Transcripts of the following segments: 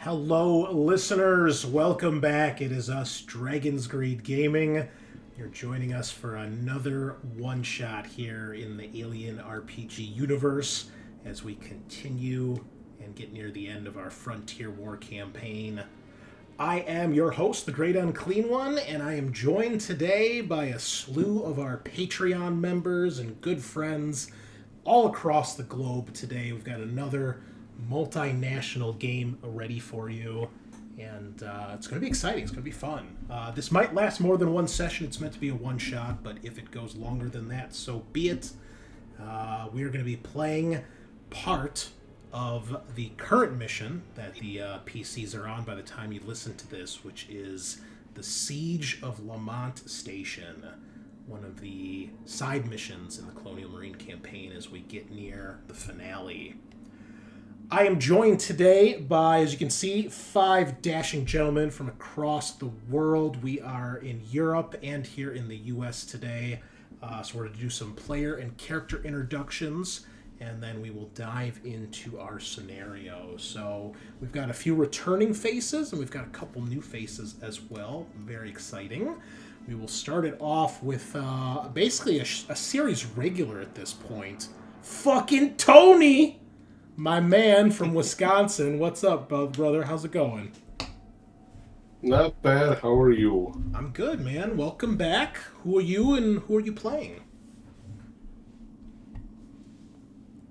Hello, listeners. Welcome back. It is us, Dragon's Greed Gaming. You're joining us for another one-shot here in the Alien RPG universe as we continue and get near the end of our Frontier War campaign. I am your host, the Great Unclean One, and I am joined today by a slew of our Patreon members and good friends all across the globe today. We've got another multinational game ready for you, and it's going to be exciting. It's going to be fun. This might last more than one session. It's meant to be a one-shot, but if it goes longer than that, so be it. We are going to be playing part of the current mission that the PCs are on by the time you listen to this, which is the Siege of Lamont Station, one of the side missions in the Colonial Marine campaign as we get near the finale. I am joined today by, as you can see, 5 dashing gentlemen from across the world. We are in Europe and here in the US today. So we're going to do some player and character introductions, and then we will dive into our scenario. So we've got a few returning faces, and we've got a couple new faces as well. Very exciting. We will start it off with basically a series regular at this point. Fucking Tony! My man from Wisconsin. What's up, brother? How's it going? Not bad. How are you? I'm good, man. Welcome back. Who are you and who are you playing?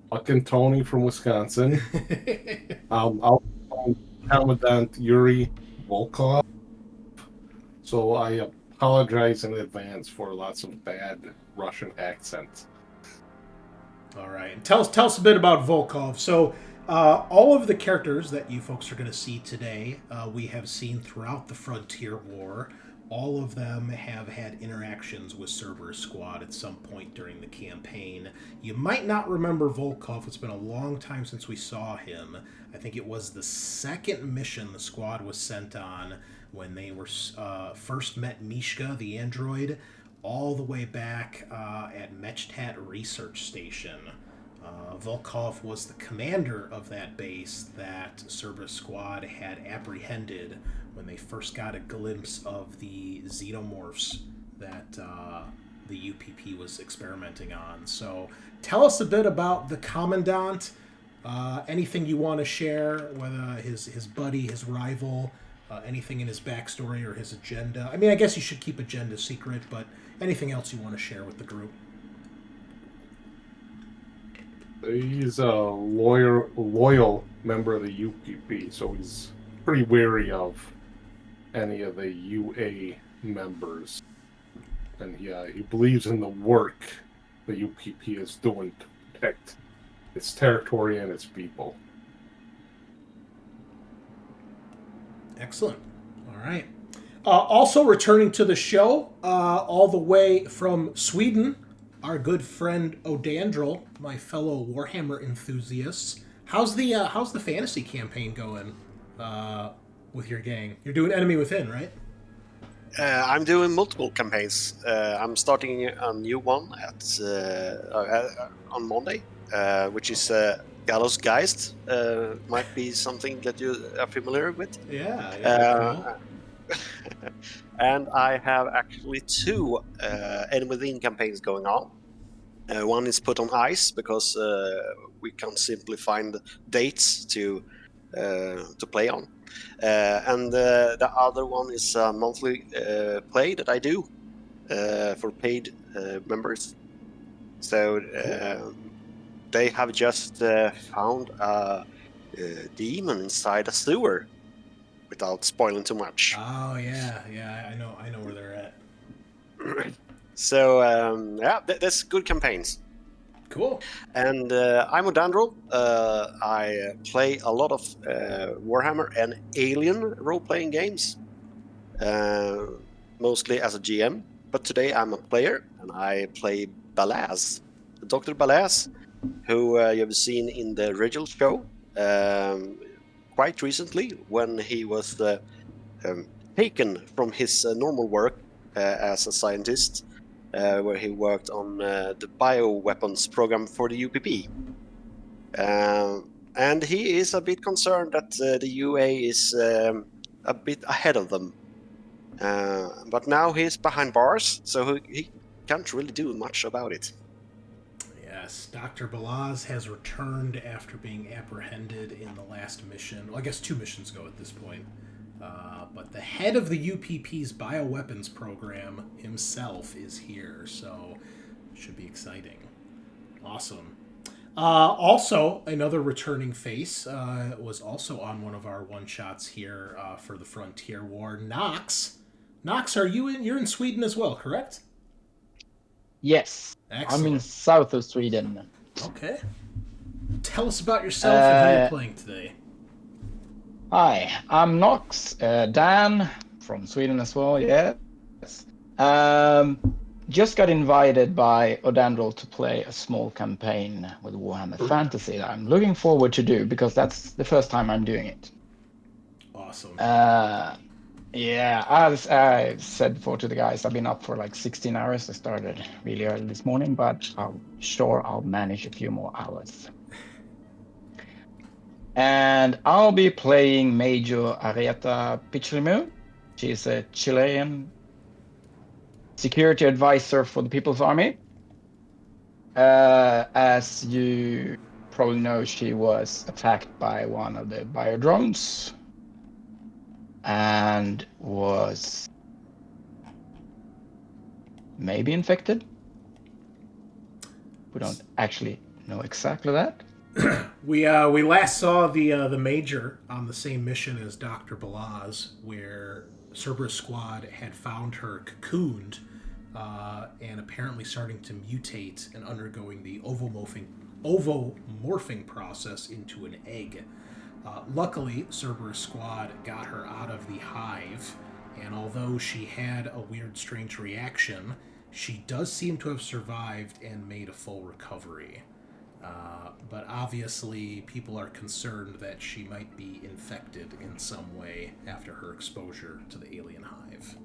Fucking Tony from Wisconsin. I'll Commandant Yuri Volkov. So I apologize in advance for lots of bad Russian accents. All right. Tell us a bit about Volkov. So all of the characters that you folks are going to see today, we have seen throughout the Frontier War. All of them have had interactions with Cerberus Squad at some point during the campaign. You might not remember Volkov. It's been a long time since we saw him. I think it was the second mission the squad was sent on when they were first met Mishka, the android, all the way back at Mechtat Research Station. Volkov was the commander of that base that Cerberus Squad had apprehended when they first got a glimpse of the xenomorphs that the UPP was experimenting on. So tell us a bit about the Commandant, anything you want to share, whether his buddy, his rival, anything in his backstory or his agenda. I mean, I guess you should keep agenda secret, but anything else you want to share with the group? He's a loyal member of the UPP, so he's pretty wary of any of the UA members. And he believes in the work the UPP is doing to protect its territory and its people. Excellent. All right. Also returning to the show, all the way from Sweden, our good friend Odandrol, my fellow Warhammer enthusiasts. How's the fantasy campaign going with your gang? You're doing Enemy Within, right? I'm doing multiple campaigns. I'm starting a new one on Monday, which is Gallows Geist. Might be something that you are familiar with. Yeah. And I have actually 2 Enemy Within campaigns going on. One is put on ice because we can't simply find dates to play on. And the other one is a monthly play that I do for paid members. So they have just found a demon inside a sewer, without spoiling too much. Oh yeah, I know where they're at. So that's good campaigns. Cool. And I'm Odandrol. I play a lot of Warhammer and Alien role-playing games, mostly as a GM. But today I'm a player, and I play Balazs, Dr. Balazs, who you've seen in the original show quite recently when he was taken from his normal work as a scientist, where he worked on the bioweapons program for the UPP. and he is a bit concerned that the UA is a bit ahead of them. But now he's behind bars, so he can't really do much about it. Yes, Dr. Balazs has returned after being apprehended in the last mission. Well, I guess 2 missions ago at this point. But the head of the UPP's bioweapons program himself is here, so it should be exciting. Awesome. Also, another returning face was also on one of our one-shots here for the Frontier War. Nox. Nox, you're in Sweden as well, correct? Yes. Excellent. I'm in south of Sweden. Okay. Tell us about yourself and who you're playing today. Hi, I'm Nox, Dan, from Sweden as well, yes. Just got invited by Odandrol to play a small campaign with Warhammer Fantasy that I'm looking forward to do, because that's the first time I'm doing it. Awesome. Yeah, as I said before to the guys, I've been up for like 16 hours. I started really early this morning, but I'm sure I'll manage a few more hours. And I'll be playing Major Arietta Pichilemu. She's a Chilean security advisor for the People's Army. As you probably know, she was attacked by one of the biodrones and was maybe infected. We don't actually know exactly that. We last saw the Major on the same mission as Dr. Balazs, where Cerberus squad had found her cocooned and apparently starting to mutate and undergoing the ovomorphing process into an egg. Luckily, Cerberus squad got her out of the hive, and although she had a weird, strange reaction, she does seem to have survived and made a full recovery. But obviously, people are concerned that she might be infected in some way after her exposure to the alien hive.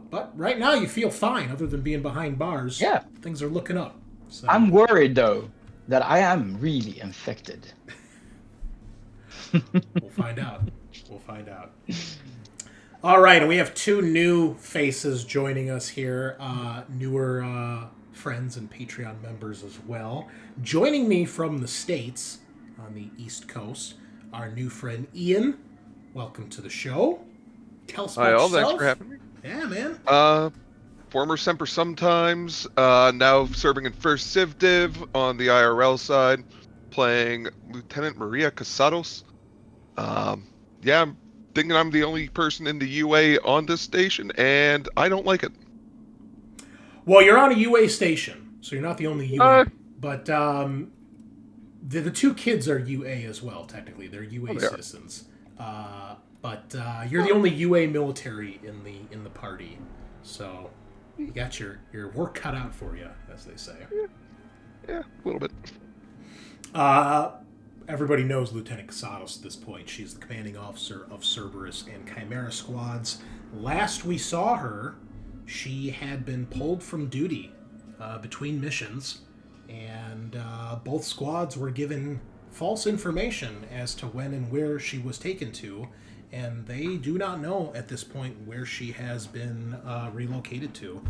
But right now, you feel fine, other than being behind bars. Yeah. Things are looking up. So. I'm worried, though, that I am really infected. We'll find out. All right, and we have 2 new faces joining us here, newer friends and Patreon members as well. Joining me from the States on the East Coast, our new friend Ian. Welcome to the show. Tell us about Hi, all. yourself. Thanks for having me. Yeah, man. Former Semper sometimes, now serving in 1st Civ Div on the IRL side, playing Lieutenant Maria Casados. Yeah, I'm thinking I'm the only person in the UA on this station, and I don't like it. Well, you're on a UA station, so you're not the only UA. But the 2 kids are UA as well, technically. They're UA citizens. But you're the only UA military in the party. So you got your work cut out for you, as they say. Yeah, a little bit. Everybody knows Lieutenant Casados at this point. She's the commanding officer of Cerberus and Chimera squads. Last we saw her, she had been pulled from duty between missions, and both squads were given false information as to when and where she was taken to, and they do not know at this point where she has been relocated to.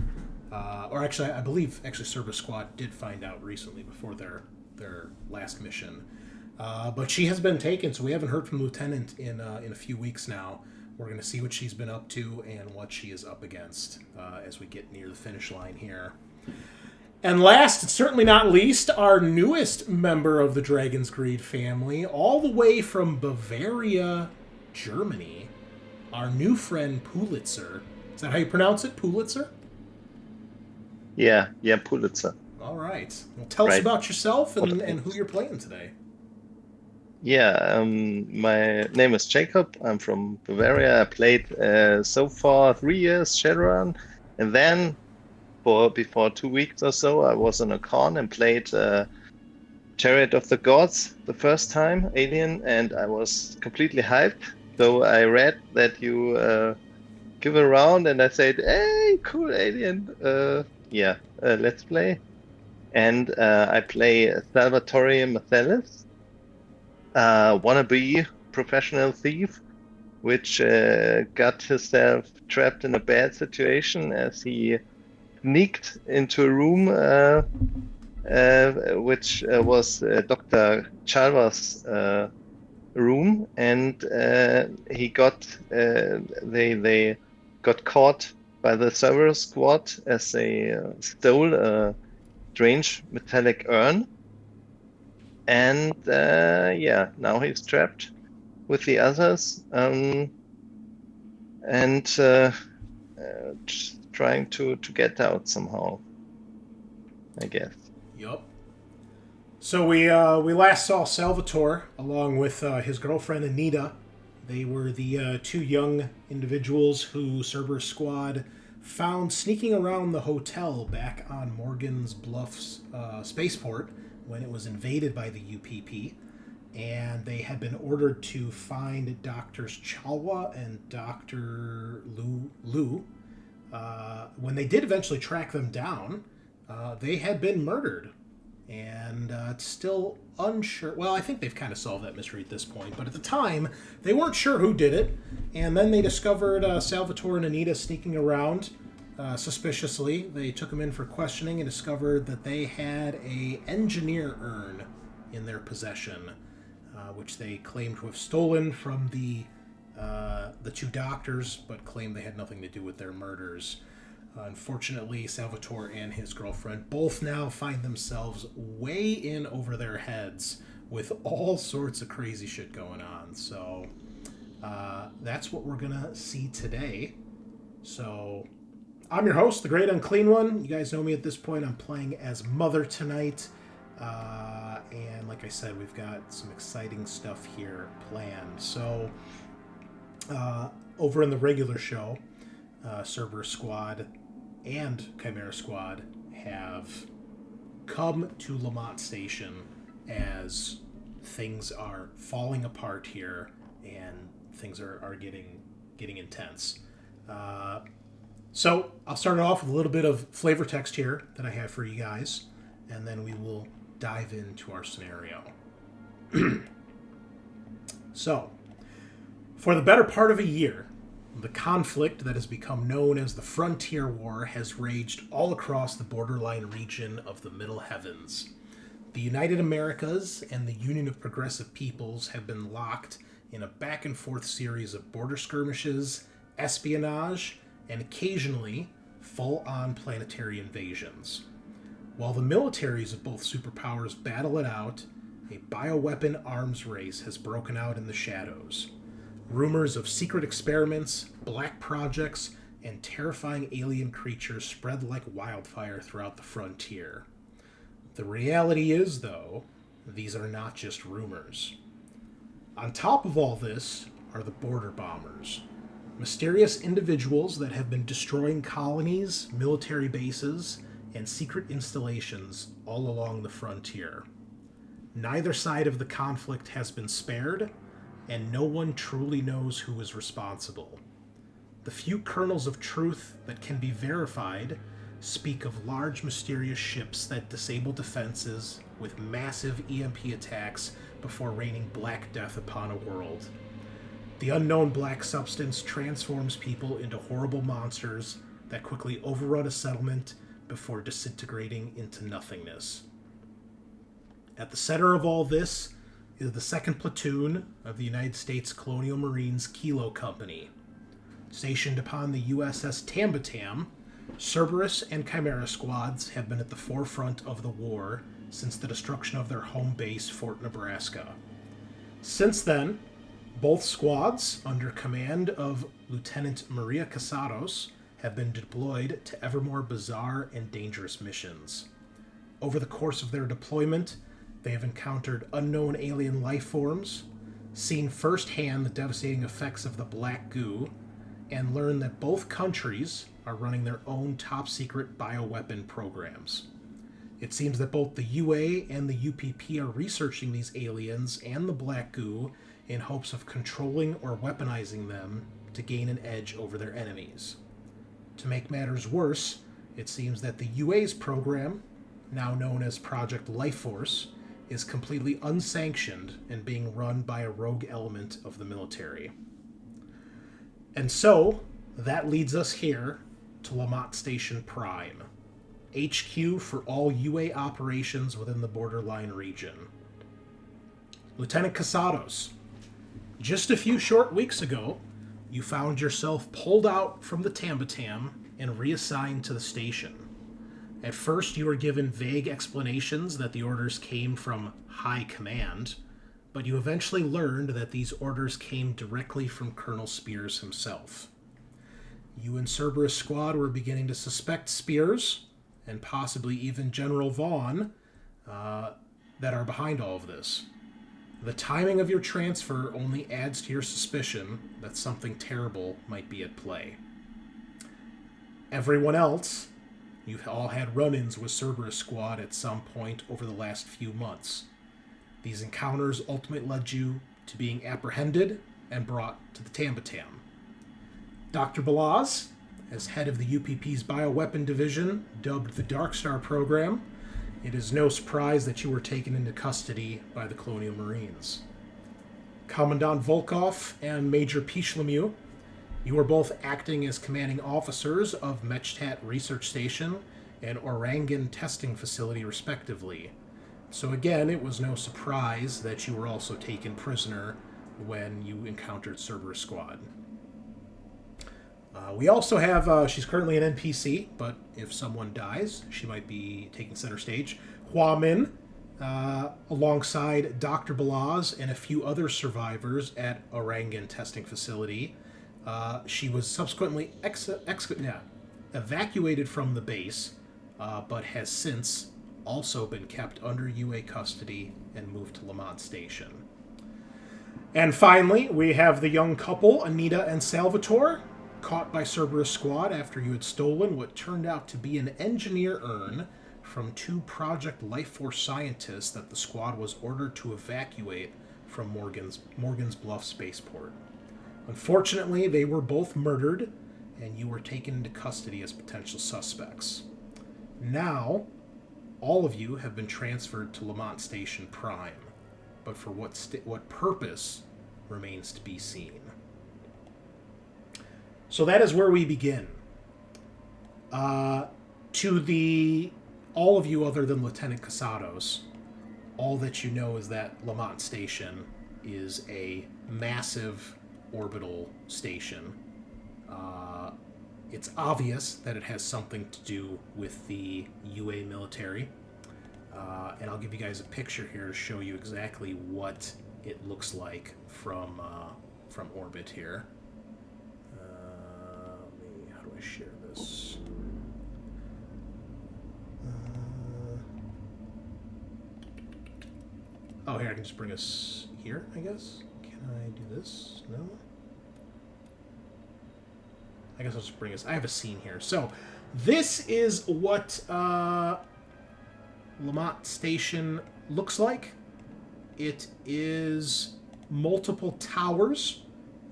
Or actually, I believe Cerberus squad did find out recently before their last mission. But she has been taken, so we haven't heard from Lieutenant in a few weeks now. We're going to see what she's been up to and what she is up against as we get near the finish line here. And last, and certainly not least, our newest member of the Dragon's Greed family, all the way from Bavaria, Germany, our new friend Poolitzer. Is that how you pronounce it, Poolitzer? Yeah, Poolitzer. All right. Well, tell us about yourself and who you're playing today. Yeah, my name is Jacob. I'm from Bavaria. I played so far 3 years Shadowrun, and then before 2 weeks or so, I was on a con and played Chariot of the Gods the first time, Alien, and I was completely hyped. So I read that you give a round, and I said, "Hey, cool Alien, let's play." And I play Salvatore Masellis. wannabe professional thief, which got himself trapped in a bad situation as he sneaked into a room which was Dr. Chalva's room, and he got they got caught by the Cerberus squad as they stole a strange metallic urn, and now he's trapped with the others and trying to get out somehow, I guess. Yup. So we last saw Salvatore along with his girlfriend Anita. They were the two young individuals who Cerberus Squad found sneaking around the hotel back on Morgan's Bluffs spaceport when it was invaded by the UPP. And they had been ordered to find Doctors Chalwa and Dr. Lu. When they did eventually track them down, they had been murdered. And it's still unsure. Well, I think they've kind of solved that mystery at this point. But at the time, they weren't sure who did it. And then they discovered Salvatore and Anita sneaking around suspiciously. They took them in for questioning and discovered that they had a engineer urn in their possession, which they claimed to have stolen from the two doctors, but claimed they had nothing to do with their murders. Unfortunately, Salvatore and his girlfriend both now find themselves way in over their heads with all sorts of crazy shit going on. So that's what we're going to see today. So I'm your host, the Great Unclean One. You guys know me at this point. I'm playing as Mother tonight. And like I said, we've got some exciting stuff here planned. So over in the regular show, Cerberus Squad and Chimera Squad have come to Lamont Station as things are falling apart here and things are getting intense. So I'll start it off with a little bit of flavor text here that I have for you guys, and then we will dive into our scenario. So, for the better part of a year, the conflict that has become known as the Frontier War has raged all across the borderline region of the Middle Heavens. The United Americas and the Union of Progressive Peoples have been locked in a back-and-forth series of border skirmishes, espionage, and occasionally full-on planetary invasions. While the militaries of both superpowers battle it out, a bioweapon arms race has broken out in the shadows. Rumors of secret experiments, black projects, and terrifying alien creatures spread like wildfire throughout the frontier. The reality is, though, these are not just rumors. On top of all this are the border bombers, mysterious individuals that have been destroying colonies, military bases, and secret installations all along the frontier. Neither side of the conflict has been spared, and no one truly knows who is responsible. The few kernels of truth that can be verified speak of large mysterious ships that disable defenses with massive EMP attacks before raining black death upon a world. The unknown black substance transforms people into horrible monsters that quickly overrun a settlement before disintegrating into nothingness. At the center of all this is the 2nd Platoon of the United States Colonial Marines Kilo Company. Stationed upon the USS Tambatam, Cerberus and Chimera squads have been at the forefront of the war since the destruction of their home base, Fort Nebraska. Since then, both squads, under command of Lieutenant Maria Casados, have been deployed to ever more bizarre and dangerous missions. Over the course of their deployment, they have encountered unknown alien life forms, seen firsthand the devastating effects of the black goo, and learned that both countries are running their own top-secret bioweapon programs. It seems that both the UA and the UPP are researching these aliens and the black goo in hopes of controlling or weaponizing them to gain an edge over their enemies. To make matters worse, it seems that the UA's program, now known as Project Life Force, is completely unsanctioned and being run by a rogue element of the military. And so, that leads us here to Lamont Station Prime, HQ for all UA operations within the borderline region. Lieutenant Casados, just a few short weeks ago, you found yourself pulled out from the Tambatam and reassigned to the station. At first, you were given vague explanations that the orders came from High Command, but you eventually learned that these orders came directly from Colonel Spears himself. You and Cerberus Squad were beginning to suspect Spears, and possibly even General Vaughn, that are behind all of this. The timing of your transfer only adds to your suspicion that something terrible might be at play. Everyone else, you've all had run-ins with Cerberus Squad at some point over the last few months. These encounters ultimately led you to being apprehended and brought to the Tambatam. Dr. Balazs, as head of the UPP's bioweapon division, dubbed the Dark Star program, it is no surprise that you were taken into custody by the Colonial Marines. Commandant Volkov and Major Pichilemu, you were both acting as commanding officers of Mechtat Research Station and Orangan Testing Facility, respectively. So again, it was no surprise that you were also taken prisoner when you encountered Cerberus Squad. We also have, she's currently an NPC, but if someone dies, she might be taking center stage. Hua Min, alongside Dr. Balazs and a few other survivors at Orangan Testing Facility. She was subsequently evacuated from the base, but has since also been kept under UA custody and moved to Lamont Station. And finally, we have the young couple, Anita and Salvatore, caught by Cerberus Squad after you had stolen what turned out to be an engineer urn from two Project Life Force scientists that the squad was ordered to evacuate from Morgan's Bluff spaceport. Unfortunately, they were both murdered, and you were taken into custody as potential suspects. Now, all of you have been transferred to Lamont Station Prime, but for what purpose remains to be seen. So that is where we begin. To all of you other than Lieutenant Casados, all that you know is that Lamont Station is a massive orbital station. It's obvious that it has something to do with the UA military. And I'll give you guys a picture here to show you exactly what it looks like from orbit here. How do I share this? Here, I can just bring us here, I guess. Can I do this? No? I guess I'll just bring us... I have a scene here. So, this is what Lamont Station looks like. It is multiple towers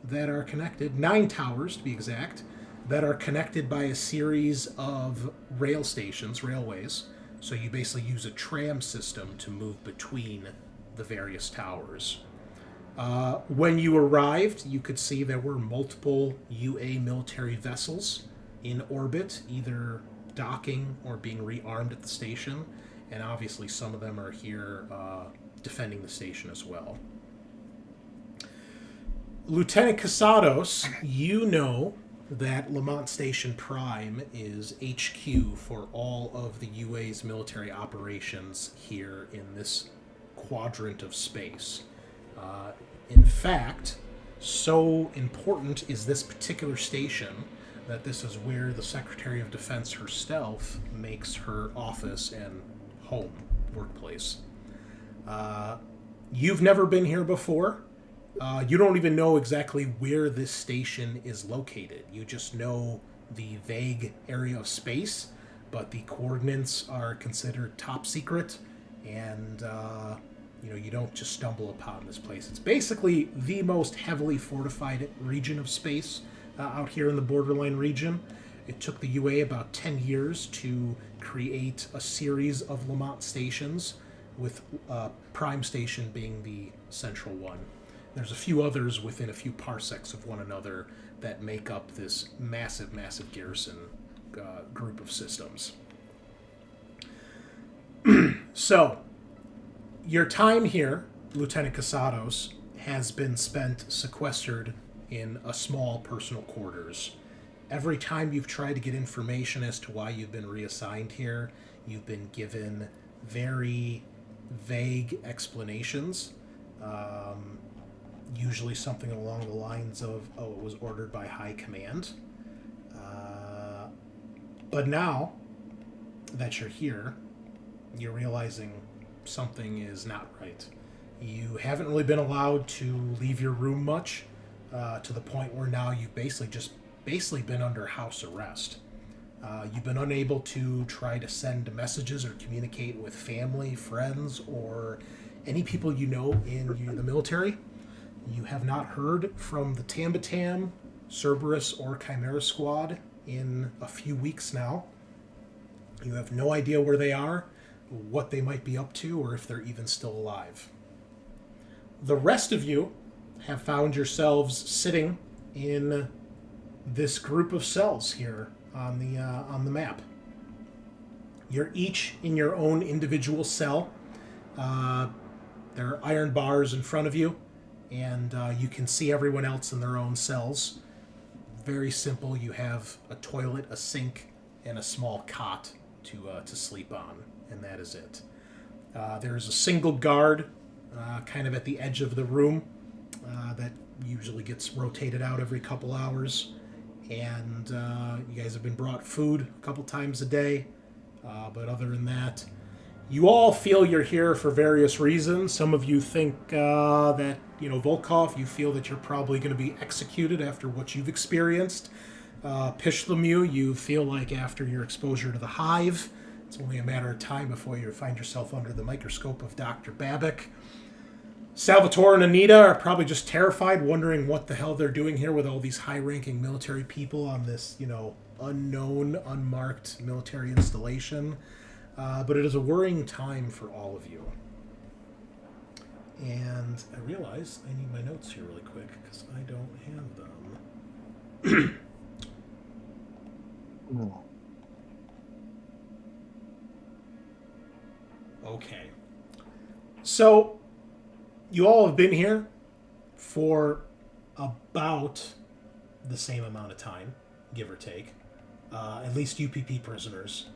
that are connected, 9 towers to be exact, that are connected by a series of rail stations, railways. So you basically use a tram system to move between the various towers. When you arrived, you could see there were multiple UA military vessels in orbit, either docking or being rearmed at the station, and obviously some of them are here defending the station as well. Lieutenant Casados, you know that Lamont Station Prime is HQ for all of the UA's military operations here in this quadrant of space. In fact, so important is this particular station that this is where the Secretary of Defense herself makes her office and home, workplace. You've never been here before. You don't even know exactly where this station is located. You just know the vague area of space, but the coordinates are considered top secret, and you don't just stumble upon this place. It's basically the most heavily fortified region of space out here in the borderline region. It took the UA about 10 years to create a series of Lamont stations with Prime Station being the central one. There's a few others within a few parsecs of one another that make up this massive, massive garrison group of systems. So, your time here, Lieutenant Casados, has been spent sequestered in a small personal quarters. Every time you've tried to get information as to why you've been reassigned here, you've been given very vague explanations. Usually something along the lines of, oh, it was ordered by High Command. But now that you're here, you're realizing something is not right. You haven't really been allowed to leave your room much, to the point where now you've basically been under house arrest. You've been unable to try to send messages or communicate with family, friends, or any people you know in the military. You have not heard from the Tambatam, Cerberus, or Chimera Squad in a few weeks now. You have no idea where they are, what they might be up to, or if they're even still alive. The rest of you have found yourselves sitting in this group of cells here on the map. You're each in your own individual cell. There are iron bars in front of you, and you can see everyone else in their own cells. Very simple. You have a toilet, a sink, and a small cot to sleep on, and that is it. There's a single guard kind of at the edge of the room that usually gets rotated out every couple hours. And you guys have been brought food a couple times a day. But other than that, you all feel you're here for various reasons. Some of you think that, Volkov, you feel that you're probably going to be executed after what you've experienced. Pichilemu, you feel like after your exposure to the hive, it's only a matter of time before you find yourself under the microscope of Dr. Babic. Salvatore and Anita are probably just terrified, wondering what the hell they're doing here with all these high-ranking military people on this, unknown, unmarked military installation. But it is a worrying time for all of you. And I realize I need my notes here really quick, because I don't have them. Okay. So, you all have been here for about the same amount of time, give or take. At least UPP prisoners.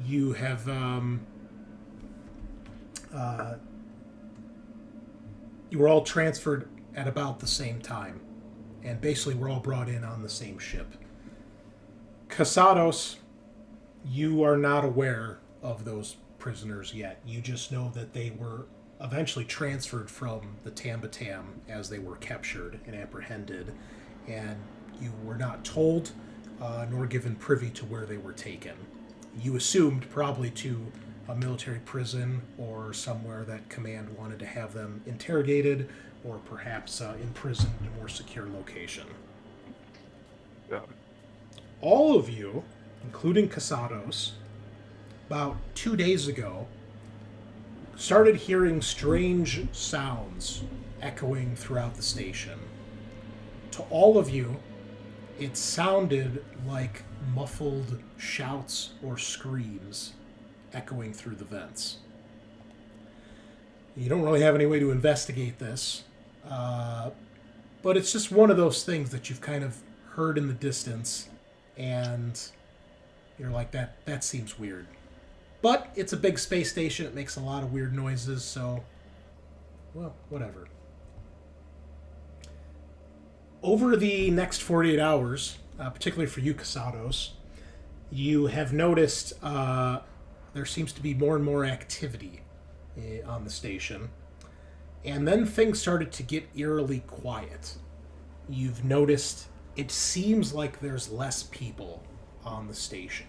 You have you were all transferred at about the same time, and basically we're all brought in on the same ship. Casados, you are not aware of those prisoners yet. You just know that they were eventually transferred from the Tambatam as they were captured and apprehended, and you were not told nor given privy to where they were taken. You assumed probably to a military prison or somewhere that command wanted to have them interrogated, or perhaps imprisoned in a more secure location. Yeah. All of you, including Casados, about 2 days ago, started hearing strange sounds echoing throughout the station. To all of you, it sounded like muffled shouts or screams echoing through the vents. You don't really have any way to investigate this, but it's just one of those things that you've kind of heard in the distance, and you're like, that seems weird. But it's a big space station, it makes a lot of weird noises, so, well, whatever. Over the next 48 hours, particularly for you, Casados, you have noticed there seems to be more and more activity on the station. And then things started to get eerily quiet. You've noticed it seems like there's less people on the station.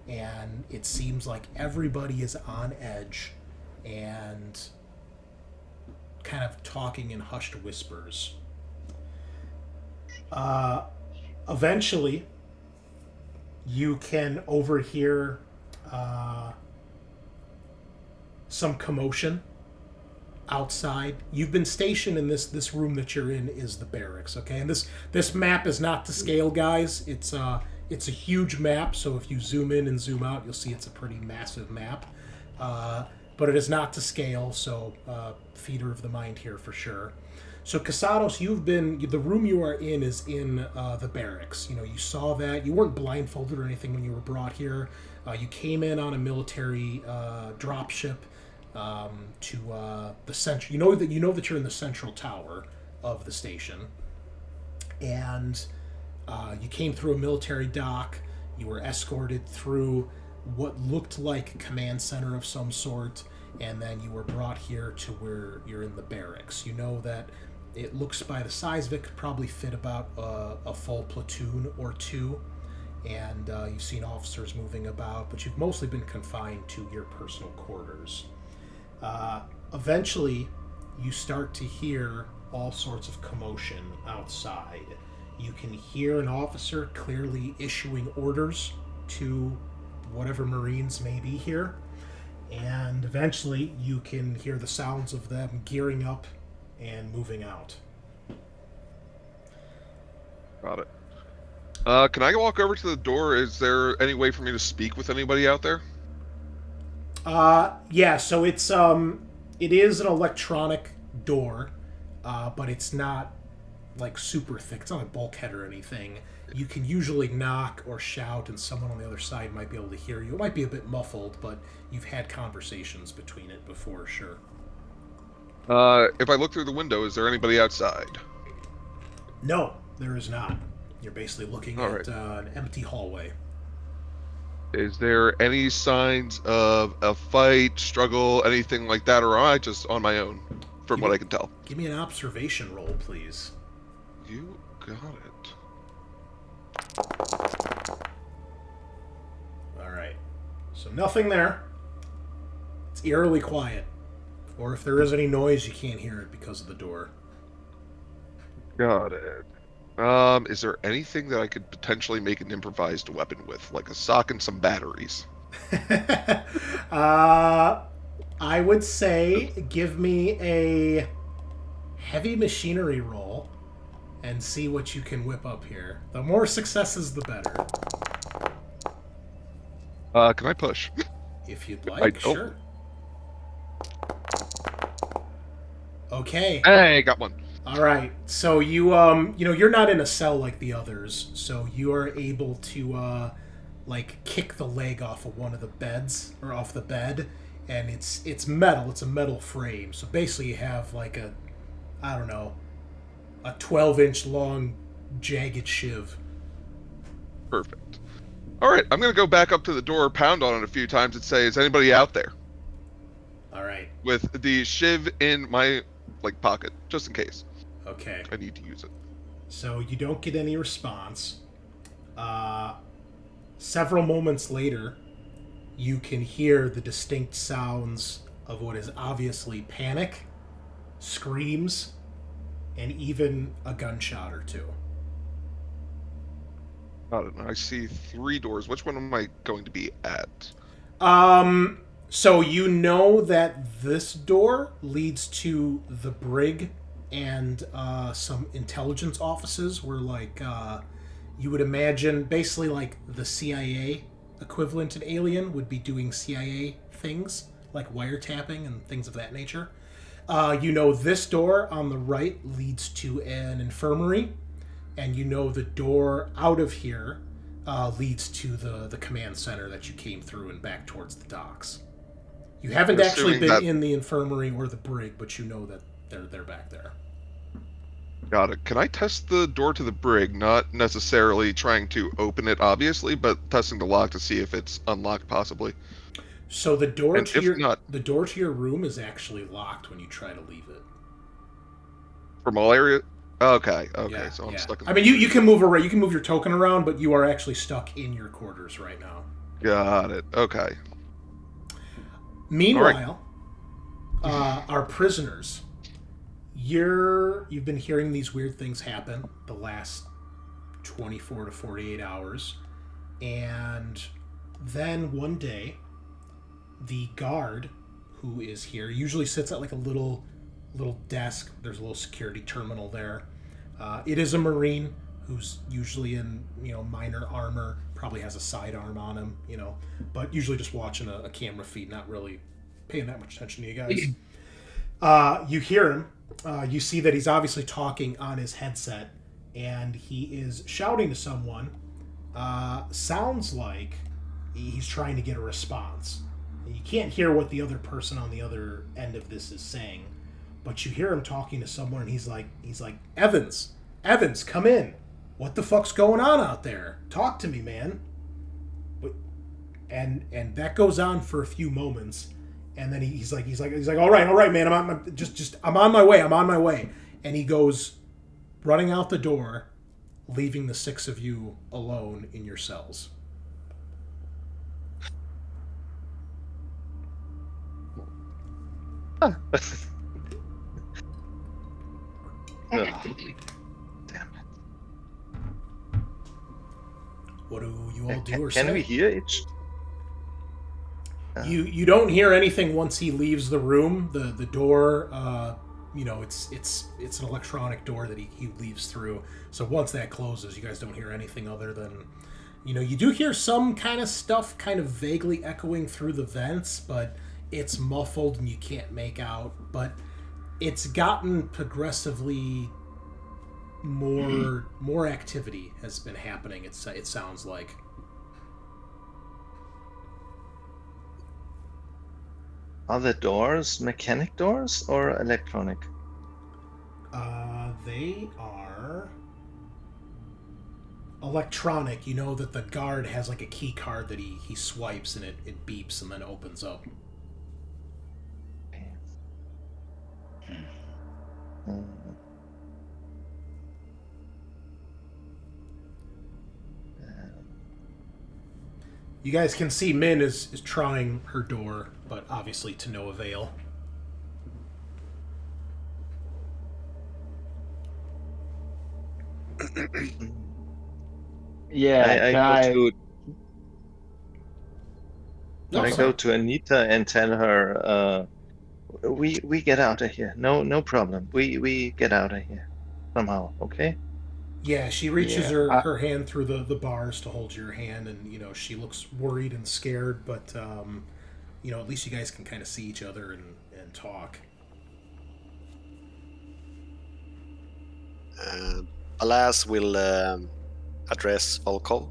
And it seems like everybody is on edge and kind of talking in hushed whispers. Eventually, you can overhear some commotion outside. You've been stationed in this room that you're in is the barracks, okay? And this map is not to scale, guys. It's a huge map, so if you zoom in and zoom out, you'll see it's a pretty massive map. But it is not to scale, so theater of the mind here for sure. So Casados, the room you are in is in the barracks. You know, you saw that. You weren't blindfolded or anything when you were brought here. You came in on a military dropship to the central. You know that you're in the central tower of the station, and you came through a military dock. You were escorted through what looked like a command center of some sort, and then you were brought here to where you're in the barracks. You know that it looks, by the size of it, could probably fit about a full platoon or two, and you've seen officers moving about, but you've mostly been confined to your personal quarters. Eventually, you start to hear all sorts of commotion outside. You can hear an officer clearly issuing orders to whatever Marines may be here, and eventually you can hear the sounds of them gearing up and moving out. Got it. Can I walk over to the door? Is there any way for me to speak with anybody out there? Yeah, so it is an electronic door, but it's not like super thick. It's not a bulkhead or anything. You can usually knock or shout, and someone on the other side might be able to hear you. It might be a bit muffled, but you've had conversations between it before, sure. If I look through the window, is there anybody outside? No, there is not. You're basically looking All at an empty hallway. Is there any signs of a fight, struggle, anything like that, or am I just on my own, from what I can tell? Give me an observation roll, please. You got it. Alright. So nothing there. It's eerily quiet. Or if there is any noise, you can't hear it because of the door. Got it. Is there anything that I could potentially make an improvised weapon with, like a sock and some batteries? I would say give me a heavy machinery roll and see what you can whip up here. The more successes, the better. Can I push? If you'd like, sure. Okay. Hey, got one. All right. So you you're not in a cell like the others, so you are able to kick the leg off of one of the beds, or off the bed, and it's metal. It's a metal frame. So basically you have like a 12-inch long jagged shiv. Perfect. All right, I'm going to go back up to the door, pound on it a few times, and say, is anybody out there? All right. With the shiv in my pocket, just in case. Okay. I need to use it. So you don't get any response. Several moments later, you can hear the distinct sounds of what is obviously panic, screams, and even a gunshot or two. I don't know. I see 3 doors. Which one am I going to be at? So you know that this door leads to the brig and some intelligence offices where, you would imagine basically the CIA equivalent in Alien would be doing CIA things, like wiretapping and things of that nature. You know this door on the right leads to an infirmary, and you know the door out of here leads to the command center that you came through and back towards the docks. You haven't actually been in the infirmary or the brig, but you know that they're back there. Got it. Can I test the door to the brig? Not necessarily trying to open it, obviously, but testing the lock to see if it's unlocked, possibly. So the door the door to your room is actually locked when you try to leave it. From all area? Okay. Yeah, So I'm yeah. stuck in I mean, you can move around. You can move your token around, but you are actually stuck in your quarters right now. Got it. Okay. Meanwhile, our prisoners, you've been hearing these weird things happen the last 24 to 48 hours, and then one day, the guard who is here. He usually sits at like a little desk. There's a little security terminal there. It is a Marine who's usually in, minor armor, probably has a sidearm on him, but usually just watching a camera feed, not really paying that much attention to you guys. You hear him. You see that he's obviously talking on his headset, and he is shouting to someone. Sounds like he's trying to get a response. You can't hear what the other person on the other end of this is saying, but you hear him talking to someone, and he's like, Evans, come in. What the fuck's going on out there? Talk to me, man. And that goes on for a few moments, and then he's like, all right, man, I'm on my way. And he goes running out the door, leaving the 6 of you alone in your cells. Ugh. What do you all do or Can say? we hear each? You don't hear anything once he leaves the room. The door, it's an electronic door that he leaves through. So once that closes, you guys don't hear anything other than, you do hear some kind of stuff kind of vaguely echoing through the vents, but it's muffled and you can't make out. But it's gotten progressively more activity has been happening. It sounds like. Are the doors mechanic doors or electronic? They are electronic. You know that the guard has like a key card that he swipes and it beeps and then opens up. You guys can see Min is trying her door, but obviously to no avail. Yeah, I go to Anita and tell her, we get out of here. No problem. We get out of here somehow. Okay. Yeah, she reaches her hand through the bars to hold your hand, and she looks worried and scared, but at least you guys can kind of see each other and talk. Balazs will address Volkov.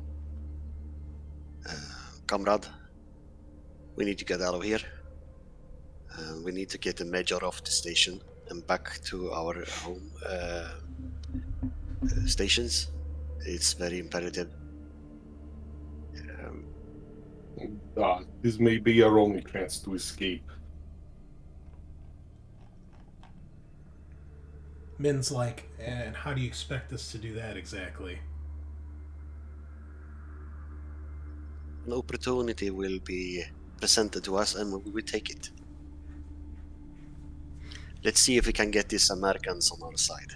Comrade, we need to get out of here. We need to get the Major off the station and back to our home stations. It's very imperative. This may be our only chance to escape. Min's like, and how do you expect us to do that exactly? An opportunity will be presented to us and we will take it. Let's see if we can get these Americans on our side.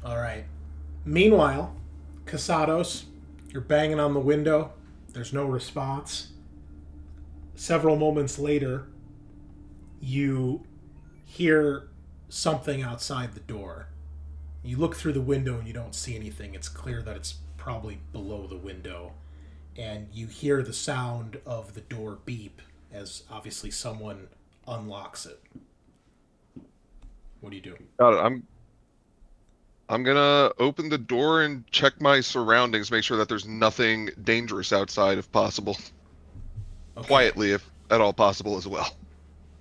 All right. Meanwhile, Casados, you're banging on the window. There's no response. Several moments later, you hear something outside the door. You look through the window and you don't see anything. It's clear that it's probably below the window. And you hear the sound of the door beep as obviously someone unlocks it. What do you do? Got it. I'm gonna open the door and check my surroundings, make sure that there's nothing dangerous outside if possible. Okay. Quietly, if at all possible as well.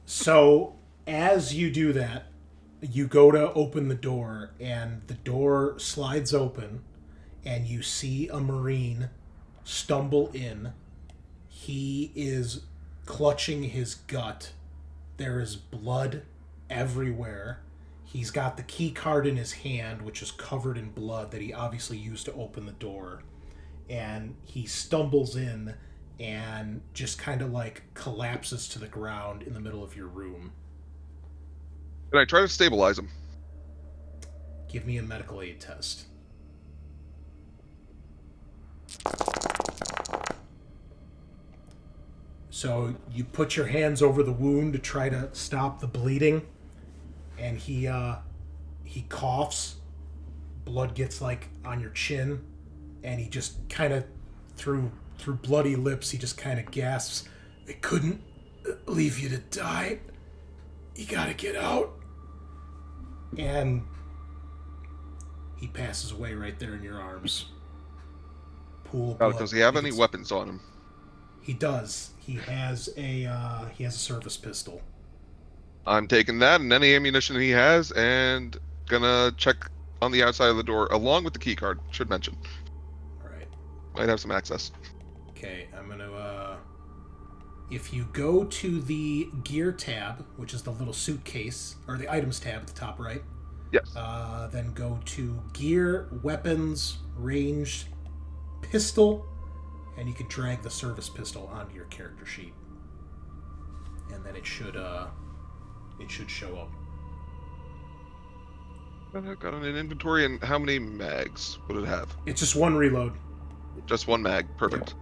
So, as you do that, you go to open the door, and the door slides open, and you see a Marine stumble in. He is clutching his gut. There is blood everywhere. He's got the key card in his hand, which is covered in blood that he obviously used to open the door. And he stumbles in and just kind of like collapses to the ground in the middle of your room. Can I try to stabilize him? Give me a medical aid test. So you put your hands over the wound to try to stop the bleeding, and he coughs. Blood gets like on your chin, and he just kind of through bloody lips, he just kind of gasps, "I couldn't leave you to die. You gotta get out." And he passes away right there in your arms. Pool of blood. Does he have any weapons on him? He does. He has a service pistol. I'm taking that and any ammunition he has, and gonna check on the outside of the door along with the key card. Should mention. All right. Might have some access. Okay, I'm gonna. If you go to the gear tab, which is the little suitcase, or the items tab at the top right. Yes. Then go to gear, weapons, ranged, pistol, and you can drag the service pistol onto your character sheet, and then it should show up. I've got an inventory, and how many mags would it have? It's just one reload. Just one mag. Perfect.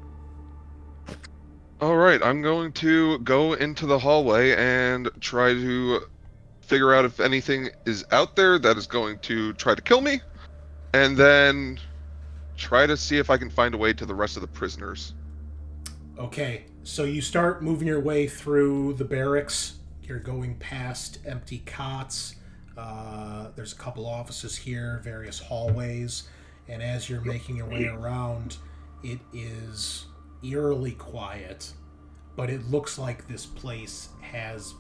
All right, I'm going to go into the hallway and try to figure out if anything is out there that is going to try to kill me, and then try to see if I can find a way to the rest of the prisoners. Okay, so you start moving your way through the barracks. You're going past empty cots. There's a couple offices here, various hallways, and as you're making your way around, it is eerily quiet, but it looks like this place has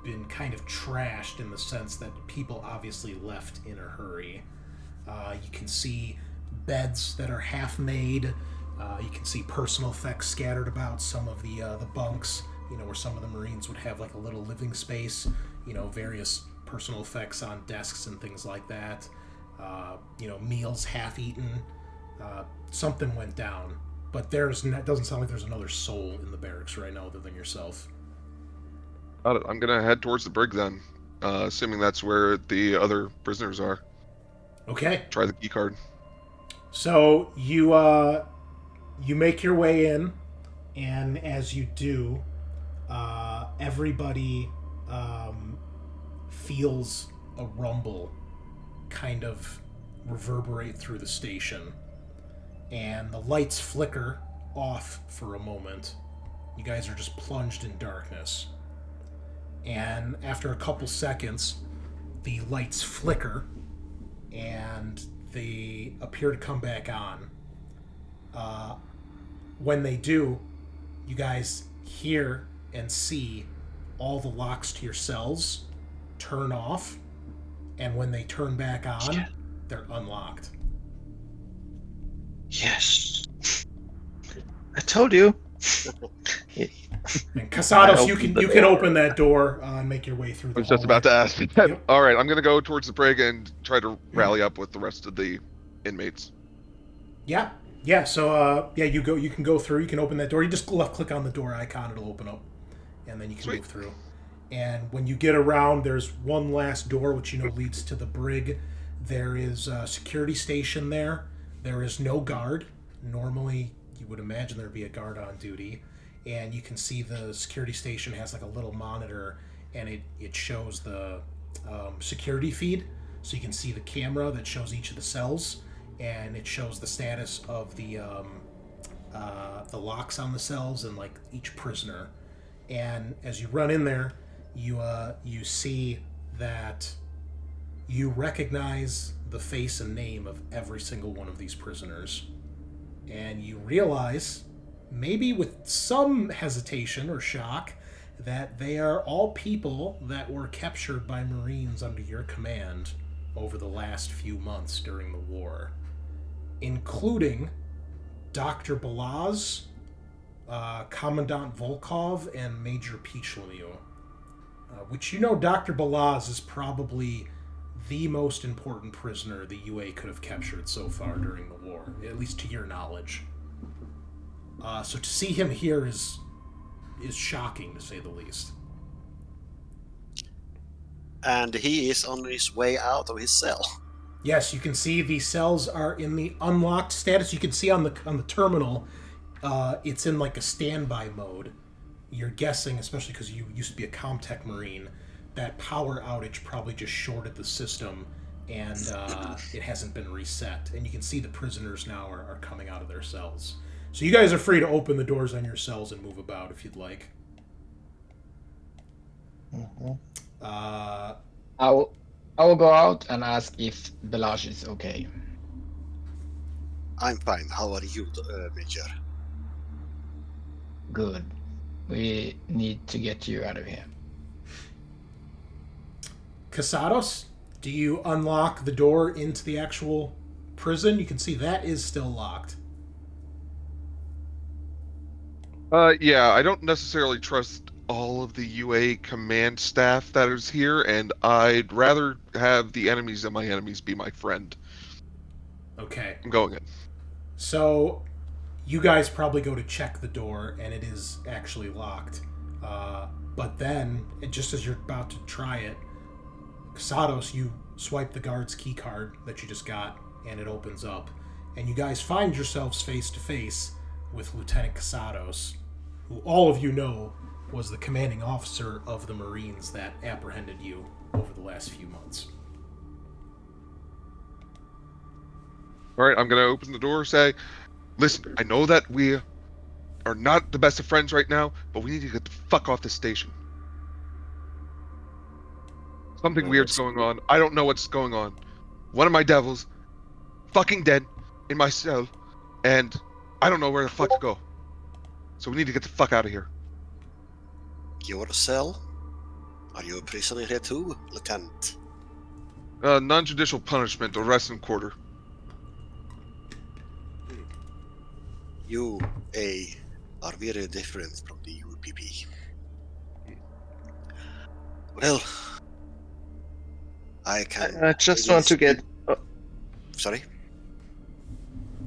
been kind of trashed in the sense that people obviously left in a hurry. You can see beds that are half made. You can see personal effects scattered about some of the bunks, where some of the Marines would have like a little living space, various personal effects on desks and things like that. Meals half eaten. Something went down. But it doesn't sound like there's another soul in the barracks right now other than yourself. Got it. I'm going to head towards the brig then, assuming that's where the other prisoners are. Okay. Try the key card. So you make your way in, and as you do, everybody feels a rumble kind of reverberate through the station. And the lights flicker off for a moment. You guys are just plunged in darkness. And after a couple seconds, the lights flicker, and they appear to come back on. When they do, you guys hear and see all the locks to your cells turn off, and when they turn back on, they're unlocked. Yes. I told you. And Casados, you can open that door and make your way through the I was just hallway. about to ask. Yep. All right, I'm going to go towards the brig and try to rally up with the rest of the inmates. Yeah. So you can go through. You can open that door. You just left click on the door icon; it'll open up, and then you can move through. And when you get around, there's one last door which leads to the brig. There is a security station there. There is no guard. Normally, you would imagine there'd be a guard on duty. And you can see the security station has like a little monitor, and it shows the security feed. So you can see the camera that shows each of the cells, and it shows the status of the locks on the cells and like each prisoner. And as you run in there, you see that you recognize the face and name of every single one of these prisoners. And you realize, maybe with some hesitation or shock, that they are all people that were captured by Marines under your command over the last few months during the war, including Dr. Balazs, Commandant Volkov, and Major Pichilemu, which Dr. Balazs is probably the most important prisoner the UA could have captured so far during the war, at least to your knowledge. So to see him here is shocking, to say the least. And he is on his way out of his cell. Yes, you can see the cells are in the unlocked status. You can see on the terminal, it's in like a standby mode. you're guessing, especially because you used to be a Comtech Marine, that power outage probably just shorted the system, and it hasn't been reset. And you can see the prisoners now are coming out of their cells. So you guys are free to open the doors on your cells and move about if you'd like. Mhm. I will go out and ask if Balazs is okay. I'm fine. How are you, Major? Good. We need to get you out of here. Casados, do you unlock the door into the actual prison? You can see that is still locked. Yeah, I don't necessarily trust all of the UA command staff that is here, and I'd rather have the enemies of my enemies be my friend. Okay. I'm going in. So, you guys probably go to check the door, and it is actually locked. But then, just as you're about to try it, Casados, you swipe the guard's key card that you just got, and it opens up. And you guys find yourselves face to face with Lieutenant Casados, who all of you know was the commanding officer of the Marines that apprehended you over the last few months. All right, I'm going to open the door, say, listen, I know that we are not the best of friends right now, but we need to get the fuck off this station. Something weird's going on. I don't know what's going on. One of my devils, fucking dead, in my cell, and I don't know where the fuck to go. So we need to get the fuck out of here. Your cell? Are you a prisoner here too, Lieutenant? Non-judicial punishment, arrest and quarter. You, are very different from the UPP. Well, I can... I just want to get. Sorry?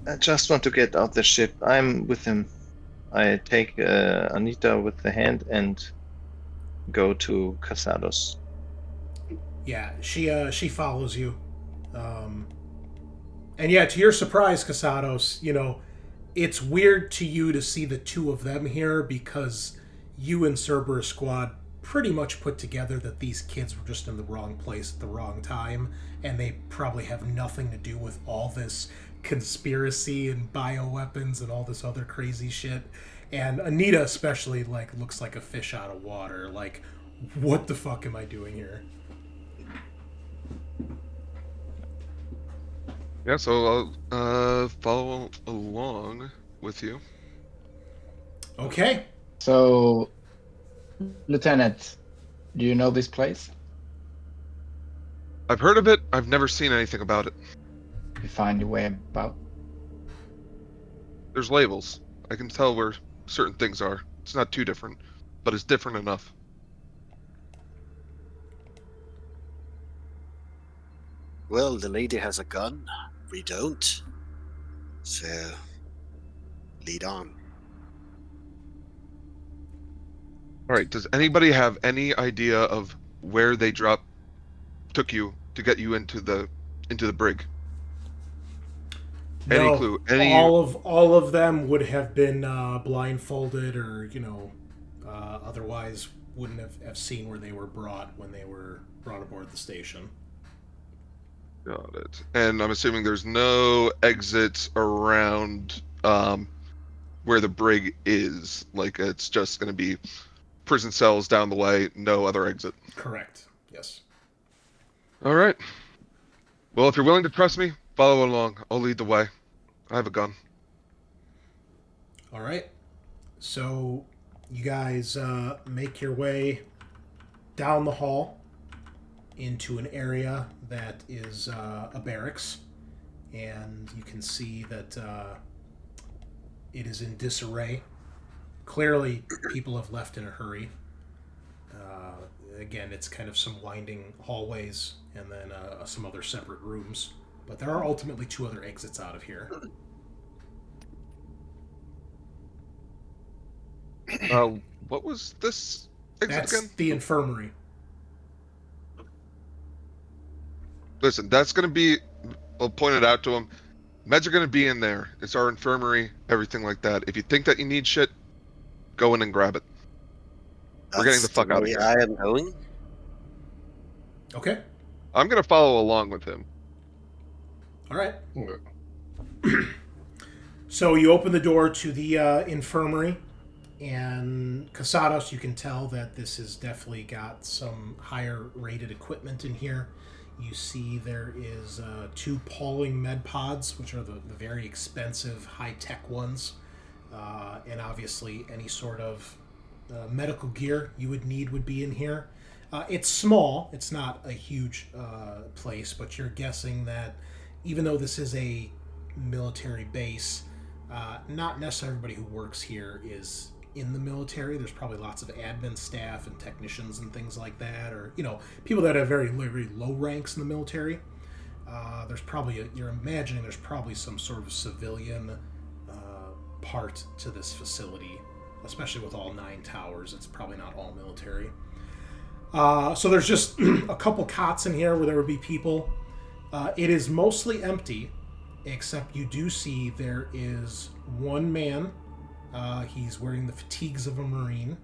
I just want to get out the ship. I'm with him. I take Anita with the hand and go to Casados. Yeah, she follows you. And yeah, to your surprise, Casados, you know, it's weird to you to see the two of them here because you and Cerberus Squad pretty much put together that these kids were just in the wrong place at the wrong time, and they probably have nothing to do with all this conspiracy and bioweapons and all this other crazy shit. And Anita especially, like, looks like a fish out of water. Like, what the fuck am I doing here? Yeah, so I'll follow along with you. Okay. So, Lieutenant, do you know this place? I've heard of it. I've never seen anything about it. You find your way about? There's labels. I can tell where certain things are. It's not too different, but it's different enough. Well, the lady has a gun. We don't. So, lead on. All right. Does anybody have any idea of where they took you to get you into the brig? Any No, clue? all of them would have been blindfolded, or otherwise wouldn't have seen where they were brought when they were brought aboard the station. Got it. And I'm assuming there's no exits around where the brig is. Like, it's just going to be prison cells down the way, no other exit. Correct. Yes. All right. Well, if you're willing to trust me, follow along. I'll lead the way. I have a gun. All right. So you guys make your way down the hall into an area that is a barracks, and you can see that it is in disarray. Clearly, people have left in a hurry. Again, it's kind of some winding hallways and then some other separate rooms. But there are ultimately two other exits out of here. What was this exit That's again? the infirmary. Listen, that's going to be... I'll point it out to him. Meds are going to be in there. It's our infirmary, everything like that. If you think that you need shit, go in and grab it. We're getting the fuck out of here. I am going. Okay. I'm gonna follow along with him. All right. So you open the door to the infirmary, and Casados, you can tell that this has definitely got some higher rated equipment in here. You see there is 2 Pauling med pods, which are the very expensive high-tech ones, and obviously any sort of medical gear you would need would be in here. It's small. It's not a huge place, but you're guessing that even though this is a military base, not necessarily everybody who works here is in the military. There's probably lots of admin staff and technicians and things like that, or people that have very, very low ranks in the military. There's probably you're imagining there's probably some sort of civilian part to this facility, especially with all 9 towers. It's probably not all military. So there's just a couple cots in here where there would be people. It is mostly empty, except you do see there is one man. He's wearing the fatigues of a Marine.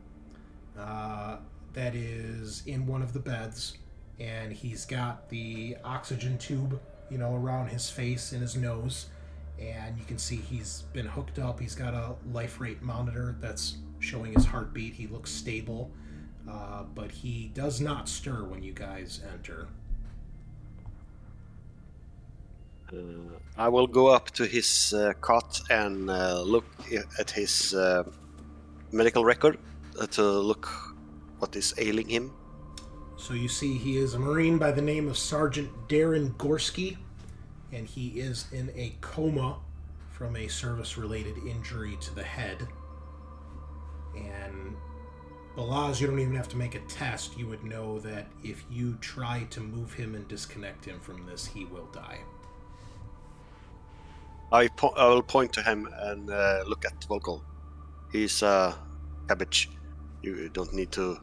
That is in one of the beds, and he's got the oxygen tube, around his face and his nose, and you can see he's been hooked up. He's got a life rate monitor that's showing his heartbeat. He looks stable, but he does not stir when you guys enter. I will go up to his cot and look at his medical record to look what is ailing him. So you see he is a Marine by the name of Sergeant Darren Gorski, and he is in a coma from a service-related injury to the head. And Balazs, you don't even have to make a test. You would know that if you try to move him and disconnect him from this, he will die. I will point to him and look at Volkov. He's a cabbage. You don't need to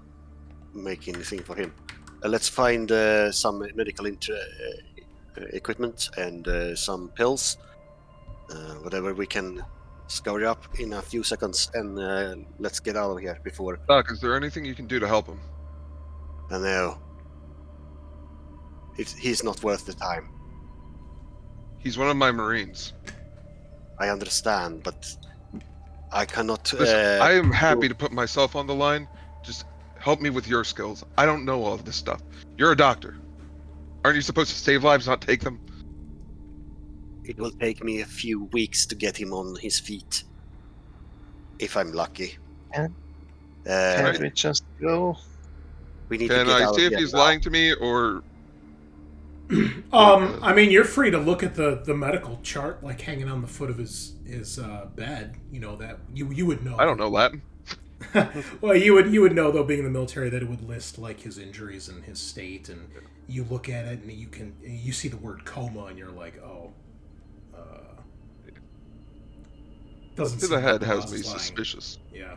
make anything for him. Let's find some medical equipment and some pills. Whatever we can scour up in a few seconds, and let's get out of here before... Doc, is there anything you can do to help him? I know. He's not worth the time. He's one of my Marines. I understand, but I cannot... Listen, I am happy to put myself on the line. Just help me with your skills. I don't know all of this stuff. You're a doctor. Aren't you supposed to save lives, not take them? It will take me a few weeks to get him on his feet. If I'm lucky. Can't we just go? We need to Can get I out see of if here he's now. lying to me, or... I mean, you're free to look at the medical chart, like hanging on the foot of his bed. That you would know. I don't know Latin. Well, you would know, though, being in the military, that it would list like his injuries and his state, and you look at it and you see the word coma, and you're like, oh. Doesn't To seem the head like has Balazs me is lying. suspicious. Yeah.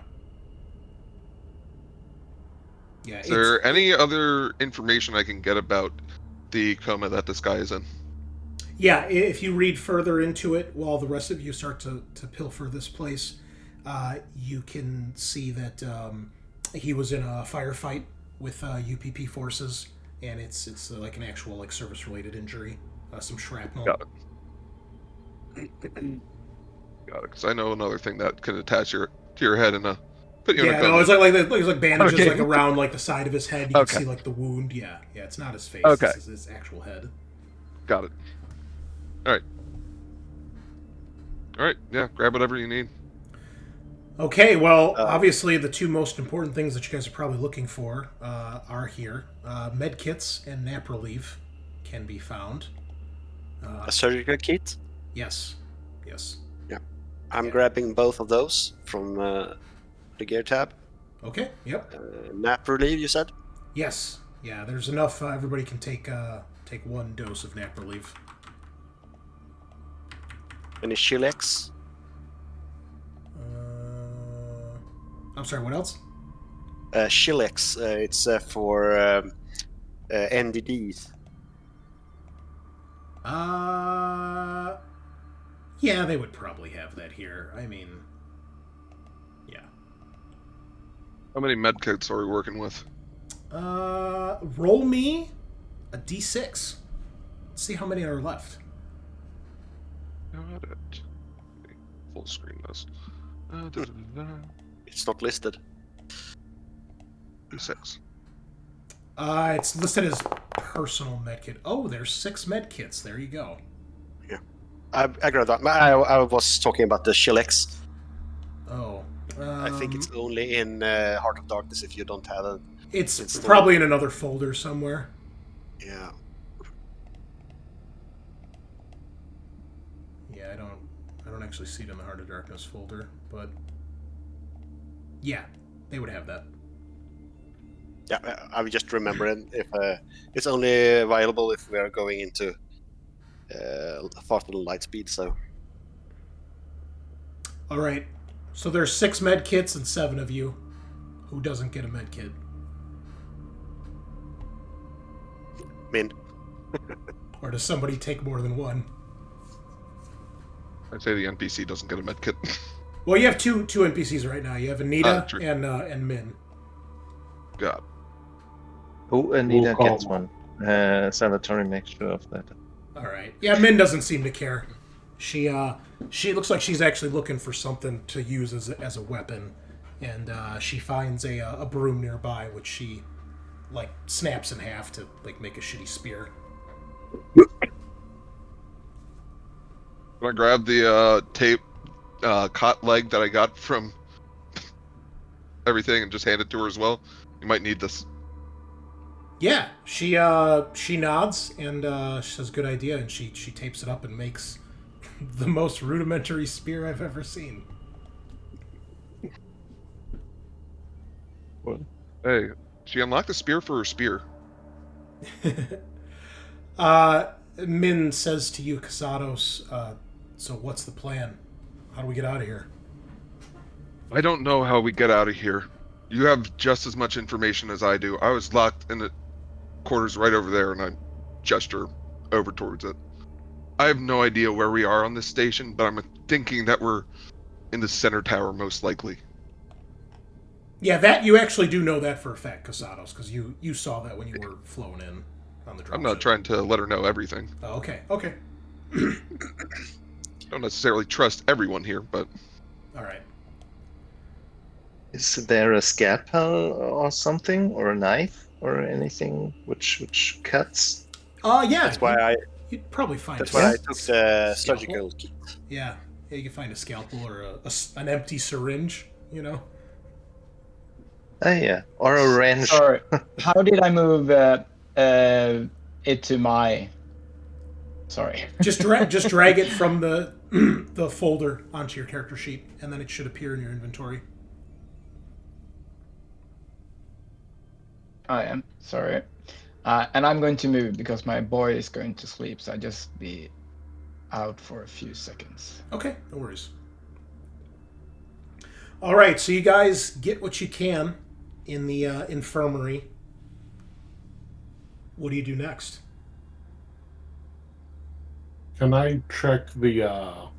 Yeah. Is there any other information I can get about the coma that this guy is in? Yeah, if you read further into it, while the rest of you start to pilfer this place, you can see that he was in a firefight with UPP forces, and it's like an actual service-related injury, some shrapnel. Got it. Got it. Because I know another thing that can attach to your head and put you in a coma. No, it's like bandages Okay. around the side of his head. You Okay. can see the wound. Yeah, it's not his face. Okay. It's his actual head. Got it. All right. Yeah. Grab whatever you need. Okay, well, obviously the 2 most important things that you guys are probably looking for are here. Med kits and nap relief can be found. A surgical kit? Yes. I'm grabbing both of those from the gear tab. Okay, yep. Nap relief, you said? Yes. Yeah, there's enough. Everybody can take 1 dose of nap relief. Any Chilex? I'm sorry, what else? Chilex, it's for NDDs. Yeah, they would probably have that here. I mean, yeah. How many medkits are we working with? Roll me a d6. Let's see how many are left. Got it. Full screen this. It's not listed. 6. It's listed as personal medkit. Oh, there's 6 medkits. There you go. Yeah, I grabbed that. I was talking about the Shillex. Oh. I think it's only in Heart of Darkness if you don't have it. It's probably in another folder somewhere. Yeah. Yeah, I don't actually see it in the Heart of Darkness folder, but yeah, they would have that. Yeah, I was just remembering if it's only available if we are going into faster than light speed. So. All right. So there's 6 med kits and 7 of you. Who doesn't get a med kit? Min. Or does somebody take more than one? I'd say the NPC doesn't get a medkit. Well, you have two NPCs right now. You have Anita True. and Min. God. Who Anita We'll gets one. Salvatore makes sure of that. All right. Yeah, Min doesn't seem to care. She looks like she's actually looking for something to use as a weapon, and she finds a broom nearby, which she like snaps in half to like make a shitty spear. Can I grab the tape cot leg that I got from everything and just hand it to her as well? You might need this. Yeah, she nods and she says, "Good idea," and she tapes it up and makes the most rudimentary spear I've ever seen. What? Hey, she unlocked the spear for her spear. Min says to you, Casados, so what's the plan? How do we get out of here? I don't know how we get out of here. You have just as much information as I do. I was locked in the quarters right over there, and I gesture over towards it. I have no idea where we are on this station, but I'm thinking that we're in the center tower, most likely. Yeah, that you actually do know that for a fact, Casados, because you saw that when you were flown in on the drone. I'm not trying to let her know everything. Oh, okay, okay. Don't necessarily trust everyone here, but... All right. Is there a scalpel or something, or a knife, or anything which cuts? Yeah. That's why You'd probably find. That's why I took the surgical kit. Yeah, you can find a scalpel or an empty syringe. You know. Oh yeah, or a wrench. Sorry, how did I move it to my? Sorry. Just drag it from the folder onto your character sheet, and then it should appear in your inventory. I am sorry, and I'm going to move because my boy is going to sleep, so I just be out for a few seconds. Okay, no worries. All right, so you guys get what you can in the infirmary. What do you do next? Can I check the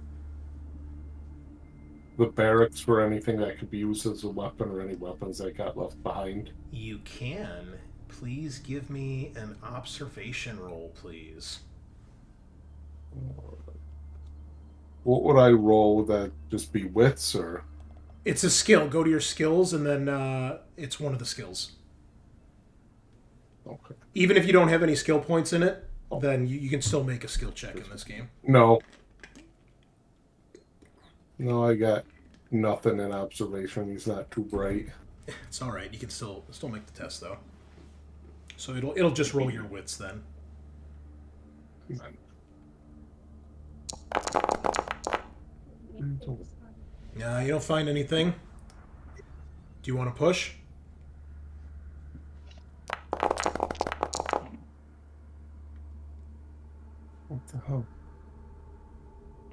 barracks for anything that could be used as a weapon or any weapons that got left behind? You can. Please give me an observation roll, please. What would I roll? Would that just be wits or? It's a skill. Go to your skills, and then it's one of the skills. Okay. Even if you don't have any skill points in it, then you can still make a skill check in this game. No. No, I got nothing in observation. He's not too bright. It's all right. You can still make the test though. So it'll just roll your wits then. You don't find anything. Do you want to push? What the hell?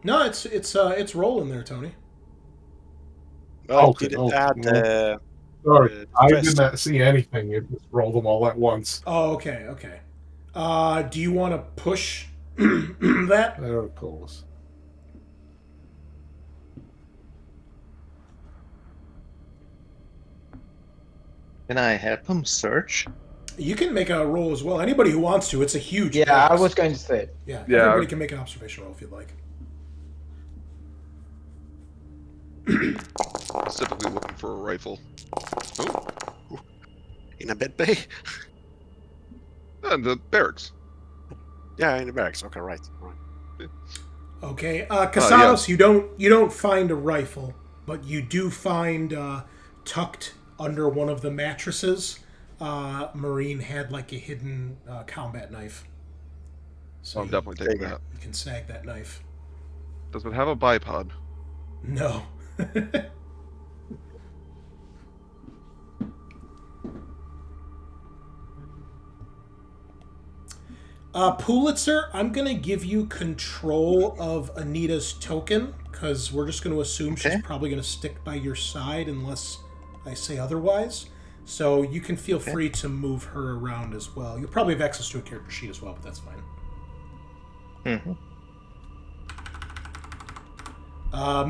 No, it's rolling there, Tony. Oh, Okay, did it oh, add no. Sorry, I stress? did not see anything. It just rolled them all at once. Oh, okay. Do you want to push that? There it goes. Can I help him search? You can make a roll as well. Anybody who wants to. It's a huge Yeah, I box. was going to say it. Yeah, Yeah. everybody can make an observation roll if you'd like. Specifically looking for a rifle. Oh, In a bed bay? and the barracks. Yeah, in the barracks. Okay, right. Okay, Casados, you don't find a rifle, but you do find tucked under one of the mattresses. Marine had like a hidden combat knife. So I'm definitely taking that. you can snag that knife. Does it have a bipod? No. Poolitzer, I'm going to give you control of Anita's token, because we're just going to assume she's probably going to stick by your side unless I say otherwise. So you can feel free to move her around as well. You'll probably have access to a character sheet as well, but that's fine.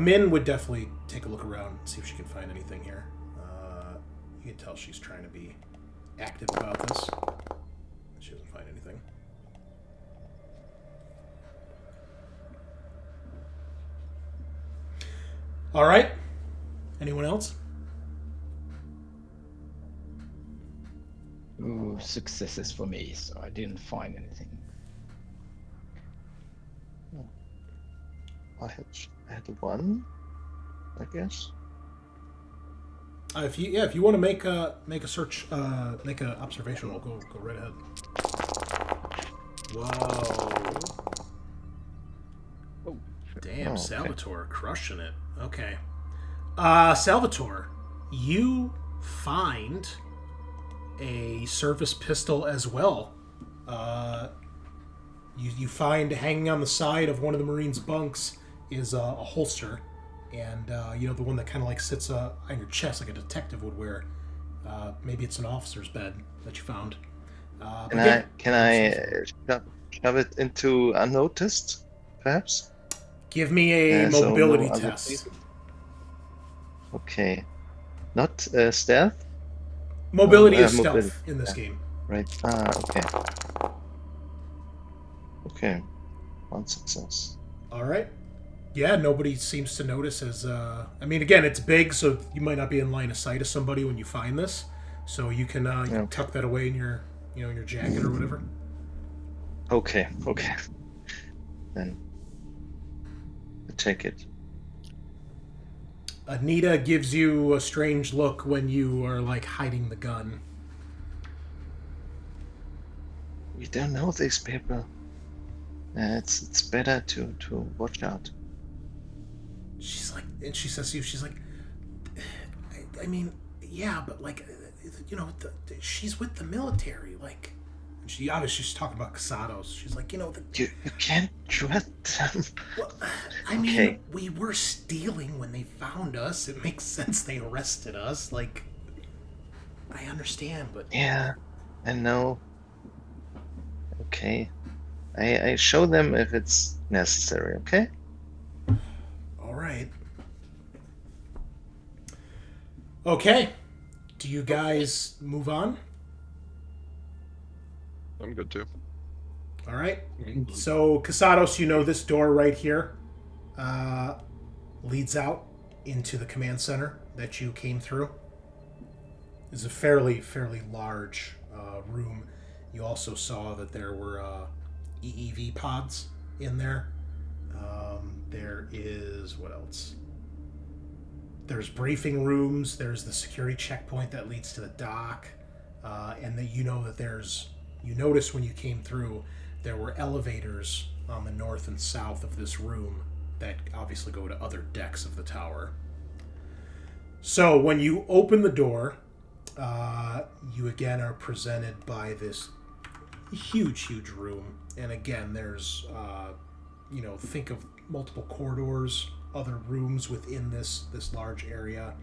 Min would definitely take a look around and see if she can find anything here. You can tell she's trying to be active about this. She doesn't find anything. All right. Anyone else? Ooh, successes for me, so I didn't find anything. I had one, I guess. If you want to make a search, make an observation roll, go right ahead. Whoa. Oh, Damn, okay. Salvatore crushing it. Okay. Salvatore, you find a service pistol as well. You find hanging on the side of one of the Marines' bunks is a holster, and the one that kind of like sits on your chest like a detective would wear. Maybe it's an officer's bed that you found. Can I shove it into unnoticed, perhaps? Give me a So mobility no other test. people? Okay. Not stealth? Mobility is stealth mobility. in this game. Right. Okay. Okay. One success. All right. Yeah, nobody seems to notice as... again, it's big, so you might not be in line of sight of somebody when you find this. So you can tuck that away in your, in your jacket or whatever. Okay. Then I take it. Anita gives you a strange look when you are, like, hiding the gun. We don't know these people. It's better to watch out. She's like... And she says to you, she's like... I mean, yeah, but, like, she's with the military, like... She obviously she's talking about Casados. She's like, You can't trust them. Well, I mean, Okay. we were stealing when they found us. It makes sense they arrested us. Like, I understand, but... Yeah, I know. Okay. I show them if it's necessary, okay? All right. Okay. Do you guys move on? I'm good too. All right. So, Casados, this door right here leads out into the command center that you came through. It's a fairly large room. You also saw that there were EEV pods in there. There is... what else? There's briefing rooms. There's the security checkpoint that leads to the dock. And that that there's... You noticed when you came through, there were elevators on the north and south of this room that obviously go to other decks of the tower. So when you open the door, you again are presented by this huge room. And again, there's, think of multiple corridors, other rooms within this large area.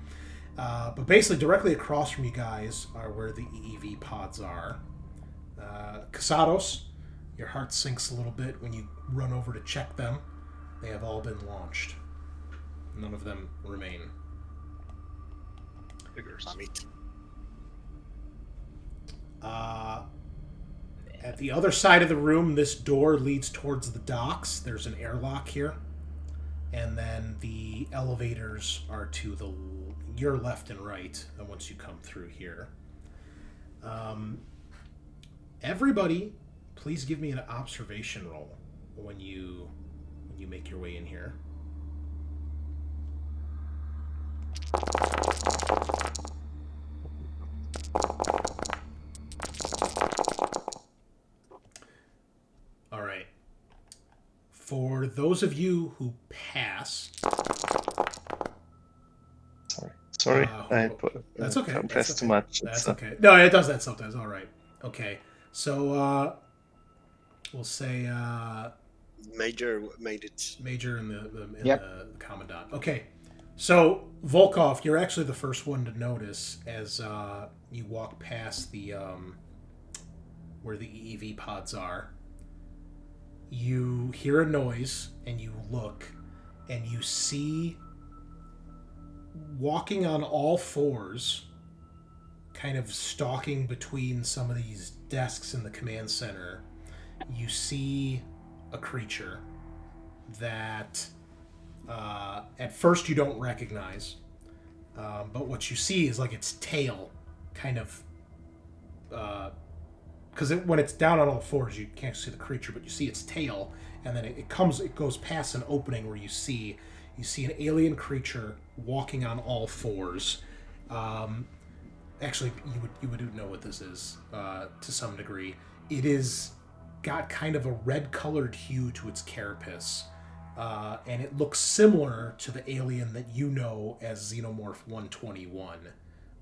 But basically directly across from you guys are where the EEV pods are. Casados, your heart sinks a little bit when you run over to check them. They have all been launched. None of them remain. Figures. At the other side of the room, this door leads towards the docks. There's an airlock here. And then the elevators are to your left and right, and once you come through here. Everybody, please give me an observation roll when you make your way in here. All right. For those of you who pass... Sorry, that's okay. Compressed too much. That's okay. No, it does that sometimes. All right. Okay. So we'll say Major made it. Major and the Commandant. Okay. So Volkov, you're actually the first one to notice as you walk past the where the EEV pods are. You hear a noise and you look and you see, walking on all fours, kind of stalking between some of these desks in the command center, you see a creature that at first you don't recognize, but what you see is like its tail kind of, because when it's down on all fours you can't see the creature, but you see its tail, and then it goes past an opening where you see an alien creature walking on all fours. Actually, you would know what this is to some degree. It is got kind of a red-colored hue to its carapace, and it looks similar to the alien that you know as Xenomorph 121,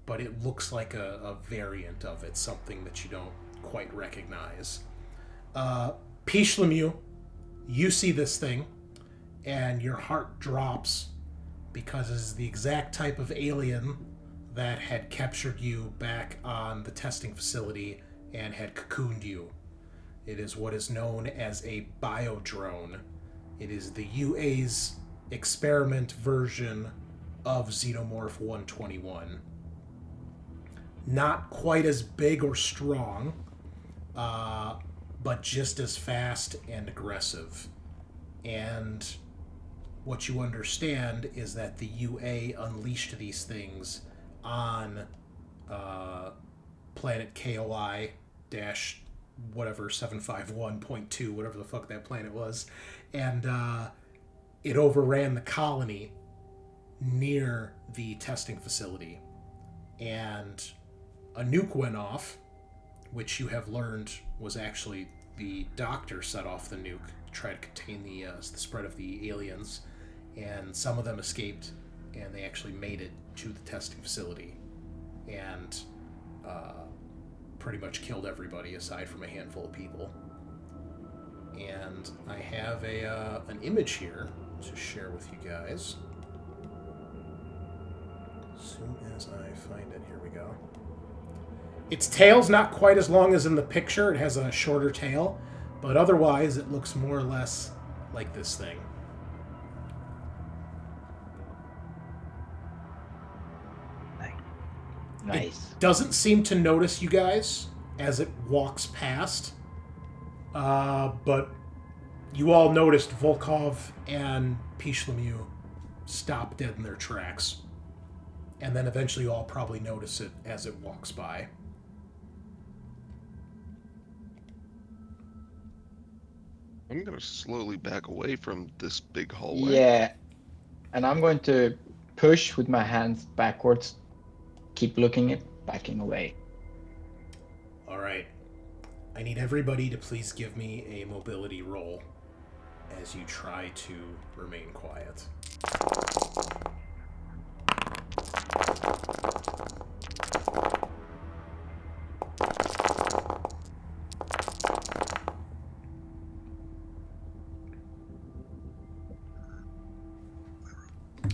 but it looks like a variant of it, something that you don't quite recognize. Pichilemu, you see this thing, and your heart drops because it is the exact type of alien that had captured you back on the testing facility and had cocooned you. It is what is known as a biodrone. It is the UA's experiment version of Xenomorph 121. Not quite as big or strong, but just as fast and aggressive. And what you understand is that the UA unleashed these things on planet KOI dash whatever 751.2, whatever the fuck that planet was, and it overran the colony near the testing facility, and a nuke went off, which you have learned was actually the doctor set off the nuke to try to contain the spread of the aliens, and some of them escaped, and they actually made it to the testing facility, and pretty much killed everybody aside from a handful of people. And I have an image here to share with you guys. As soon as I find it, here we go. Its tail's not quite as long as in the picture. It has a shorter tail, but otherwise it looks more or less like this thing. Nice. It doesn't seem to notice you guys as it walks past, but you all noticed Volkov and Pichilemu stop dead in their tracks. And then eventually you all probably notice it as it walks by. I'm going to slowly back away from this big hallway. Yeah. And I'm going to push with my hands backwards. Keep looking at backing away. All right. I need everybody to please give me a mobility roll as you try to remain quiet.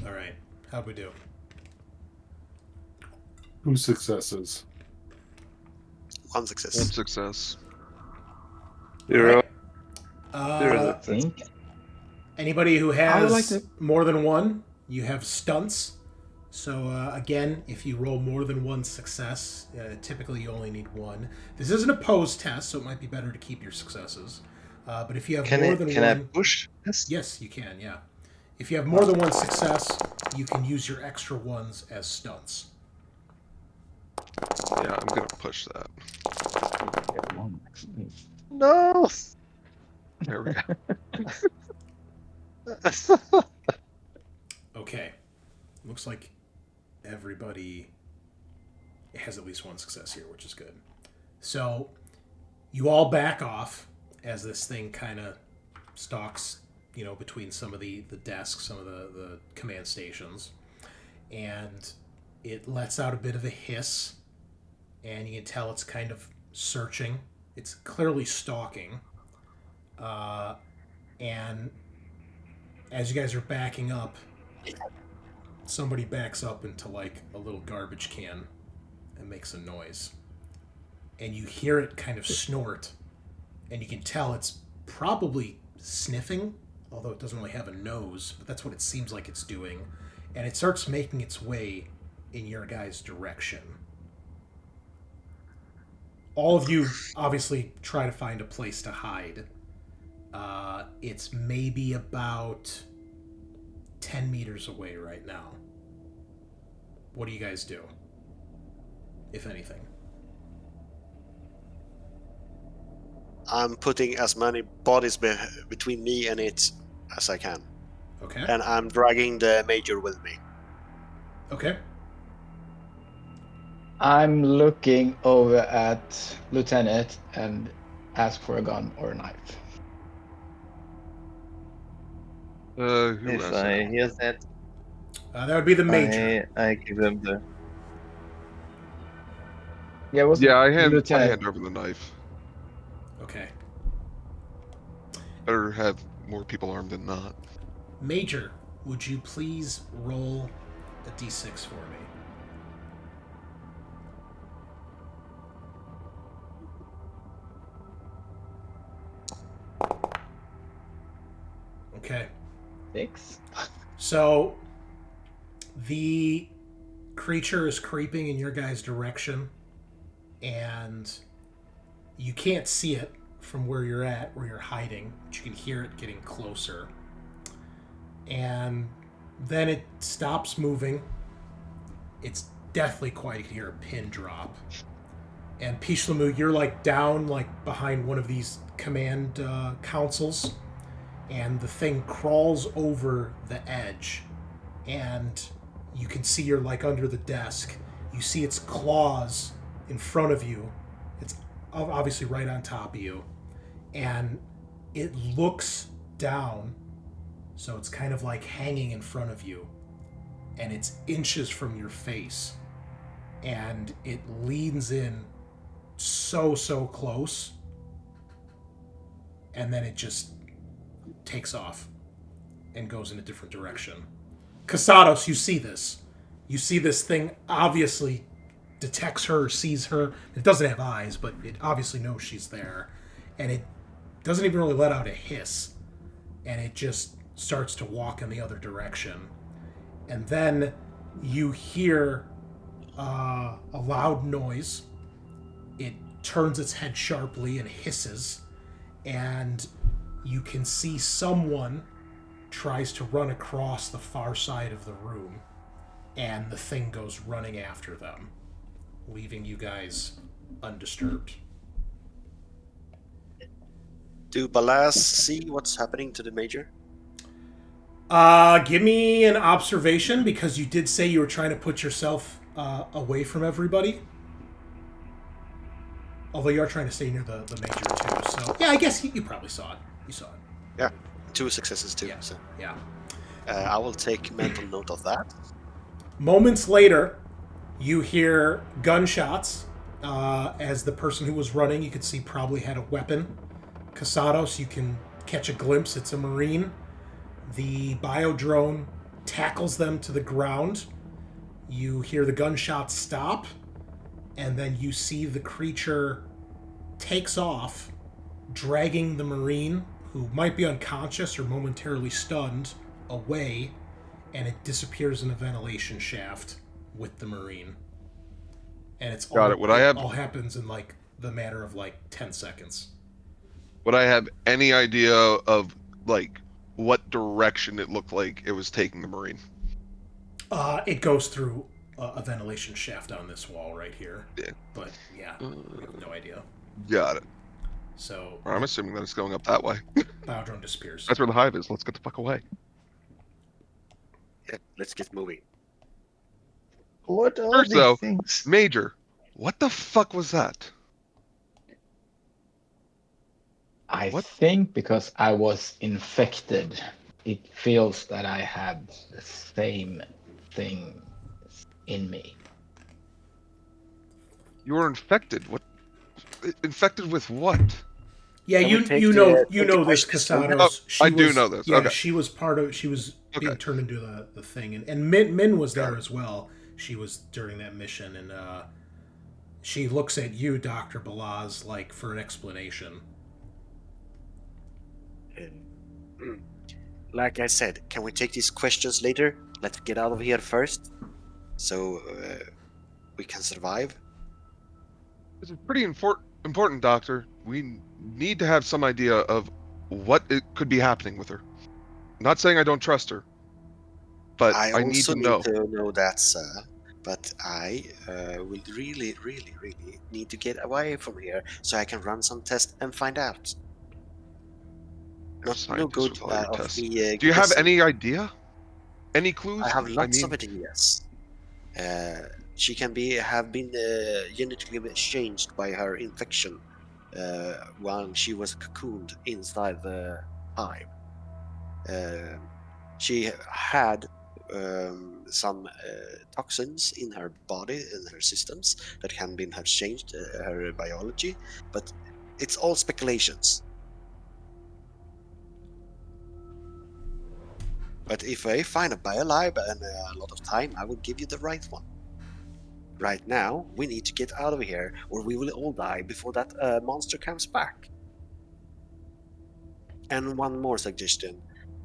All right. How'd we do? 2 successes. 1 success. One success. 0. I think. Anybody who I would has like to- more than one, you have stunts. So again, if you roll more than one success, typically you only need one. This is an opposed test, so it might be better to keep your successes. But if you have more than can one... I push this? Yes, you can, yeah. If you have more than one success, you can use your extra ones as stunts. Yeah, I'm gonna push that. No. There we go. Okay. Looks like everybody has at least one success here, which is good. So you all back off as this thing kind of stalks, between some of the desks, some of the command stations. And it lets out a bit of a hiss, and you can tell it's kind of searching. It's clearly stalking. And as you guys are backing up, somebody backs up into like a little garbage can and makes a noise. And you hear it kind of snort, and you can tell it's probably sniffing, although it doesn't really have a nose, but that's what it seems like it's doing. And it starts making its way in your guys' direction. All of you obviously try to find a place to hide. It's maybe about 10 meters away right now. What do you guys do, if anything? I'm putting as many bodies between me and it as I can. Okay. And I'm dragging the major with me. Okay. I'm looking over at Lieutenant and ask for a gun or a knife. Who If else? I hear that, That would be the major. I give him the. Yeah, what's Yeah, I Lieutenant? hand over the knife. Okay. Better have more people armed than not. Major, would you please roll a d6 for me? Okay. 6. So the creature is creeping in your guys' direction, and you can't see it from where you're at, where you're hiding, but you can hear it getting closer. And then it stops moving. It's deathly quiet. You can hear a pin drop. And Pichilemu, you're like down like behind one of these command consoles, and the thing crawls over the edge, and you can see you're like under the desk. You see its claws in front of you. It's obviously right on top of you, and it looks down, so it's kind of like hanging in front of you, and it's inches from your face, and it leans in so close, and then it just takes off and goes in a different direction. Casados, you see this. You see this thing obviously detects her, sees her. It doesn't have eyes, but it obviously knows she's there. And it doesn't even really let out a hiss. And it just starts to walk in the other direction. And then you hear a loud noise. It turns its head sharply and hisses. And you can see someone tries to run across the far side of the room, and the thing goes running after them, leaving you guys undisturbed. Do Balazs see what's happening to the major? Give me an observation, because you did say you were trying to put yourself away from everybody. Although you are trying to stay near the major too, so yeah, I guess you probably saw it. You saw it. Yeah, 2 successes too. Yeah. So Yeah. I will take mental note of that. Moments later, you hear gunshots. As the person who was running, you could see probably had a weapon. Casados, you can catch a glimpse. It's a Marine. The biodrone tackles them to the ground. You hear the gunshots stop, and then you see the creature takes off, dragging the Marine, who might be unconscious or momentarily stunned, away, and it disappears in a ventilation shaft with the Marine. And it's Got all, it. Would I have- all happens in like the matter of like 10 seconds. Would I have any idea of like what direction it looked like it was taking the Marine? It goes through a ventilation shaft on this wall right here. Yeah. But yeah, we have no idea. Got it. So I'm assuming that it's going up that way. Biodrone disappears. That's where the hive is. Let's get the fuck away. Yeah, let's get moving. What are First, these though, things? Major, what the fuck was that? I What? think because I was infected, it feels that I have the same thing in me. You were infected. What? Infected with what? Yeah, Can we take you the- know this, take the Casados. Oh, I do know this. Yeah, Okay. she was part of. She was being Okay. turned into the thing, and Min was Got there it. as well. She was during that mission, and she looks at you, Dr. Balazs, like for an explanation. Like I said, can we take these questions later? Let's get out of here first, so we can survive. This is pretty important, Doctor. We need to have some idea of what it could be happening with her. Not saying I don't trust her, but I I need also to know. need to know that, sir. But I will really, really, really need to get away from here so I can run some tests and find out. No Scientist good with all your of tests. me. Do you have guessing. any idea? Any clues? I have lots mean, of ideas. She can have been genetically changed by her infection while she was cocooned inside the hive. She had some toxins in her body, in her systems, that have changed her biology, but it's all speculations. But if I find a biolab and a lot of time, I will give you the right one. Right now, we need to get out of here, or we will all die before that monster comes back. And one more suggestion.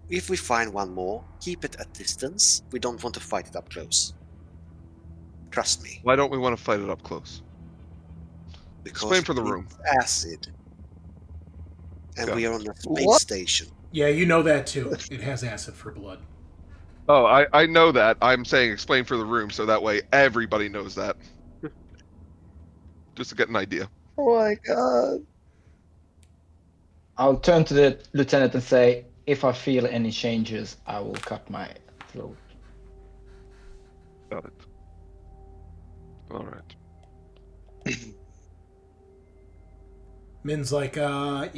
If we find one more, keep it at distance. We don't want to fight it up close. Trust me. why don't we want to fight it up close? Because Explain for the it's room. acid. And we are on a space What? station. Yeah, you know that too. It has acid for blood. Oh, I know that. I'm saying explain for the room so that way everybody knows that. Just to get an idea. Oh my god. I'll turn to the lieutenant and say, if I feel any changes, I will cut my throat. Got it. All right. Min's like, yeah,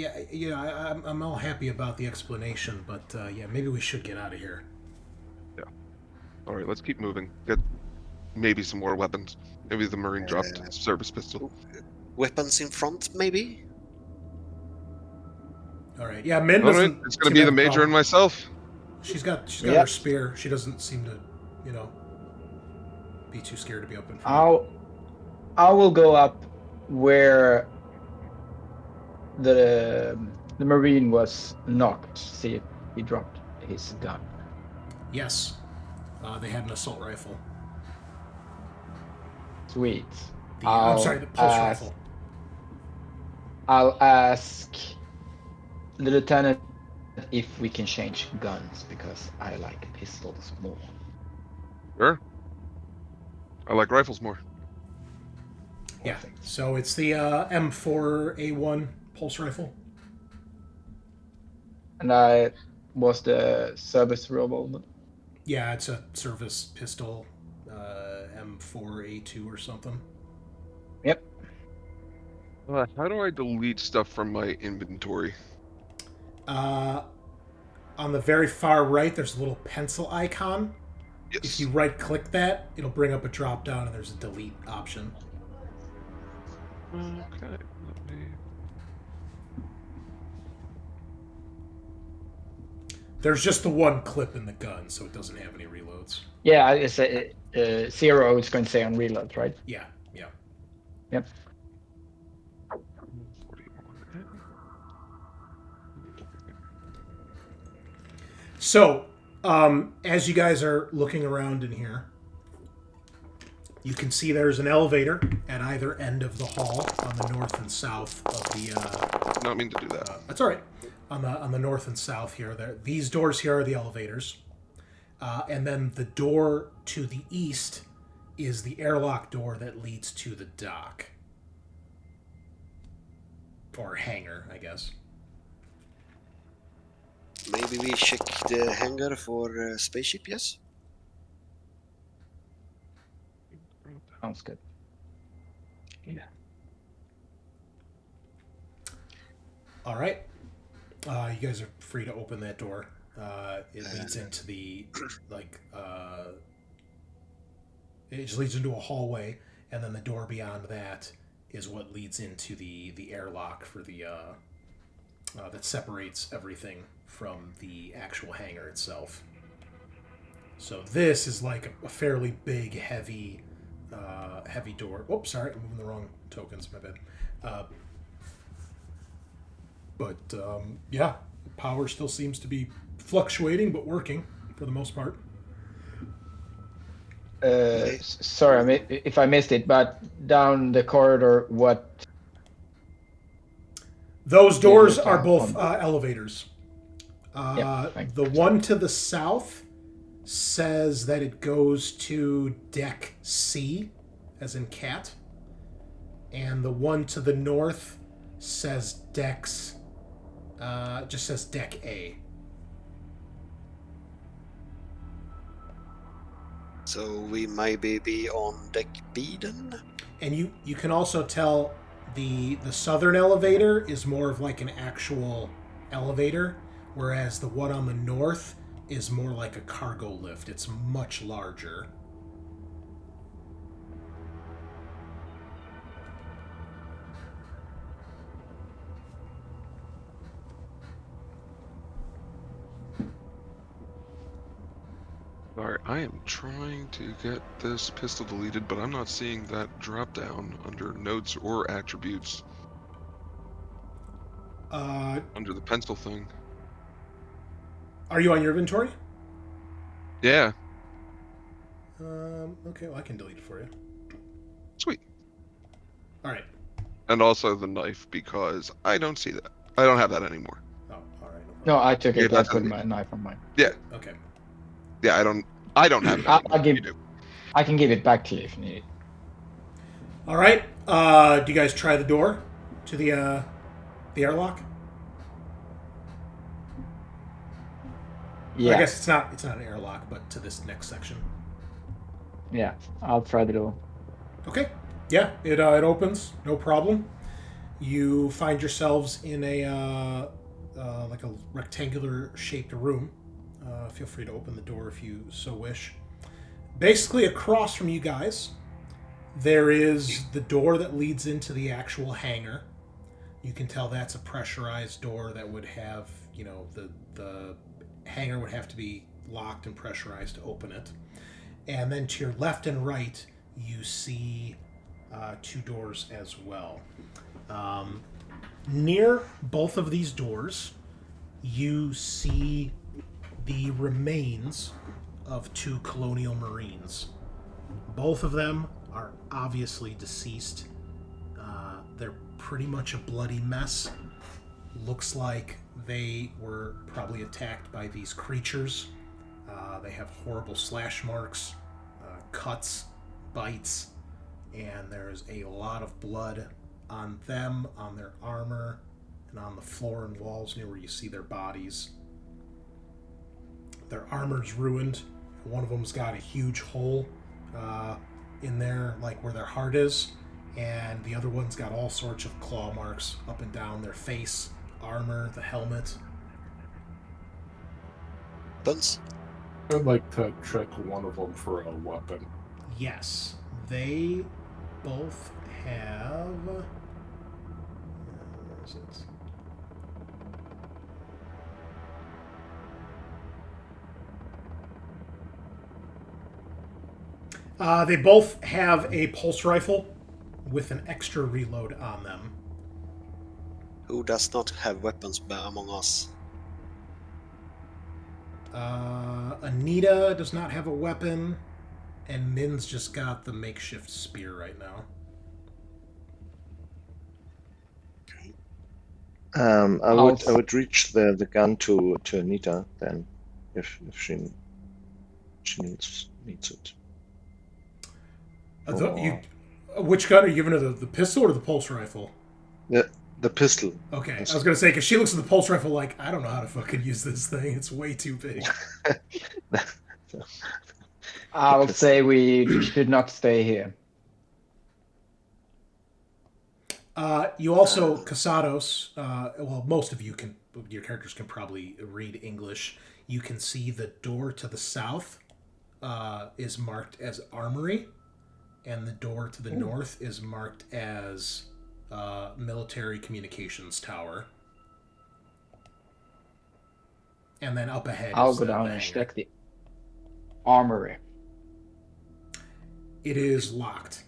I'm all happy about the explanation, but yeah, maybe we should get out of here. All right, let's keep moving. Get maybe some more weapons. Maybe the Marine dropped a Cerberus pistol. Weapons in front, maybe? All right, yeah, Min All doesn't. right, it's going seem to be have the a Major problem. and myself. She's got Yeah. her spear. She doesn't seem to, be too scared to be open. For I will go up where the Marine was knocked. See if he dropped his gun. Yes, they had an assault rifle. Sweet. I'm sorry, the pulse ask- rifle. I'll ask the lieutenant if we can change guns because I like pistols more. Sure. I like rifles more. Yeah, so it's the M4A1 pulse rifle. And I was the service revolver. Yeah, it's a service pistol, M4A2 or something. Yep. How do I delete stuff from my inventory? On the very far right, there's a little pencil icon. Yes. If you right-click that, it'll bring up a drop-down, and there's a delete option. Okay. Let me... There's just the one clip in the gun, so it doesn't have any reloads. Yeah, it's a 0. It's going to say on reload, right? Yeah, yeah. Yep. 'Forty-one. So, As you guys are looking around in here, you can see there's an elevator at either end of the hall on the north and south of the. Did not mean to do that. That's all right. On the north and south here, these doors here are the elevators, and then the door to the east is the airlock door that leads to the dock or hangar, I guess. Maybe we check the hangar for spaceship, yes? Sounds good. Yeah. All right. You guys are free to open that door. It leads into the, it just leads into a hallway, and then the door beyond that is what leads into the airlock for the, that separates everything from the actual hangar itself. So this is like a fairly big, heavy door. Oops, sorry, I'm moving the wrong tokens, my bad. Yeah, power still seems to be fluctuating, but working for the most part. Sorry if I missed it, but down the corridor, what? Those doors are both elevators. Thanks. The one to the south says that it goes to deck C, as in cat, and the one to the north says just says deck A. So we maybe be on deck B then? And you can also tell the southern elevator is more of like an actual elevator, whereas the one on the north is more like a cargo lift. It's much larger. Alright, I am trying to get this pistol deleted, but I'm not seeing that drop down under notes or attributes. Under the pencil thing. Are you on your inventory? Yeah. Okay, well, I can delete it for you. Sweet. All right. And also the knife, because I don't see that. I don't have that anymore. Oh, all right. No, I took it. Yeah, I put my knife on mine. Yeah. Okay. Yeah, I don't have it I'll anymore. give. I can give it back to you if you need it. All right. Do you guys try the door to the airlock? Yeah. I guess it's not an airlock, but to this next section. Yeah, I'll try the door. Okay. Yeah, it opens, no problem. You find yourselves in a like a rectangular shaped room. Feel free to open the door if you so wish. Basically, across from you guys, there is the door that leads into the actual hangar. You can tell that's a pressurized door that would have, the hangar would have to be locked and pressurized to open it. And then to your left and right, you see two doors as well. Near both of these doors, you see the remains of two colonial marines. Both of them are obviously deceased. They're pretty much a bloody mess. Looks like they were probably attacked by these creatures. They have horrible slash marks, cuts, bites, and there's a lot of blood on them, on their armor, and on the floor and walls near where you see their bodies. Their armor's ruined. One of them's got a huge hole in there, like where their heart is, and the other one's got all sorts of claw marks up and down their face, armor, the helmet. Buns? I'd like to check one of them for a weapon. Yes, they both have... Where is it? They both have a pulse rifle with an extra reload on them. Who does not have weapons among us? Anita does not have a weapon, and Min's just got the makeshift spear right now. I would reach the gun to Anita then, if she needs it. Which gun are you giving her? The pistol or the pulse rifle? The pistol. Okay, I was gonna say because she looks at the pulse rifle like, I don't know how to fucking use this thing. It's way too big. I would say we should not stay here. You also, Casados, well, most of you can, your characters can probably read English. You can see the door to the south is marked as armory, and the door to the north is marked as military communications tower. And then up ahead I'll is go down the and hangar. check the armory. It is locked.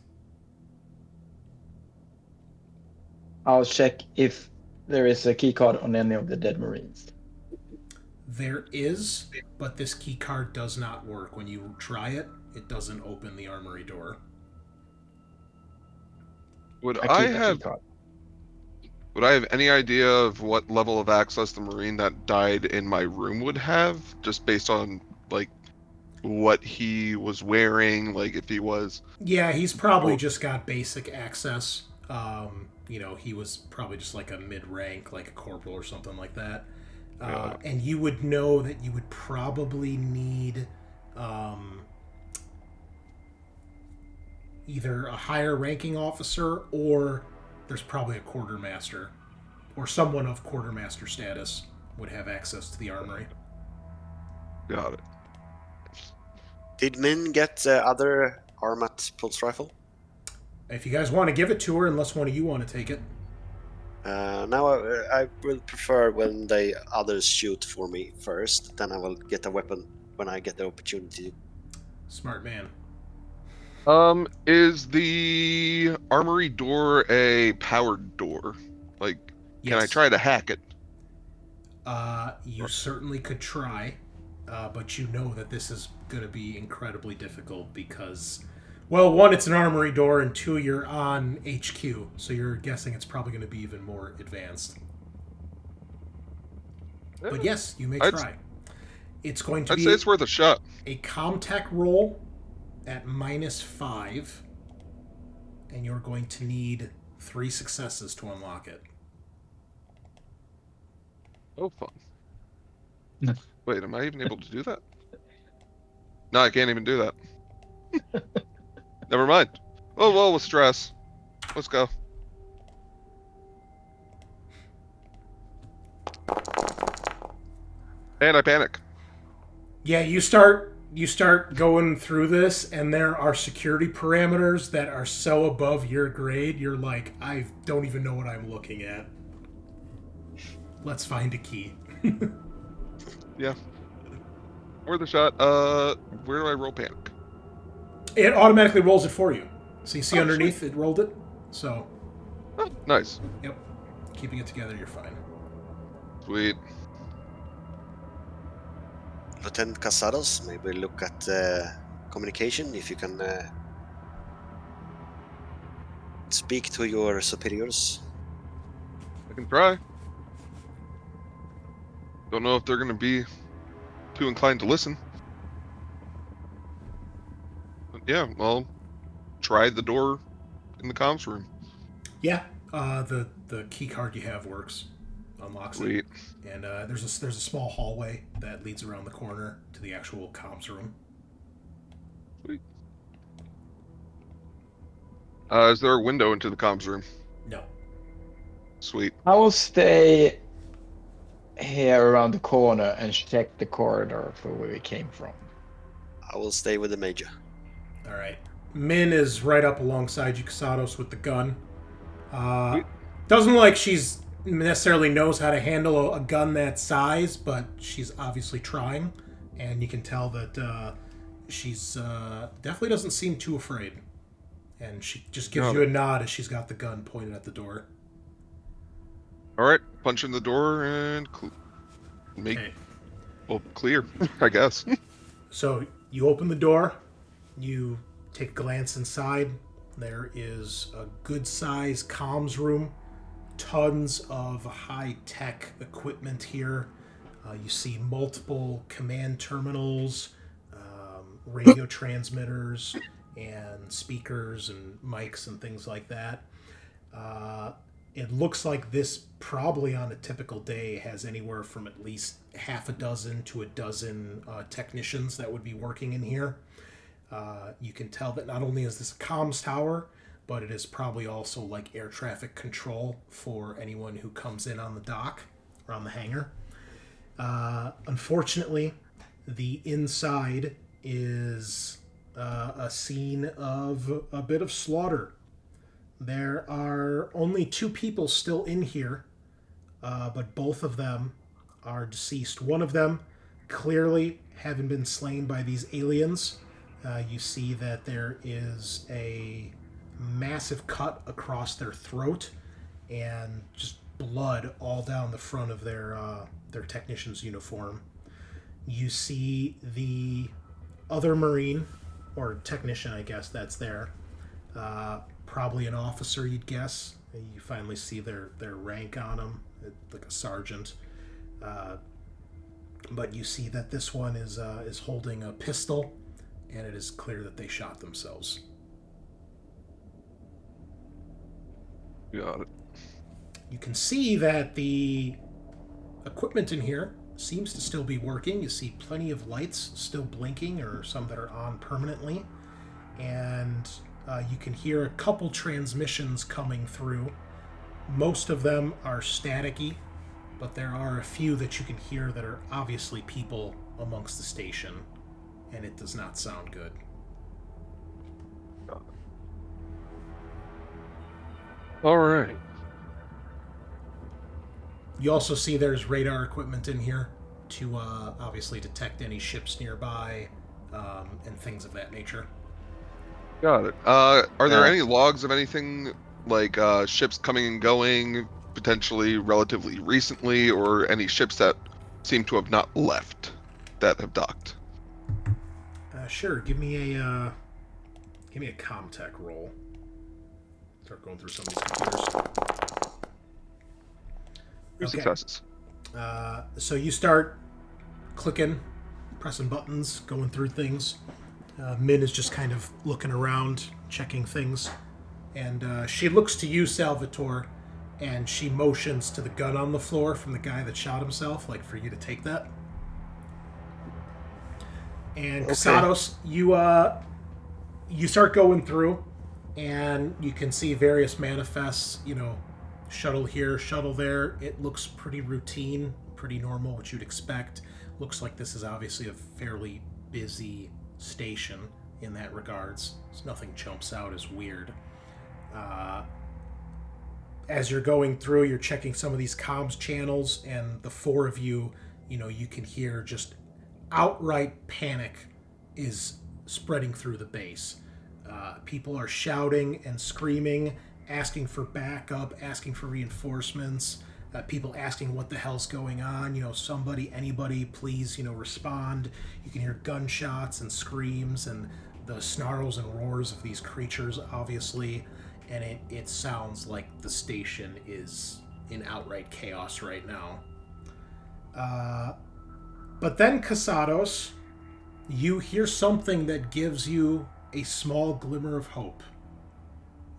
I'll check if there is a key card on any of the dead Marines. There is, but this key card does not work. When you try it, it doesn't open the armory door. Would keep I the key have card. Would I have any idea of what level of access the Marine that died in my room would have, just based on like what he was wearing, like if he was? Yeah, he's probably just got basic access. He was probably just like a mid-rank, like a corporal or something like that. And you would know that you would probably need either a higher ranking officer, or there's probably a quartermaster, or someone of quartermaster status would have access to the armory. Got it. Did Min get the other Armat pulse rifle? If you guys want to give it to her, unless one of you want to take it. Now I will prefer when the others shoot for me first, then I will get a weapon when I get the opportunity. Smart man. Is the armory door a powered door? Like, can I Yes. try to hack it? You certainly could try, but you know that this is going to be incredibly difficult because, well, one, it's an armory door, and two, you're on HQ, so you're guessing it's probably going to be even more advanced. But yes, you may try. It's going to I'd be say it's worth a shot. a Comtech roll at -5, and you're going to need 3 successes to unlock it. Oh, fun. Wait, am I even able to do that? No, I can't even do that. Never mind. Oh, well, with stress. Let's go. And I panic. Yeah, you start going through this, and there are security parameters that are so above your grade, you're like, I don't even know what I'm looking at. Let's find a key. Yeah. Worth a shot. Where do I roll panic? It automatically rolls it for you. So you see Oh, underneath, it rolled it. So, Oh, nice. yep. Keeping it together, you're fine. Sweet. Lieutenant Casados, maybe look at communication, if you can speak to your superiors. I can try. Don't know if they're going to be too inclined to listen. But yeah, well, try the door in the comms room. Yeah, the key card you have works. Unlocks Sweet. it. And there's a small hallway that leads around the corner to the actual comms room. Sweet. Is there a window into the comms room? No. Sweet. I will stay here around the corner and check the corridor for where we came from. I will stay with the Major. All right. Min is right up alongside you, Casados, with the gun. Doesn't look like she's necessarily knows how to handle a gun that size, but she's obviously trying, and you can tell that she's definitely doesn't seem too afraid. And she just gives you a nod as she's got the gun pointed at the door. All right, punch in the door and make Okay. Well, clear, I guess. So you open the door, you take a glance inside. There is a good-sized comms room, tons of high-tech equipment here. You see multiple command terminals, radio transmitters, and speakers and mics and things like that. It looks like this probably on a typical day has anywhere from at least half a dozen to a dozen technicians that would be working in here. You can tell that not only is this a comms tower, but it is probably also like air traffic control for anyone who comes in on the dock or on the hangar. Unfortunately, the inside is a scene of a bit of slaughter. There are only 2 people still in here, but both of them are deceased. One of them clearly having been slain by these aliens. You see that there is a massive cut across their throat and just blood all down the front of their technician's uniform. You see the other Marine, or technician, I guess, that's there. Probably an officer, you'd guess. You finally see their rank on them, like a sergeant. But you see that this one is holding a pistol, and it is clear that they shot themselves. Got it. You can see that the equipment in here seems to still be working. You see plenty of lights still blinking, or some that are on permanently. And you can hear a couple transmissions coming through. Most of them are staticky, but there are a few that you can hear that are obviously people amongst the station, and it does not sound good. All right. You also see there's radar equipment in here to obviously detect any ships nearby and things of that nature. Got it. Are there any logs of anything like ships coming and going, potentially relatively recently, or any ships that seem to have not left that have docked? Sure. Give me a Comtech roll. Start going through some of these computers. 2 successes. So you start clicking, pressing buttons, going through things. Min is just kind of looking around, checking things. And she looks to you, Salvatore, and she motions to the gun on the floor from the guy that shot himself, like for you to take that. And Okay. Casados, you start going through, and you can see various manifests, shuttle here, shuttle there. It looks pretty routine, pretty normal, what you'd expect. Looks like this is obviously a fairly busy station in that regards. So nothing jumps out as weird. As you're going through, you're checking some of these comms channels, and the 4 of you, you can hear just outright panic is spreading through the base. People are shouting and screaming, asking for backup, asking for reinforcements, people asking what the hell's going on. Somebody, anybody, please, respond. You can hear gunshots and screams and the snarls and roars of these creatures, obviously, and it sounds like the station is in outright chaos right now. But then, Casados, you hear something that gives you a small glimmer of hope.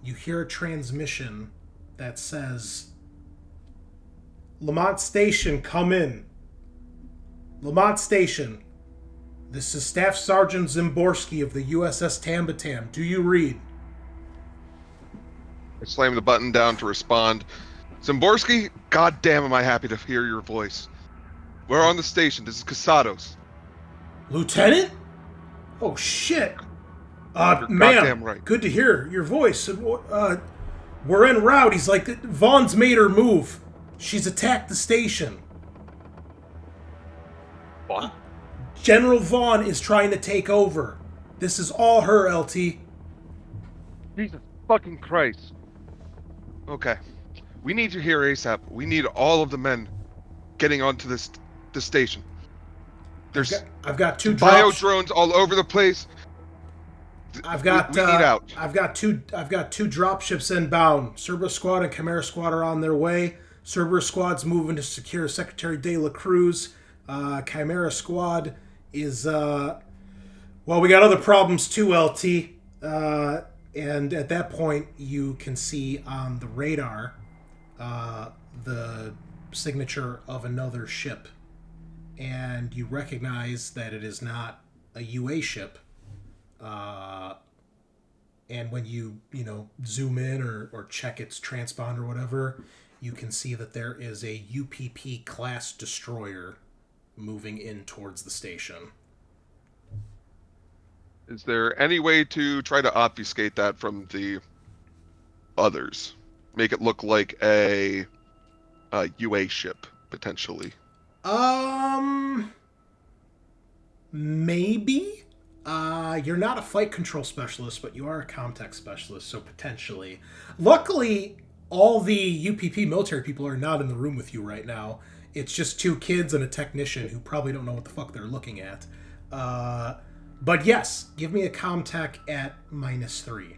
You hear a transmission that says, Lamont Station, come in. Lamont Station, this is Staff Sergeant Zimborski of the USS Tambatam. Do you read? I slam the button down to respond. Zimborski, goddamn am I happy to hear your voice. We're on the station. This is Casados. Lieutenant? Oh, shit. You're Ma'am, goddamn right. good to hear your voice. We're en route. He's like, Vaughn's made her move. She's attacked the station. What? General Vaughn is trying to take over. This is all her, LT. Jesus fucking Christ. Okay. We need you here ASAP. We need all of the men getting onto the station. There's I've got two bio drops. drones all over the place. I've got we need out. I've got two drop ships inbound. Cerberus squad and Chimera squad are on their way. Cerberus squad's moving to secure Secretary De La Cruz. Chimera squad is we got other problems too, LT. And at that point, you can see on the radar the signature of another ship, and you recognize that it is not a UA ship. And when you zoom in or check its transponder or whatever, you can see that there is a UPP class destroyer moving in towards the station. Is there any way to try to obfuscate that from the others? Make it look like a UA ship, potentially. Maybe. You're not a flight control specialist, but you are a comtech specialist, so potentially. Luckily, all the UPP military people are not in the room with you right now. It's just two kids and a technician who probably don't know what the fuck they're looking at. But yes, give me a comtech at -3.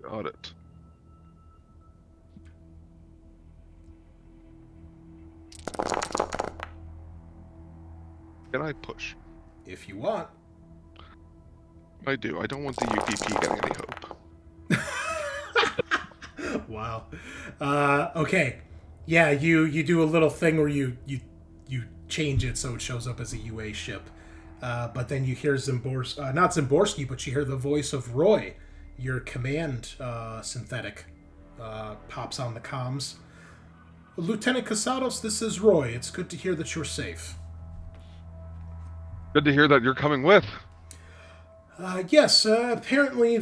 Got it. Can I push? If you want. I do. I don't want the UPP getting any hope. Wow. Okay. Yeah, you do a little thing where you change it so it shows up as a UA ship. But then you hear not Zimborski, but you hear the voice of Roy, your command synthetic, pops on the comms. Lieutenant Casados, this is Roy. It's good to hear that you're safe. Good to hear that you're coming with. Yes, apparently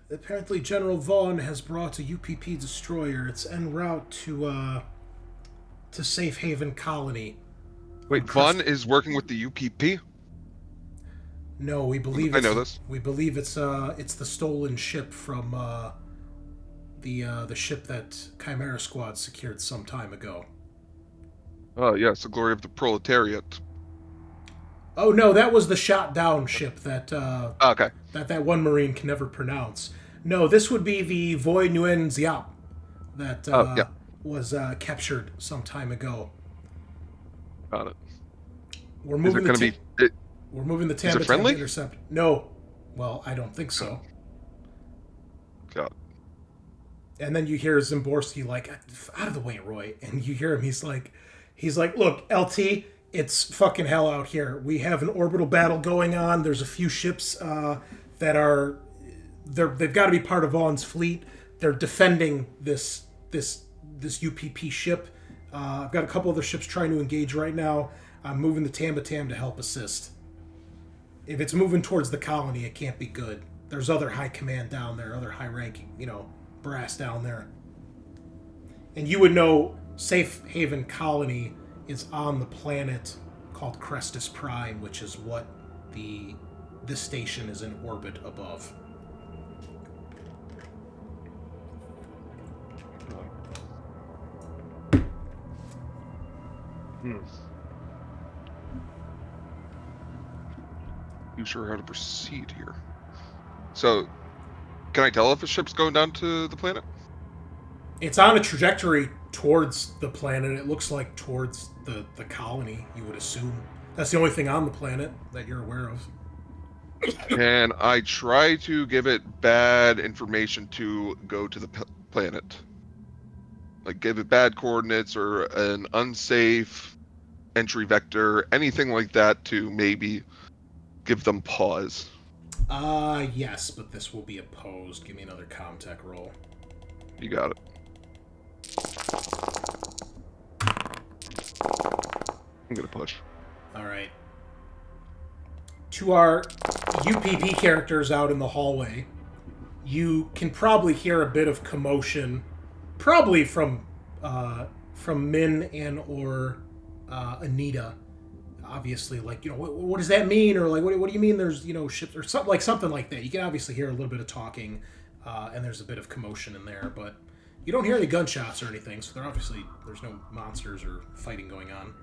apparently General Vaughn has brought a UPP destroyer. It's en route to Safe Haven Colony. Wait, Vaughn is working with the UPP? No, we believe I know this. We believe it's the stolen ship from the ship that Chimera Squad secured some time ago. Oh yes, the glory of the proletariat. Oh no, that was the shot down ship that Okay. that one Marine can never pronounce. No, this would be the Voy Nguyen Ziap that was captured some time ago. Got it. We're moving Is it going to be? We're moving the Is it Tambatam friendly? to intercept. No, well, I don't think so. Got it. And then you hear Zimborski like, out of the way, Roy. And you hear him. He's like, look, LT, it's fucking hell out here. We have an orbital battle going on. There's a few ships that are, they've got to be part of Vaughn's fleet. They're defending this UPP ship. I've got a couple other ships trying to engage right now. I'm moving the Tambatam to help assist. If it's moving towards the colony, it can't be good. There's other high command down there, other high-ranking, brass down there. And you would know Safe Haven Colony is on the planet called Crestus Prime, which is what this station is in orbit above. You sure how to proceed here? So, can I tell if a ship's going down to the planet? It's on a trajectory towards the planet. It looks like towards the colony, you would assume. That's the only thing on the planet that you're aware of. Can I try to give it bad information to go to the planet? Like give it bad coordinates or an unsafe entry vector, anything like that to maybe give them pause. Yes, but this will be opposed. Give me another comtech roll. You got it. I'm gonna push. Alright. To our UPP characters out in the hallway, you can probably hear a bit of commotion, probably from Min and or Anita. Obviously, like, what does that mean? Or like, what do you mean there's, ships or something like that. You can obviously hear a little bit of talking, and there's a bit of commotion in there, but you don't hear any gunshots or anything, so there's no monsters or fighting going on.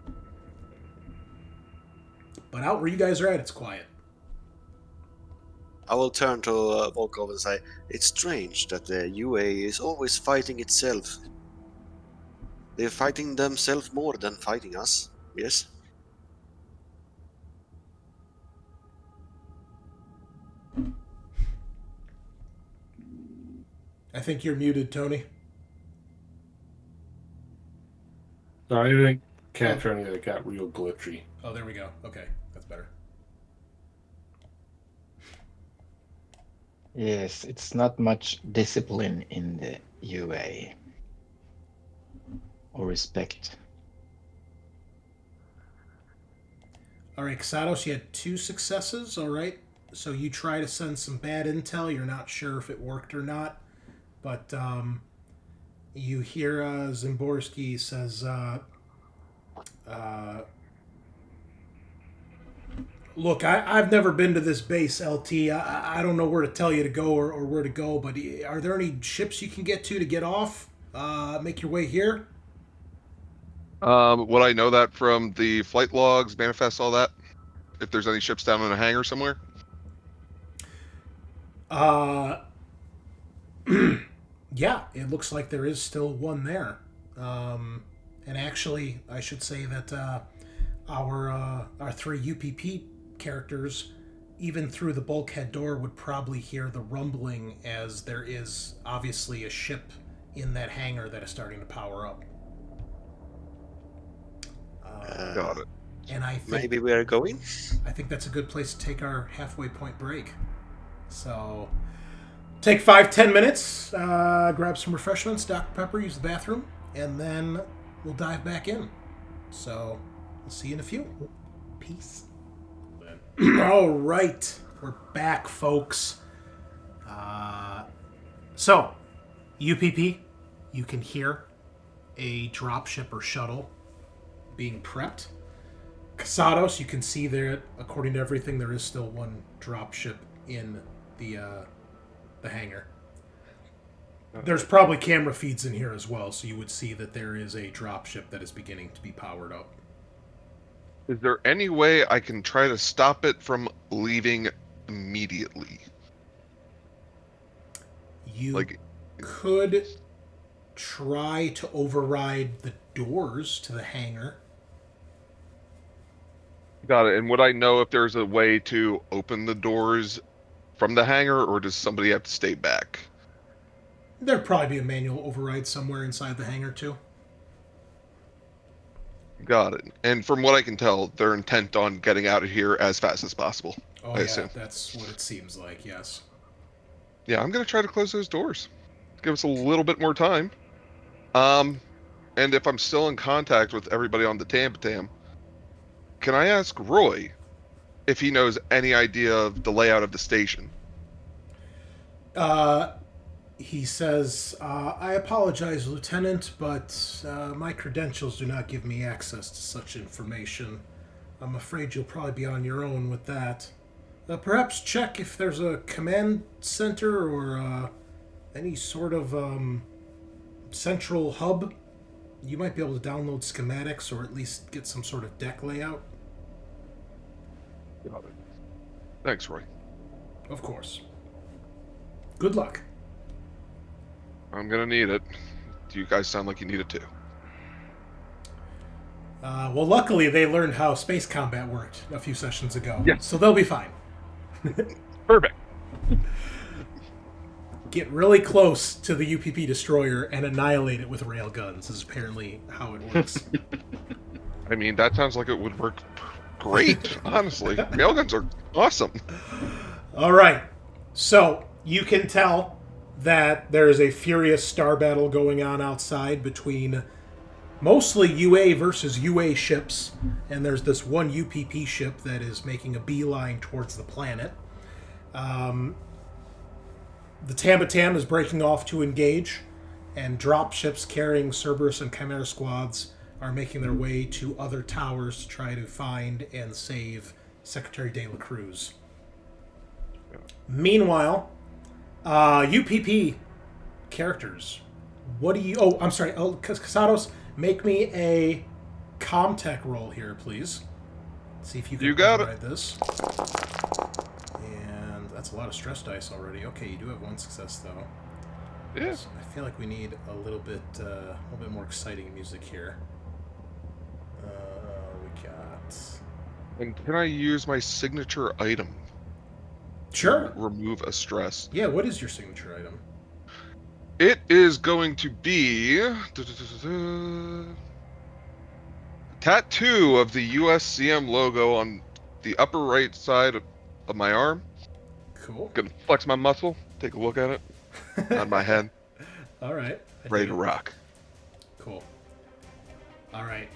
But out where you guys are at, it's quiet. I will turn to Volkov and say, it's strange that the UA is always fighting itself. They're fighting themselves more than fighting us, yes? I think you're muted, Tony. No, I didn't capture any that got real glitchy. Oh, there we go. Okay, that's better. Yes, it's not much discipline in the UA. Or respect. All right, Casados, you had 2 successes, all right? So you try to send some bad intel. You're not sure if it worked or not. But you hear Zimborski says, look, I've never been to this base, LT. I don't know where to tell you to go or where to go, but are there any ships you can get to get off? Make your way here? Would I know that from the flight logs, manifests, all that? If there's any ships down in a hangar somewhere? Yeah, it looks like there is still one there. And actually, I should say that our 3 UPP characters, even through the bulkhead door, would probably hear the rumbling, as there is obviously a ship in that hangar that is starting to power up. Got it. And I think Maybe we are going? I think that's a good place to take our halfway point break. So, take 5-10 minutes, grab some refreshments, Dr. Pepper, use the bathroom, and then we'll dive back in. So, we'll see you in a few. Peace. All right, we're back, folks. So, UPP, you can hear a dropship or shuttle being prepped. Casados, you can see there, according to everything, there is still one dropship in the hangar. There's probably camera feeds in here as well, so you would see that there is a dropship that is beginning to be powered up. Is there any way I can try to stop it from leaving immediately? You could try to override the doors to the hangar. Got it. And would I know if there's a way to open the doors from the hangar, or does somebody have to stay back? There'd probably be a manual override somewhere inside the hangar, too. Got it. And from what I can tell, they're intent on getting out of here as fast as possible. Oh, I assume. That's what it seems like, yes. Yeah, I'm going to try to close those doors. Give us a little bit more time. And if I'm still in contact with everybody on the Tam, can I ask Roy if he knows any idea of the layout of the station? He says, I apologize, Lieutenant, but my credentials do not give me access to such information. I'm afraid you'll probably be on your own with that. Perhaps check if there's a command center or any sort of central hub. You might be able to download schematics or at least get some sort of deck layout. Got it. Thanks, Roy. Of course. Good luck. I'm going to need it. You guys sound like you need it too. Well, luckily they learned how space combat worked a few sessions ago. Yeah. So they'll be fine. Perfect. Get really close to the UPP destroyer and annihilate it with rail guns is apparently how it works. I mean, that sounds like it would work great, honestly. Railguns are awesome. All right. So you can tell that there is a furious star battle going on outside between mostly UA versus UA ships, and there's this one UPP ship that is making a beeline towards the planet. The Tam is breaking off to engage, and drop ships carrying Cerberus and Chimera squads are making their way to other towers to try to find and save Secretary De La Cruz. Meanwhile, UPP characters, what do you... Oh, I'm sorry. Oh, Casados, make me a Comtech roll here, please. See if you can You got it. override this. And that's a lot of stress dice already. Okay, you do have one success though. Yeah. So I feel like we need a little bit more exciting music here. We got. And can I use my signature item? Sure. To remove a stress. Yeah. What is your signature item? It is going to be tattoo of the USCM logo on the upper right side of my arm. Cool. Gonna flex my muscle. Take a look at it. On my head. All right. Ready to rock. Cool. All right.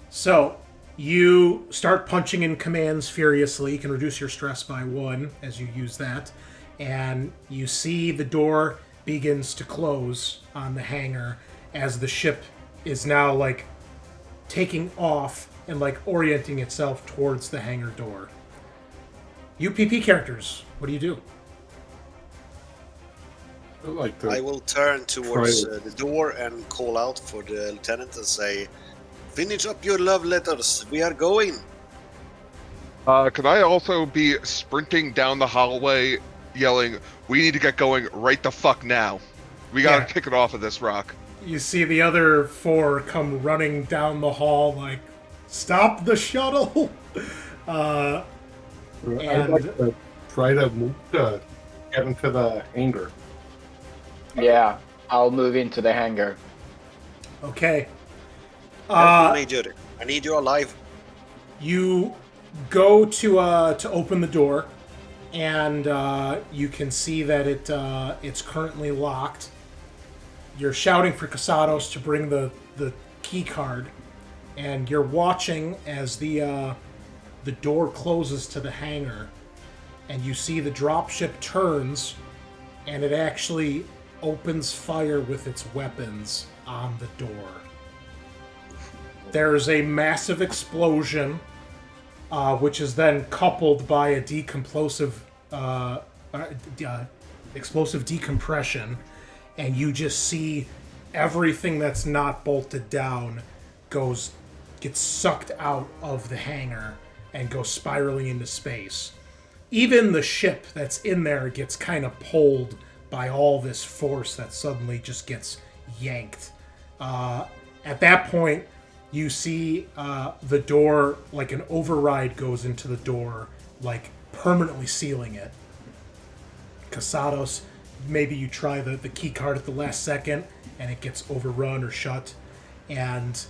So you start punching in commands furiously. You can reduce your stress by 1 as you use that. And you see the door begins to close on the hangar as the ship is now, like, taking off and, like, orienting itself towards the hangar door. UPP characters, what do you do? I will turn towards the door and call out for the lieutenant and say, "Finish up your love letters. We are going." Could I also be sprinting down the hallway, yelling, "We need to get going right the fuck now. We gotta kick it off of this rock." You see the other 4 come running down the hall, like, "Stop the shuttle!" I'd like to try to move to get into the hangar. Yeah, I'll move into the hangar. Okay. Major, I need you alive. You go to open the door, and you can see that it's currently locked. You're shouting for Casados to bring the key card, and you're watching as the door closes to the hangar, and you see the dropship turns, and it actually opens fire with its weapons on the door. There's a massive explosion, which is then coupled by a explosive decompression, and you just see everything that's not bolted down gets sucked out of the hangar and goes spiraling into space. Even the ship that's in there gets kind of pulled by all this force that suddenly just gets yanked. At that point, you see the door, like an override goes into the door, like permanently sealing it. Casados, maybe you try the key card at the last second and it gets overrun or shut. And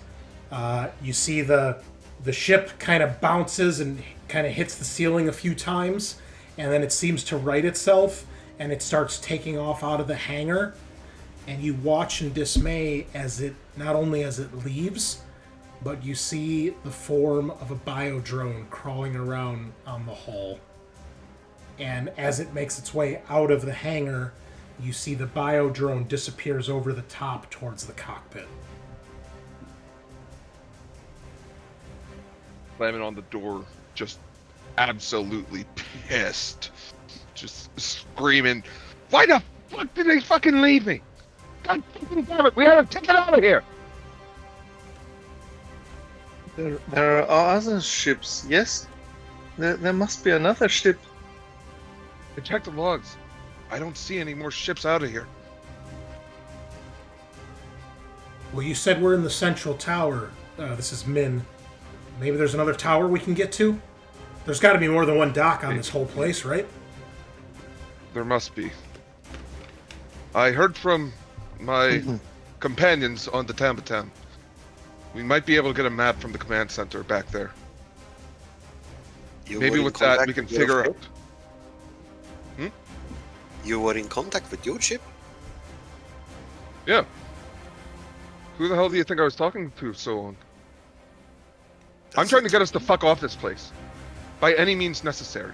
you see the ship kind of bounces and kind of hits the ceiling a few times, and then it seems to right itself, and it starts taking off out of the hangar. And you watch in dismay as it, not only as it leaves, but you see the form of a biodrone crawling around on the hull. And as it makes its way out of the hangar, you see the biodrone disappears over the top towards the cockpit. Slamming on the door, just absolutely pissed. Just screaming, "Why the fuck did they fucking leave me? God damn it, we had to take it out of here!" There are other ships, yes? There must be another ship. I checked the logs. I don't see any more ships out of here. Well, you said we're in the central tower. This is Min. Maybe there's another tower we can get to? There's got to be more than one dock on this whole place, right? There must be. I heard from my companions on the Tambatan. We might be able to get a map from the command center back there. Maybe with that we can figure out. You were in contact with your ship? Yeah. Who the hell do you think I was talking to so long? I'm trying to get us to fuck off this place. By any means necessary.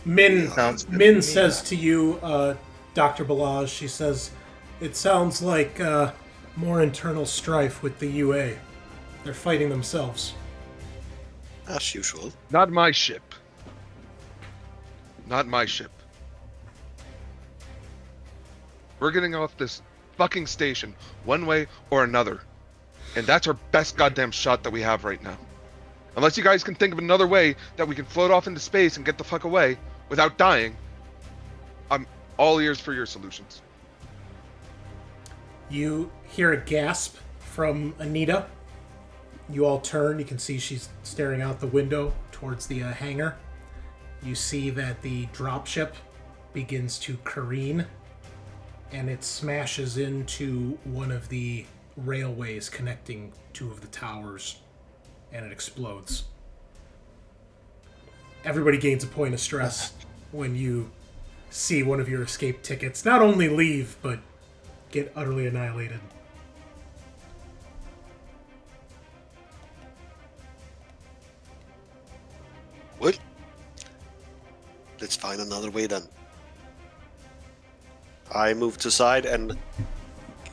Min Sounds says to you, Dr. Balazs, she says, it sounds like more internal strife with the UA. They're fighting themselves. As usual. Not my ship. Not my ship. We're getting off this fucking station, one way or another. And that's our best goddamn shot that we have right now. Unless you guys can think of another way that we can float off into space and get the fuck away without dying, I'm all ears for your solutions. You hear a gasp from Anita. You all turn. You can see she's staring out the window towards the hangar. You see that the dropship begins to careen, and it smashes into one of the railways connecting two of the towers, and it explodes. Everybody gains a point of stress when you see one of your escape tickets not only leave, but get utterly annihilated. Well, let's find another way then. I move to side and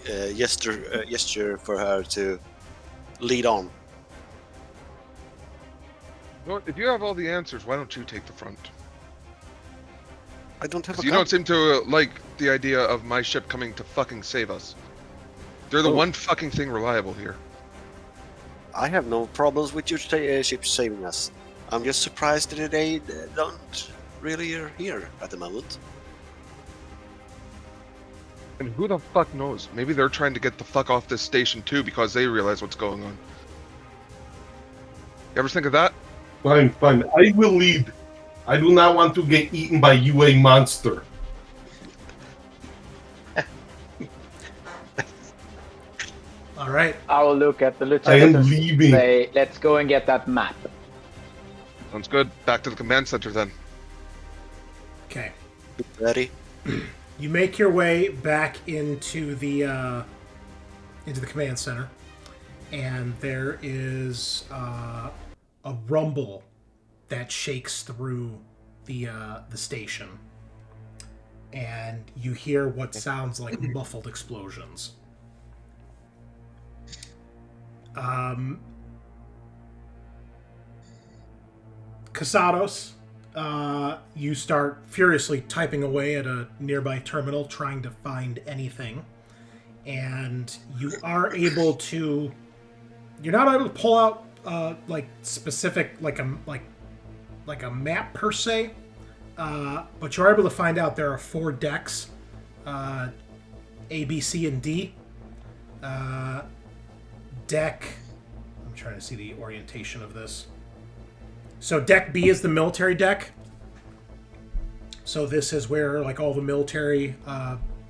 gesture for her to lead on. You know what, if you have all the answers, why don't you take the front? I don't have a 'Cause you don't seem to like the idea of my ship coming to fucking save us. They're the one fucking thing reliable here. I have no problems with your ship saving us. I'm just surprised that they don't really are here at the moment. And who the fuck knows? Maybe they're trying to get the fuck off this station too because they realize what's going on. You ever think of that? Fine. I will lead. I do not want to get eaten by UA monster. All right. I will look at the I lieutenant am and leaving. say, let's go and get that map. Sounds good. Back to the command center then. Okay. Ready? You make your way back into the command center, and there is a rumble that shakes through the station, and you hear what sounds like muffled explosions. Casados, you start furiously typing away at a nearby terminal, trying to find anything, and you are able to. You're not able to pull out specific like a map per se, but you're able to find out there are 4 decks, A, B, C, and D. Deck. I'm trying to see the orientation of this. So deck B is the military deck. So this is where like all the military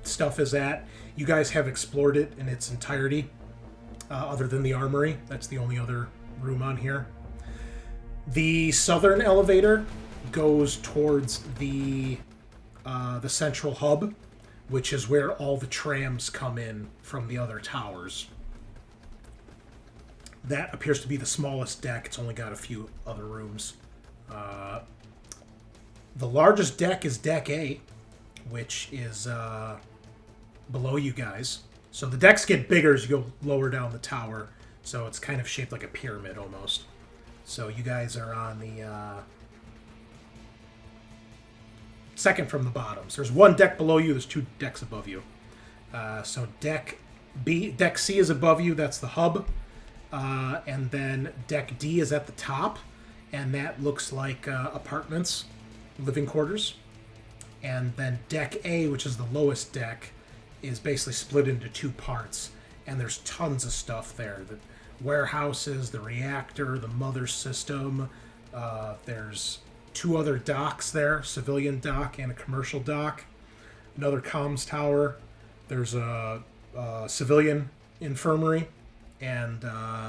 stuff is at. You guys have explored it in its entirety, other than the armory. That's the only other room on here. The southern elevator goes towards the central hub, which is where all the trams come in from the other towers. That appears to be the smallest deck. It's only got a few other rooms. The largest deck is Deck A, which is below you guys. So the decks get bigger as you go lower down the tower. So it's kind of shaped like a pyramid almost. So you guys are on the second from the bottom. So there's 1 deck below you. There's 2 decks above you. So Deck C is above you. That's the hub. And then Deck D is at the top, and that looks like apartments, living quarters. And then Deck A, which is the lowest deck, is basically split into 2 parts, and there's tons of stuff there. The warehouses, the reactor, the mother system. There's 2 other docks there, civilian dock and a commercial dock. Another comms tower. There's a civilian infirmary. And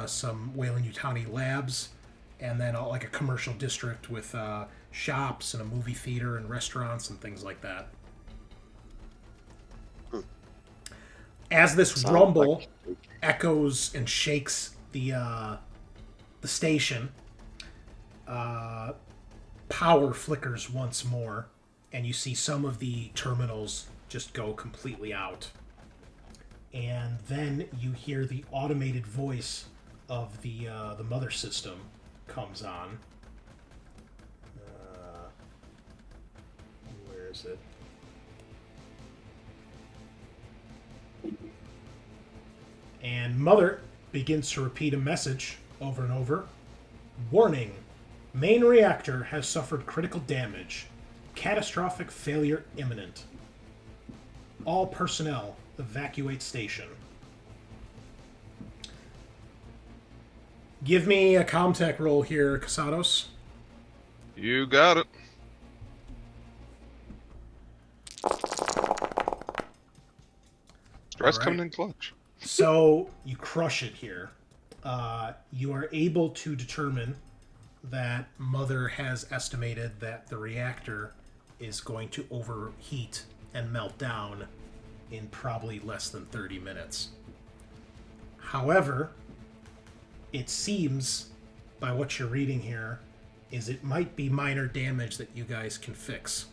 some Wayland-Yutani labs, and then like a commercial district with shops and a movie theater and restaurants and things like that. As this rumble echoes and shakes the station, power flickers once more, and you see some of the terminals just go completely out. And then you hear the automated voice of the mother system comes on. Where is it? And Mother, begins to repeat a message over and over. Warning. Main reactor has suffered critical damage. Catastrophic failure imminent. All personnel evacuate station. Give me a Comtech roll here, Casados. You got it. Stress All right. coming in clutch. So you crush it here. You are able to determine that Mother has estimated that the reactor is going to overheat and melt down in probably less than 30 minutes. However, it seems, by what you're reading here, is it might be minor damage that you guys can fix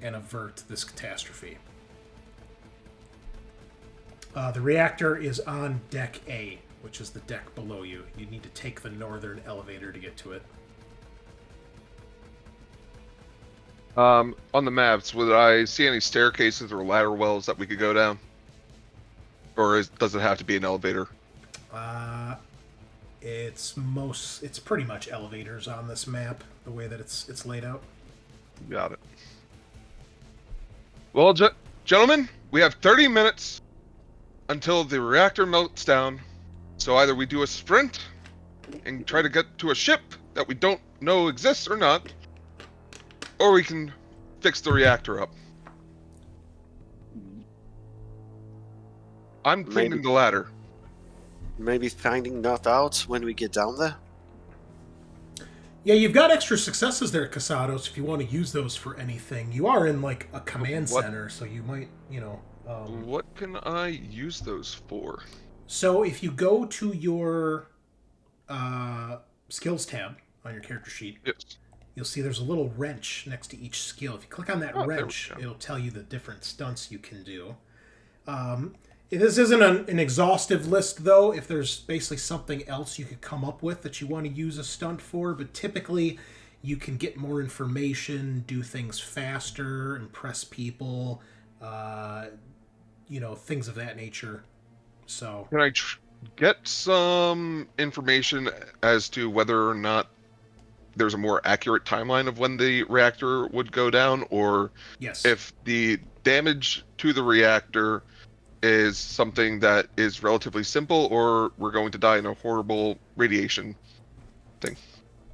and avert this catastrophe. The reactor is on Deck A, which is the deck below you. You need to take the northern elevator to get to it. On the maps, would I see any staircases or ladder wells that we could go down? Or does it have to be an elevator? It's pretty much elevators on this map, the way that it's laid out. Got it. Well, gentlemen, we have 30 minutes until the reactor melts down. So either we do a sprint and try to get to a ship that we don't know exists or not, or we can fix the reactor up. I'm thinking the latter. Maybe finding that out when we get down there. Yeah, you've got extra successes there, Casados, if you want to use those for anything. You are in, like, a command center, so you might, What can I use those for? So if you go to your skills tab on your character sheet, Yes. you'll see there's a little wrench next to each skill. If you click on that Oh, there we wrench, go. it'll tell you the different stunts you can do. This isn't an exhaustive list, though. If there's basically something else you could come up with that you want to use a stunt for, but typically you can get more information, do things faster, impress people, things of that nature. So Can I get some information as to whether or not there's a more accurate timeline of when the reactor would go down, or yes, if the damage to the reactor is something that is relatively simple, or we're going to die in a horrible radiation thing?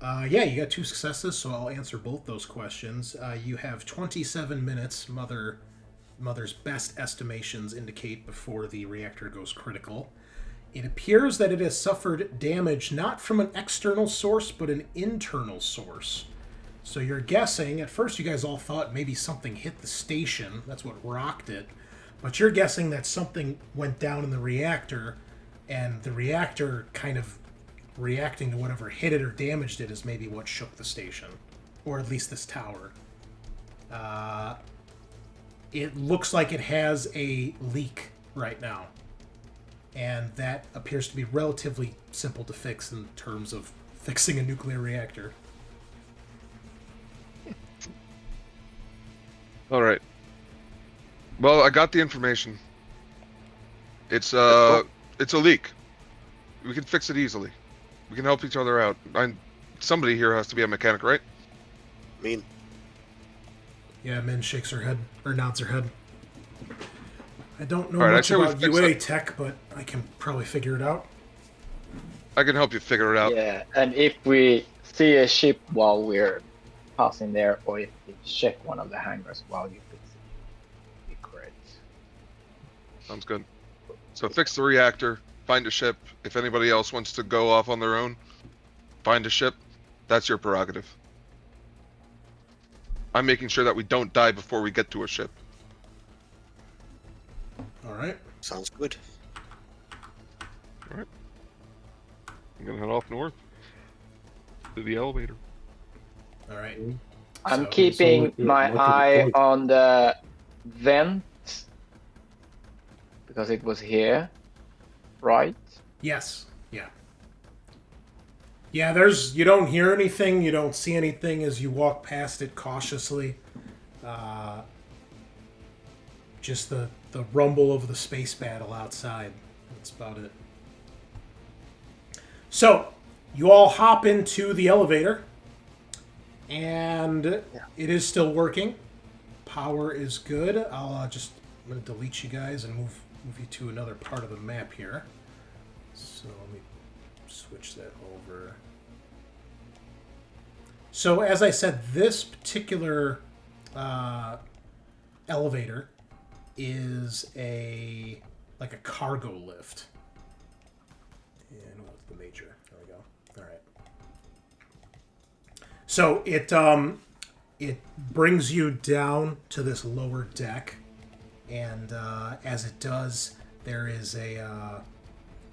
Yeah, you got 2 successes, so I'll answer both those questions. You have 27 minutes, Mother's best estimations indicate, before the reactor goes critical. It appears that it has suffered damage not from an external source, but an internal source. So you're guessing, at first you guys all thought maybe something hit the station, that's what rocked it, but you're guessing that something went down in the reactor, and the reactor kind of reacting to whatever hit it or damaged it is maybe what shook the station, or at least this tower. It looks like it has a leak right now, and that appears to be relatively simple to fix in terms of fixing a nuclear reactor. All right. Well, I got the information. It's a leak. We can fix it easily. We can help each other out. Somebody here has to be a mechanic, right? I mean, Yeah, Min shakes her head, or nods her head. I don't know All right, much I say we about fix UA it. tech, but I can probably figure it out. I can help you figure it out. Yeah, and if we see a ship while we're passing there, or if we check one of the hangars while you fix it, it'd be great. Sounds good. So fix the reactor, find a ship. If anybody else wants to go off on their own, find a ship. That's your prerogative. I'm making sure that we don't die before we get to a ship. All right. sounds good. I'm gonna head off north to the elevator. All right. I'm So- keeping so my what eye point? on the vent because it was here, right? Yes. Yeah. Yeah, you don't hear anything, you don't see anything as you walk past it cautiously. Just the rumble of the space battle outside. That's about it. So, you all hop into the elevator, and it is still working. Power is good. I'm going to delete you guys and move you to another part of the map here. So let me switch that over. So as I said, this particular elevator is like a cargo lift. And what's the major? There we go. All right. So it brings you down to this lower deck, and as it does, there is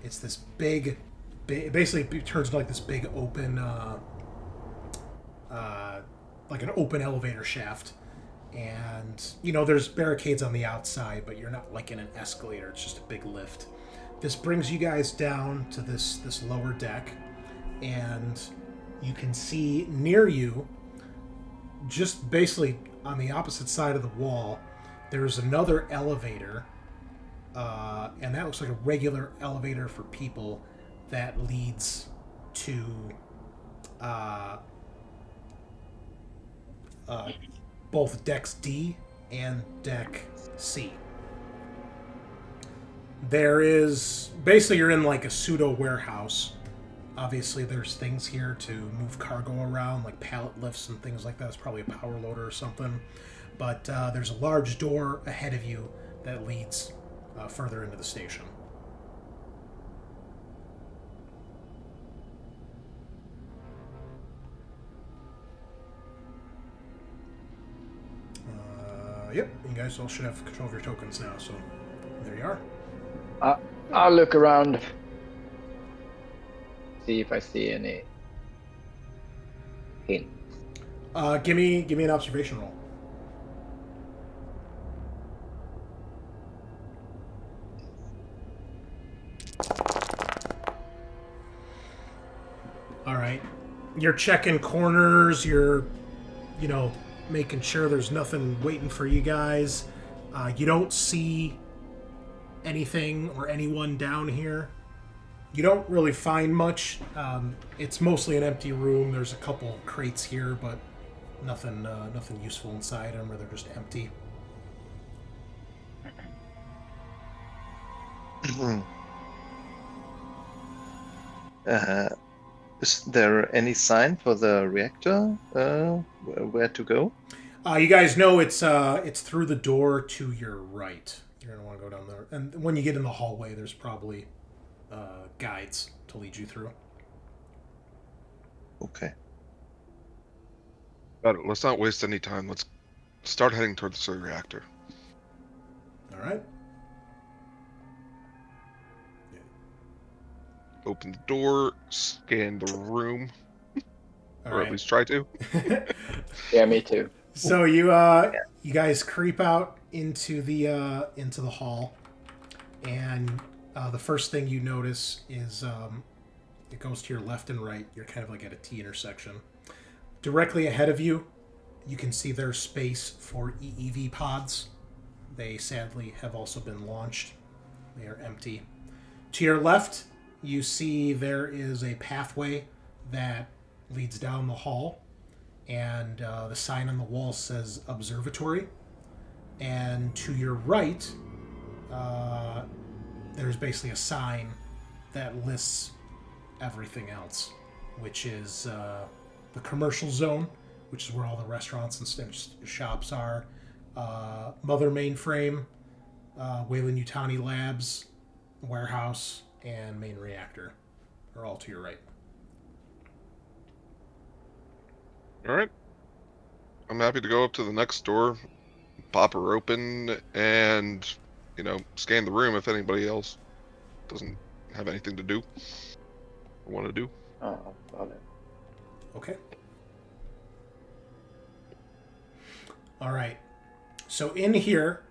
it's this big, basically it turns into like this big open, like an open elevator shaft. And, there's barricades on the outside, but you're not like in an escalator. It's just a big lift. This brings you guys down to this lower deck, and you can see near you, just basically on the opposite side of the wall, there's another elevator, and that looks like a regular elevator for people that leads to both decks D and deck C. There is basically, you're in like a pseudo warehouse. Obviously there's things here to move cargo around, like pallet lifts and things like that. It's probably a power loader or something, but there's a large door ahead of you that leads further into the station. Yep, you guys all should have control of your tokens now, so there you are. I'll look around, see if I see any hint. Give me an observation roll. All right, you're checking corners. You're, making sure there's nothing waiting for you guys. You don't see anything or anyone down here. You don't really find much. It's mostly an empty room. There's a couple crates here, but nothing useful inside them, or they're just empty. Is there any sign for the reactor? Where to go? You guys know it's through the door to your right. You're gonna want to go down there, and when you get in the hallway, there's probably guides to lead you through. Okay. Got it. Let's not waste any time. Let's start heading towards the reactor. All right. Open the door, scan the room, All or right. at least try to. Yeah, me too. So you guys creep out into the hall, and the first thing you notice is it goes to your left and right. You're kind of like at a T intersection. Directly ahead of you, you can see there's space for EEV pods. They sadly have also been launched. They are empty. To your left, you see there is a pathway that leads down the hall, and the sign on the wall says observatory. And to your right, there's basically a sign that lists everything else, which is the commercial zone, which is where all the restaurants and shops are, Mother Mainframe, Weyland-Yutani Labs, warehouse, and main reactor are all to your right. All right. I'm happy to go up to the next door, pop her open, and, scan the room if anybody else doesn't have anything to do or want to do. Oh, got it. Okay. All right. So in here,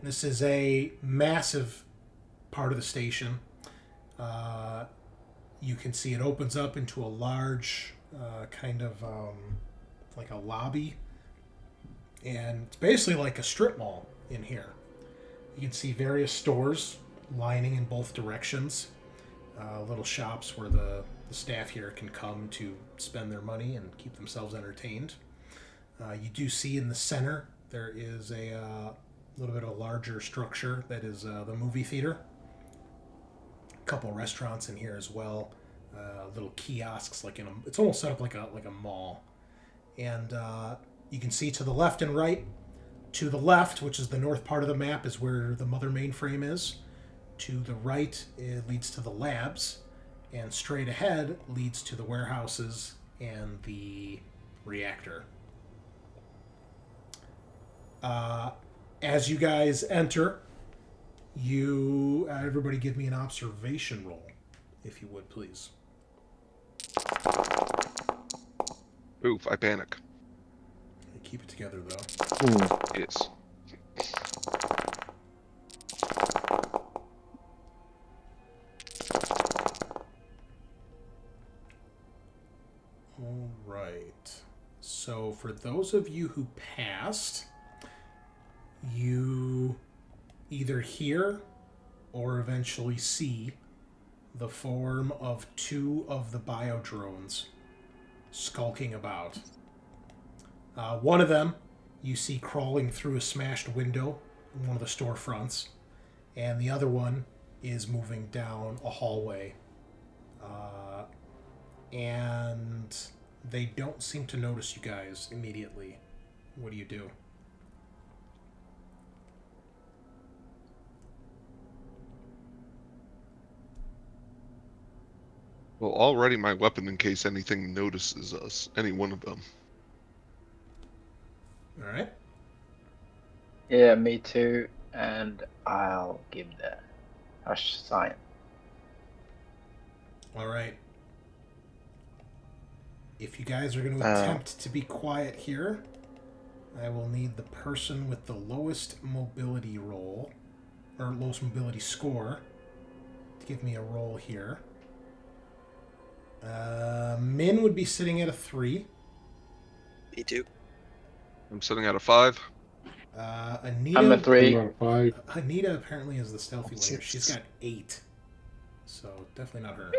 this is a massive part of the station. You can see it opens up into a large kind of like a lobby, and it's basically like a strip mall in here. You can see various stores lining in both directions. little shops where the staff here can come to spend their money and keep themselves entertained. You do see in the center there is a little bit of a larger structure that is the movie theater. A couple restaurants in here as well. Little kiosks, like it's almost set up like a mall. And you can see to the left and right. To the left, which is the north part of the map, is where the mother mainframe is. To the right, it leads to the labs. And straight ahead leads to the warehouses and the reactor. As you guys enter, everybody give me an observation roll, if you would, please. Oof, I panic. Keep it together, though. Ooh. Yes. All right. So for those of you who passed, you either hear or eventually see the form of 2 of the biodrones skulking about. One of them you see crawling through a smashed window in one of the storefronts, and the other one is moving down a hallway. And they don't seem to notice you guys immediately. What do you do? Well, already my weapon in case anything notices us. Any one of them. All right. Yeah, me too. And I'll give the hush sign. All right. If you guys are going to attempt to be quiet here, I will need the person with the lowest mobility roll, or lowest mobility score, to give me a roll here. Min would be sitting at a 3. Me too. I'm sitting at a 5. Anita, I'm a 3. I'm on 5. Anita apparently is the stealthy one here. She's got 8. So definitely not her.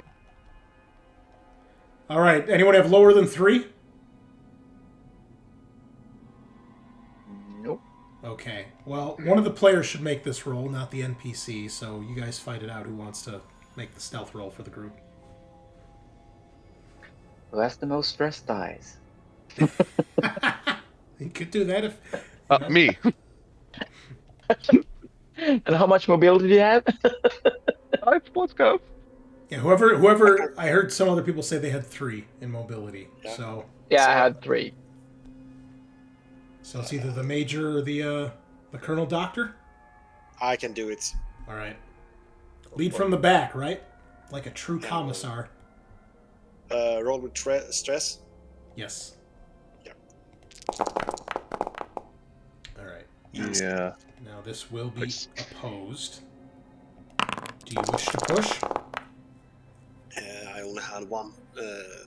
All right. Anyone have lower than 3? Nope. Okay. Well, one of the players should make this roll, not the NPC. So you guys fight it out. Who wants to make the stealth roll for the group? Who has the most stress dice? You could do that if... Me. And how much mobility do you have? 5, let's go. Yeah, whoever... I heard some other people say they had 3 in mobility. Yeah. So Yeah, I had 3. it's either the major or the colonel doctor? I can do it. All right. Lead from the back, right? Like a true Yeah. commissar. Roll with stress. Yes. Yeah. All right. Yeah. Now this will be Nice. opposed. Do you wish to push? I only had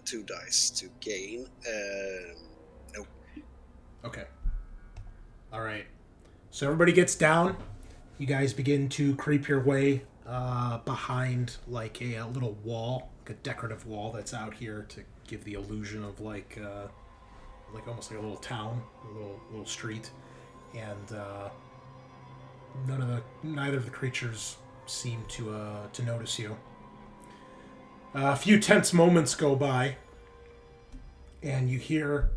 2 dice to gain. Nope. Okay. All right. So everybody gets down. You guys begin to creep your way behind like a little wall, like a decorative wall that's out here to give the illusion of like almost like a little town, a little street, and neither of the creatures seem to notice you. A few tense moments go by, and you hear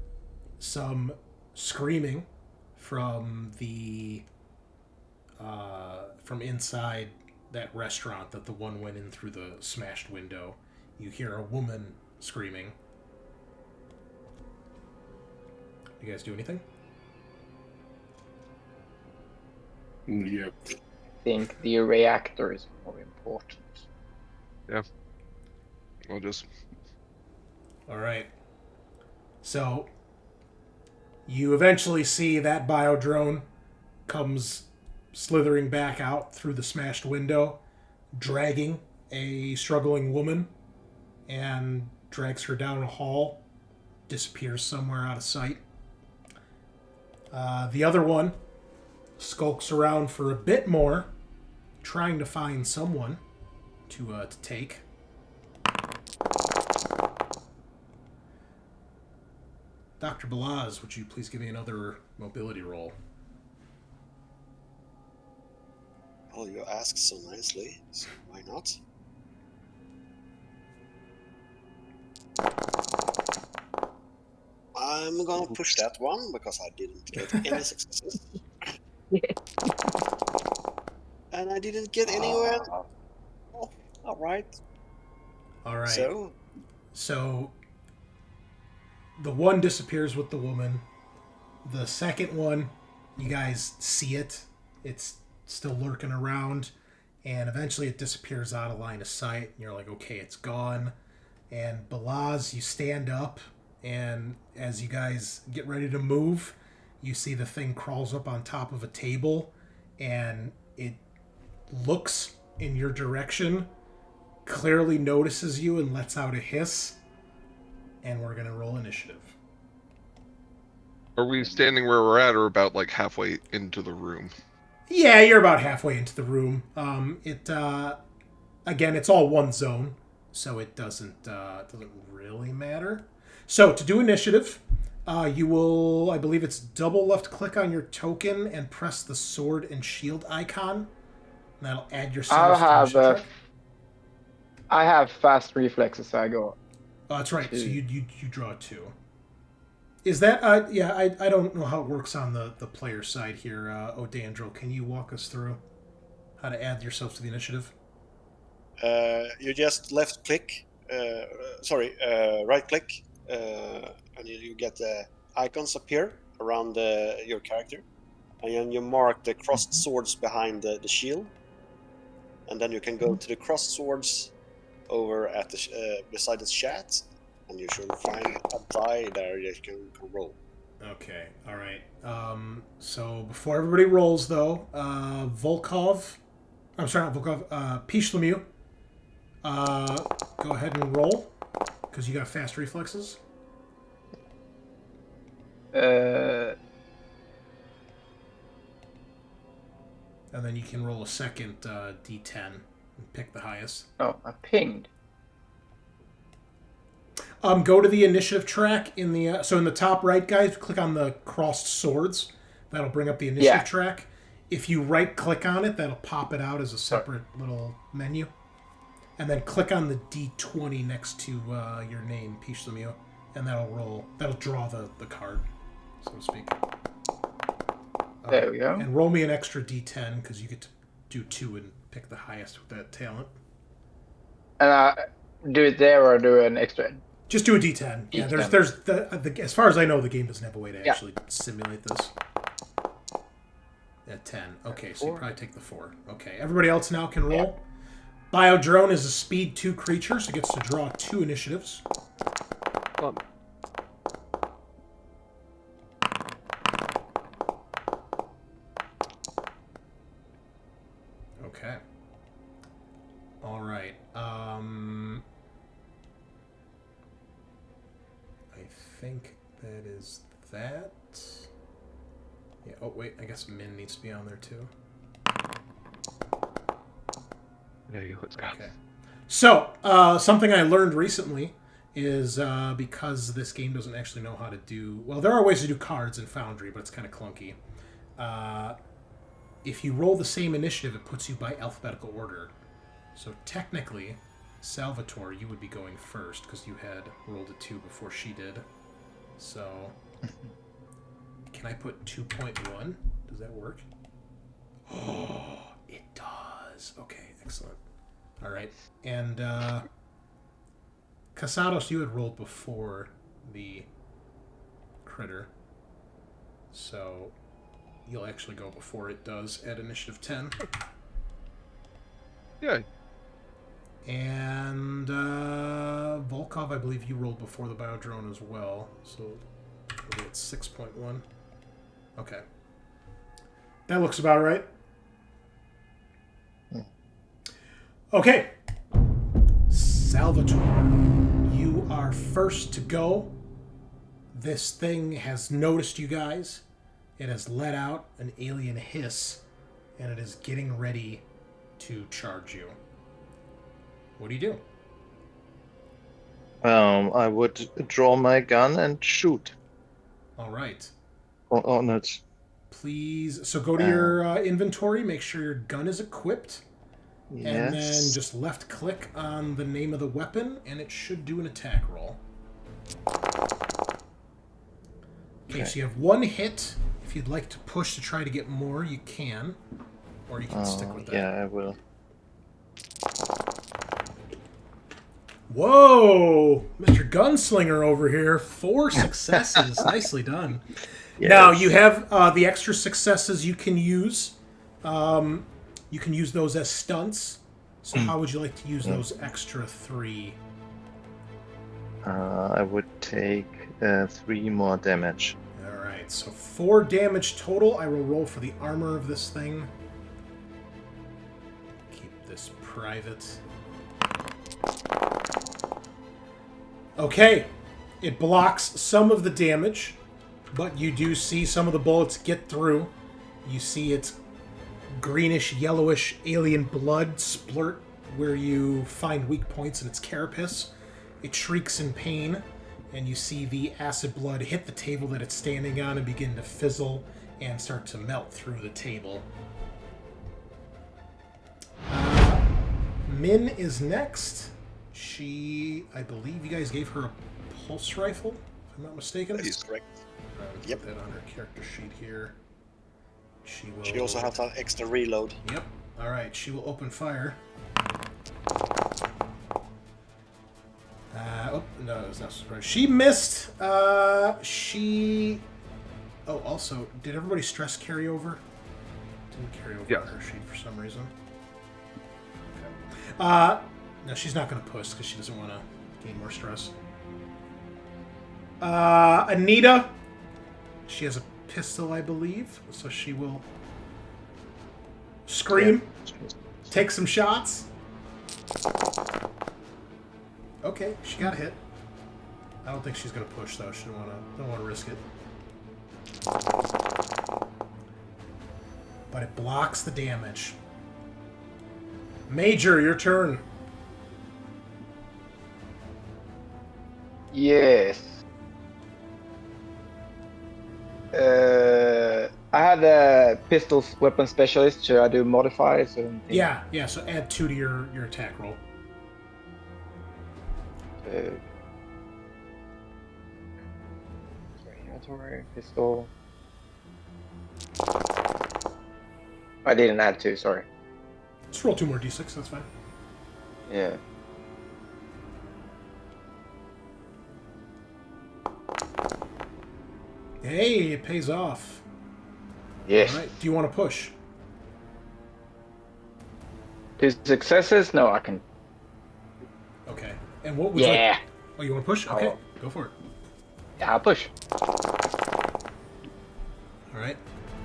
some screaming from from inside that restaurant that the one went in through the smashed window. You hear a woman screaming. You guys do anything? Yep. I think the reactor is more important. I'll just... All right. So you eventually see that biodrone comes slithering back out through the smashed window, dragging a struggling woman, and drags her down a hall, disappears somewhere out of sight. The other one skulks around for a bit more, trying to find someone to take. Dr. Balazs, would you please give me another mobility roll? Well, you ask so nicely, so why not? I'm gonna push that one because I didn't get any successes. And I didn't get anywhere. Oh, alright. All right. So, the one disappears with the woman. The second one, you guys see it. It's still lurking around. And eventually it disappears out of line of sight. And you're like, okay, it's gone. And Balazs, you stand up. And as you guys get ready to move, you see the thing crawls up on top of a table. And it looks in your direction, clearly notices you, and lets out a hiss. And we're going to roll initiative. Are we standing where we're at, or about like halfway into the room? Yeah, you're about halfway into the room. Again, it's all one zone, so it doesn't really matter. So to do initiative, you will, I believe it's double left click on your token and press the sword and shield icon. And that'll add yourself to initiative track. I have fast reflexes, so I go. Oh, that's right. So you draw 2. Is that yeah? I don't know how it works on the player side here. Odandrol, can you walk us through how to add yourself to the initiative? you just left click, right click, and you get the icons appear around your character, and then you mark the crossed swords behind the shield, and then you can go to the crossed swords over at the beside the chat, and you should find a die there you can roll. Okay, all right. So before everybody rolls, though, Volkov, I'm sorry, not Volkov, Pichilemu, go ahead and roll, because you got fast reflexes. And then you can roll a second D10 and pick the highest. Oh, I pinged. Go to the initiative track in the so in the top right, guys. Click on the crossed swords. That'll bring up the initiative track. If you right click on it, that'll pop it out as a separate little menu. And then click on the D20 next to your name, Pichilemu, and that'll draw the card, so to speak. There we go. And roll me an extra D10 because you get to do 2 and pick the highest with that talent. And do it there or do an extra? Just do a D10. Yeah, there's as far as I know, the game doesn't have a way to actually simulate this. At 10. Okay, so you probably take the 4. Okay, everybody else now can roll. Biodrone is a speed 2 creature, so it gets to draw 2 initiatives. Okay. All right. I think that is that. Yeah. Oh wait, I guess Min needs to be on there too. There you go. It's got. Okay. So something I learned recently is because this game doesn't actually know how to do. Well, there are ways to do cards in Foundry, but it's kind of clunky. If you roll the same initiative, it puts you by alphabetical order. So technically, Salvatore, you would be going first because you had rolled a 2 before she did. So, can I put 2.1? Does that work? Oh, it does. Okay, excellent. All right. And Casados, you had rolled before the critter. So, you'll actually go before it does at initiative 10. Yeah. And Volkov, I believe you rolled before the biodrone as well. So we'll get 6.1. Okay. That looks about right. Okay. Salvatore, you are first to go. This thing has noticed you guys. It has let out an alien hiss, and it is getting ready to charge you. What do you do? I would draw my gun and shoot All right. on it. Please. So go to your inventory. Make sure your gun is equipped. Yes. And then just left click on the name of the weapon, and it should do an attack roll. Okay, so you have one hit. If you'd like to push to try to get more, you can. Or you can stick with that. Yeah, I will. Whoa! Mr. Gunslinger over here. 4 successes. Nicely done. Yes. Now, you have the extra successes you can use. You can use those as stunts. So how would you like to use those extra 3? I would take 3 more damage. Alright, so 4 damage total. I will roll for the armor of this thing. Keep this private. Okay, it blocks some of the damage, but you do see some of the bullets get through. You see its greenish, yellowish alien blood splurt where you find weak points in its carapace. It shrieks in pain, and you see the acid blood hit the table that it's standing on and begin to fizzle and start to melt through the table. Min is next. I believe you guys gave her a pulse rifle, if I'm not mistaken. That is correct. Put that on her character sheet here. She also has an extra reload. Yep. All right. She will open fire. No, it was not surprised. She missed. Oh, also, did everybody stress carry over? Didn't carry over on her sheet for some reason. Okay. No, she's not going to push because she doesn't want to gain more stress. Anita. She has a pistol, I believe, so she will scream, take some shots. Okay, she got hit. I don't think she's gonna push though. She don't want to risk it. But it blocks the damage. Major, your turn. Yes. I had a pistol weapon specialist. Should I do modifiers? Or anything? Yeah. So add 2 to your attack roll. Inventory, pistol. I didn't add 2. Sorry. Just roll 2 more d6. That's fine. Yeah. Hey, it pays off. Yes. All right. Do you want to push? 2 successes? No, I can. Okay. And what would you Yeah. like? Oh, you want to push? Okay, Oh. go for it. Yeah, I'll push. All right.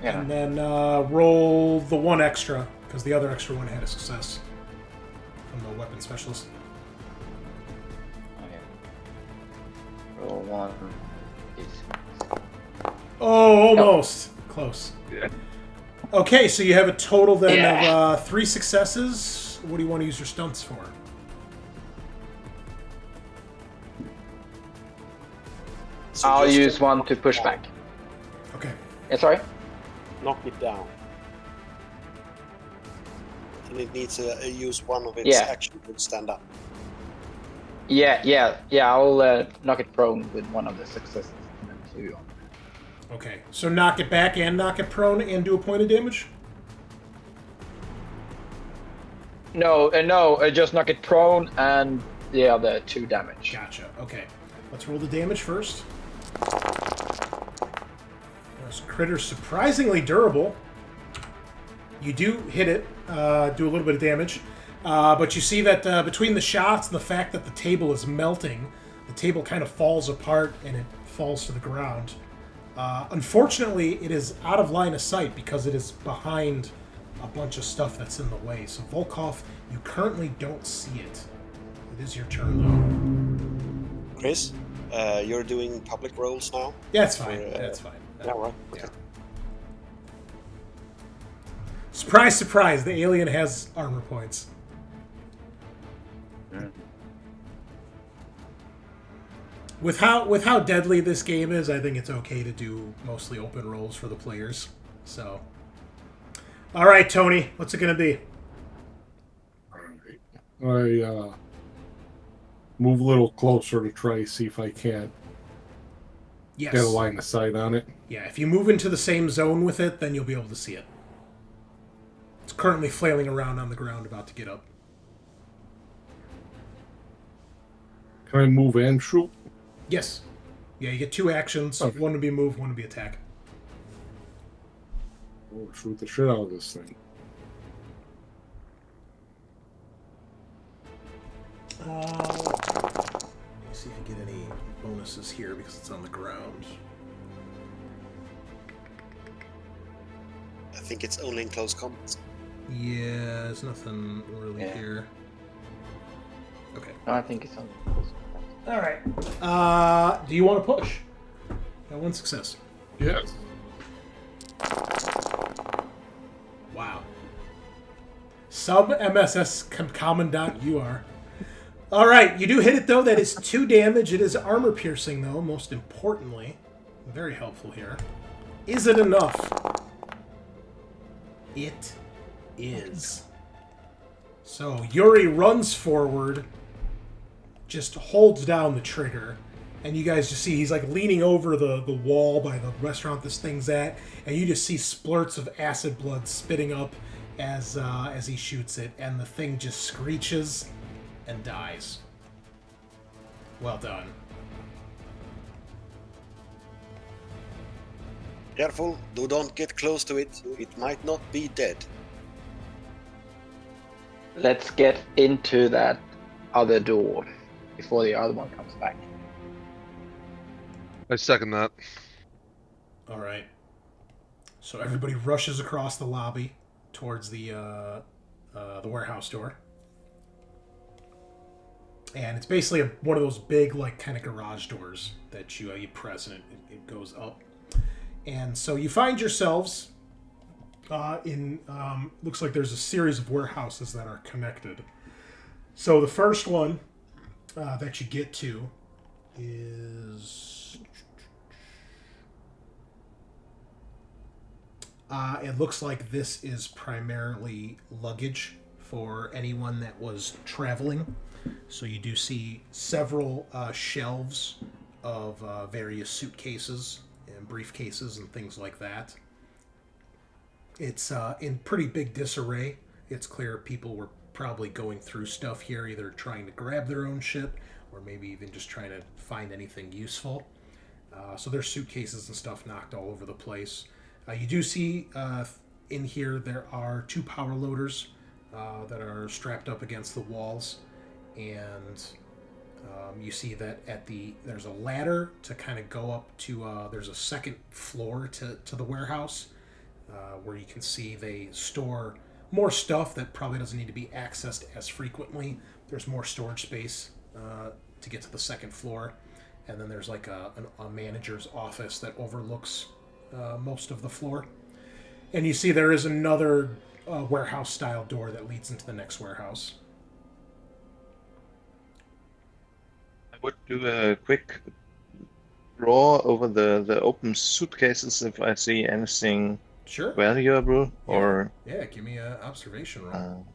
Yeah. And then roll the 1 extra, because the other extra one had a success from the weapon specialist. Okay. Roll 1. Oh, almost. Close. Yeah. Okay, so you have a total then Yeah. of 3 successes. What do you want to use your stunts for? So I'll just use 1 to push back. Okay. Yeah, sorry? knock it down. And it needs to use one of its Yeah. action to stand up. Yeah. I'll knock it prone with 1 of the successes. And then 2 on. Okay, so knock it back and knock it prone and do a point of damage? No, just knock it prone and the other 2 damage. Gotcha. Okay. Let's roll the damage first. This critter's surprisingly durable. You do hit it, do a little bit of damage, but you see that between the shots and the fact that the table is melting, the table kind of falls apart and it falls to the ground. Unfortunately, it is out of line of sight because it is behind a bunch of stuff that's in the way. So Volkov, you currently don't see it. It is your turn, though. Chris, you're doing public roles now? Yeah, it's fine. Or, That's fine. Yeah, right. Yeah. Surprise, surprise, the alien has armor points. With how deadly this game is, I think it's okay to do mostly open rolls for the players. So, all right, Tony, what's it gonna be? All right. I move a little closer to try to see if I can't Yes. get a line of sight on it. Yeah, if you move into the same zone with it, then you'll be able to see it. It's currently flailing around on the ground, about to get up. Can I move and shoot? Yes. Yeah, you get 2 actions. Okay. One to be move, one to be attack. Oh, shoot the shit out of this thing. Let me see if you get any bonuses here because it's on the ground. I think it's only in close combat. Yeah, there's nothing really Yeah. here. Okay. No, I think it's on. All right. Do you want to push? Got 1 success. Yes. Wow. Sub MSS Commandant you are. All right, you do hit it though. That is 2 damage. It is armor piercing though. Most importantly, very helpful here. Is it enough? It is. So Yuri runs forward, just holds down the trigger, and you guys just see he's like leaning over the wall by the restaurant this thing's at, and you just see splurts of acid blood spitting up as he shoots it, and the thing just screeches and dies. Well done. Careful, don't get close to it. It might not be dead. Let's get into that other door before the other one comes back. I second that. All right. So everybody rushes across the lobby towards the warehouse door. And it's basically one of those big, like, kind of garage doors that you press and it goes up. And so you find yourselves looks like there's a series of warehouses that are connected. So the first one that you get to is... it looks like this is primarily luggage for anyone that was traveling. So you do see several shelves of various suitcases and briefcases and things like that. It's in pretty big disarray. It's clear people were probably going through stuff here, either trying to grab their own shit or maybe even just trying to find anything useful. So there's suitcases and stuff knocked all over the place. You do see in here there are 2 power loaders that are strapped up against the walls, and you see that there's a ladder to kind of go up to there's a second floor to the warehouse where you can see they store more stuff that probably doesn't need to be accessed as frequently. There's more storage space to get to the second floor, and then there's like a manager's office that overlooks most of the floor. And you see there is another warehouse style door that leads into the next warehouse. I would do a quick draw over the open suitcases if I see anything Sure. valuable or. Yeah, give me an observation roll.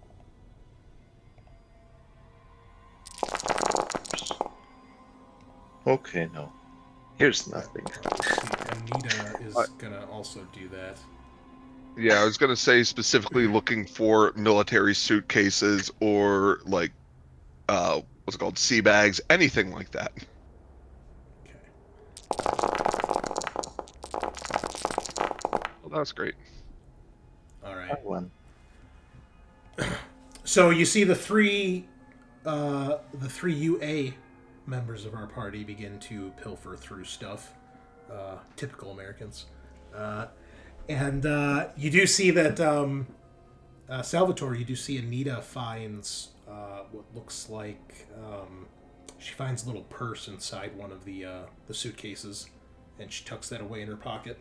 Okay, no. Here's nothing. Anita is gonna also do that. Yeah, I was gonna say specifically looking for military suitcases or like, what's it called, sea bags, anything like that. Well, that's great. All right. That one. So you see the three UA members of our party begin to pilfer through stuff. Typical Americans. And you do see that Salvatore, you do see Anita finds what looks like she finds a little purse inside one of the suitcases, and she tucks that away in her pocket.